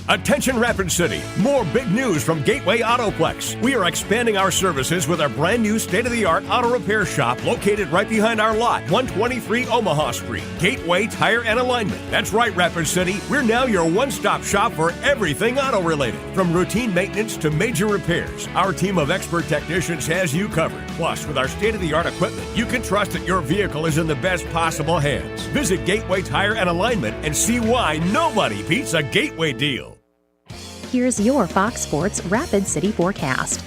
Rapid City. More big news from Gateway Autoplex. We are expanding our services with our brand new state-of-the-art auto repair shop located right behind our lot, 123 Omaha Street. Gateway Tire and Alignment. That's right, Rapid City. We're now your one-stop shop for everything auto-related. From routine maintenance to major repairs, our team of expert technicians has you covered. Plus, with our state-of-the-art equipment, you can trust that your vehicle is in the best possible hands. Visit Gateway Tire and Alignment and see why nobody beats a Gateway deal. Here's your Fox Sports Rapid City forecast.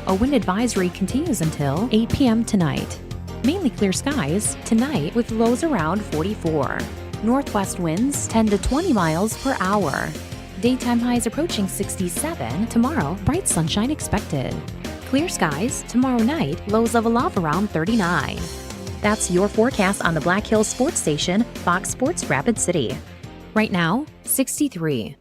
A wind advisory continues until 8 p.m. tonight. Mainly clear skies tonight with lows around 44. Northwest winds 10 to 20 miles per hour. Daytime highs approaching 67. Tomorrow, bright sunshine expected. Clear skies tomorrow night, lows level off around 39. That's your forecast on the Black Hills Sports Station, Fox Sports Rapid City. Right now, 63.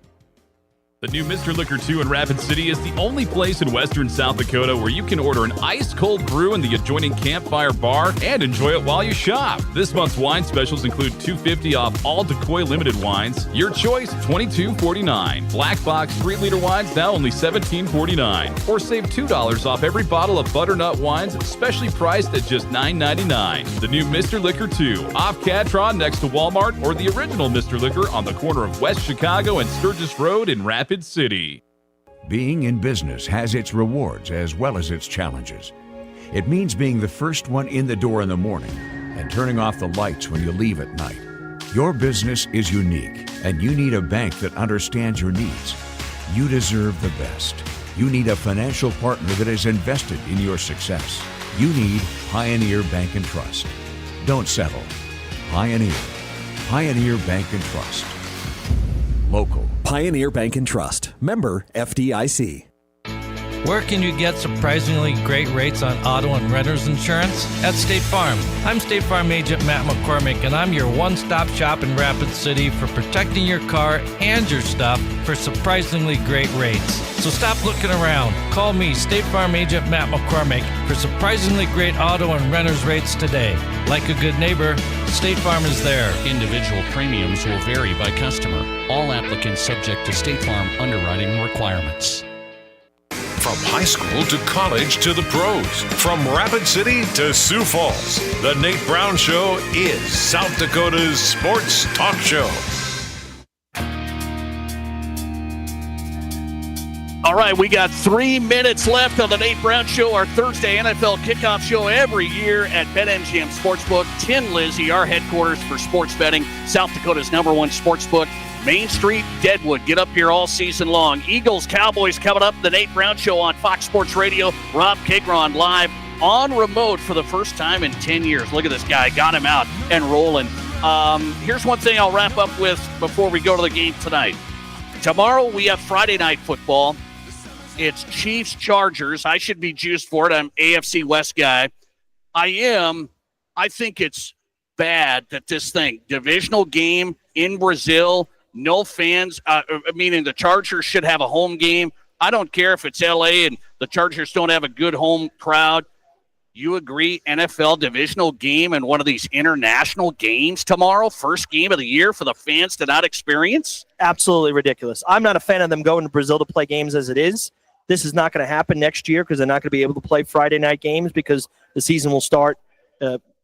The new Mr. Liquor 2 in Rapid City is the only place in western South Dakota where you can order an ice-cold brew in the adjoining Campfire Bar and enjoy it while you shop. This month's wine specials include $2.50 off all Decoy Limited wines. Your choice, $22.49. Black Box 3-liter wines now only $17.49. Or save $2 off every bottle of butternut wines, specially priced at just $9.99. The new Mr. Liquor 2, off Catron next to Walmart, or the original Mr. Liquor on the corner of West Chicago and Sturgis Road in Rapid City. Being in business has its rewards as well as its challenges. It means being the first one in the door in the morning and turning off the lights when you leave at night. Your business is unique, and you need a bank that understands your needs. You deserve the best. You need a financial partner that is invested in your success. You need Pioneer Bank and Trust. Don't settle. Pioneer. Pioneer Bank and Trust. Local. Pioneer Bank and Trust. Member FDIC. Where can you get surprisingly great rates on auto and renter's insurance? At State Farm. I'm State Farm agent Matt McCormick, and I'm your one-stop shop in Rapid City for protecting your car and your stuff for surprisingly great rates. So stop looking around. Call me, State Farm agent Matt McCormick, for surprisingly great auto and renter's rates today. Like a good neighbor, State Farm is there. Individual premiums will vary by customer. All applicants subject to State Farm underwriting requirements. From high school to college to the pros, from Rapid City to Sioux Falls, the Nate Brown Show is South Dakota's sports talk show. All right, we got 3 minutes left on the Nate Brown Show, our Thursday NFL kickoff show every year at BetMGM Sportsbook. Tin Lizzie, our headquarters for sports betting, South Dakota's #1 sportsbook. Main Street, Deadwood. Get up here all season long. Eagles, Cowboys coming up. The Nate Brown Show on Fox Sports Radio. Rob Kigron live on remote for the first time in 10 years. Look at this guy. Got him out and rolling. Here's one thing I'll wrap up with before we go to the game tonight. Tomorrow we have Friday night football. It's Chiefs-Chargers. I should be juiced for it. I'm AFC West guy. I think it's bad that this thing, divisional game in Brazil, no fans, meaning the Chargers should have a home game. I don't care if it's L.A. and the Chargers don't have a good home crowd. You agree NFL divisional game and one of these international games tomorrow, first game of the year for the fans to not experience? Absolutely ridiculous. I'm not a fan of them going to Brazil to play games as it is. This is not going to happen next year because they're not going to be able to play Friday night games because the season will start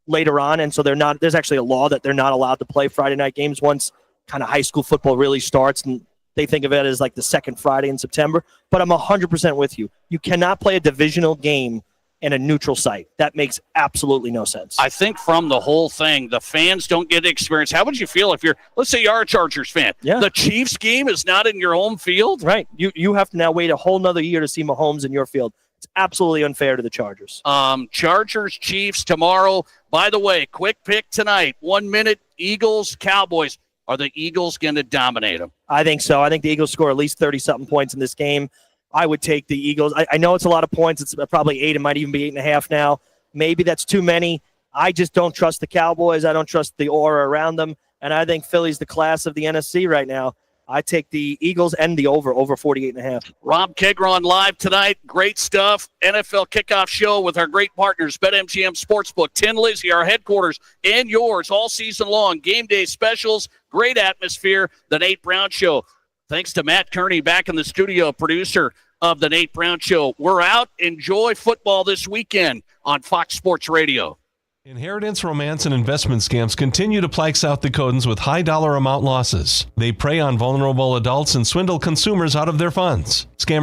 later on. And so there's actually a law that they're not allowed to play Friday night games once kind of high school football really starts, and they think of it as like the second Friday in September. But I'm 100% with you. You cannot play a divisional game in a neutral site. That makes absolutely no sense. I think from the whole thing, the fans don't get to experience. How would you feel if let's say you are a Chargers fan. Yeah. The Chiefs game is not in your home field? Right. You have to now wait a whole nother year to see Mahomes in your field. It's absolutely unfair to the Chargers. Chargers, Chiefs tomorrow. By the way, quick pick tonight. 1 minute, Eagles, Cowboys. Are the Eagles going to dominate them? I think so. I think the Eagles score at least 30-something points in this game. I would take the Eagles. I know it's a lot of points. It's probably 8. It might even be 8.5 now. Maybe that's too many. I just don't trust the Cowboys. I don't trust the aura around them. And I think Philly's the class of the NFC right now. I take the Eagles and the over 48.5. Rob Kegron live tonight. Great stuff. NFL kickoff show with our great partners, BetMGM Sportsbook, Tin Lizzy, our headquarters, and yours all season long. Game day specials, great atmosphere. The Nate Brown Show. Thanks to Matt Kearney back in the studio, producer of the Nate Brown Show. We're out. Enjoy football this weekend on Fox Sports Radio. Inheritance, romance, and investment scams continue to plague South Dakotans with high dollar amount losses. They prey on vulnerable adults and swindle consumers out of their funds. Scam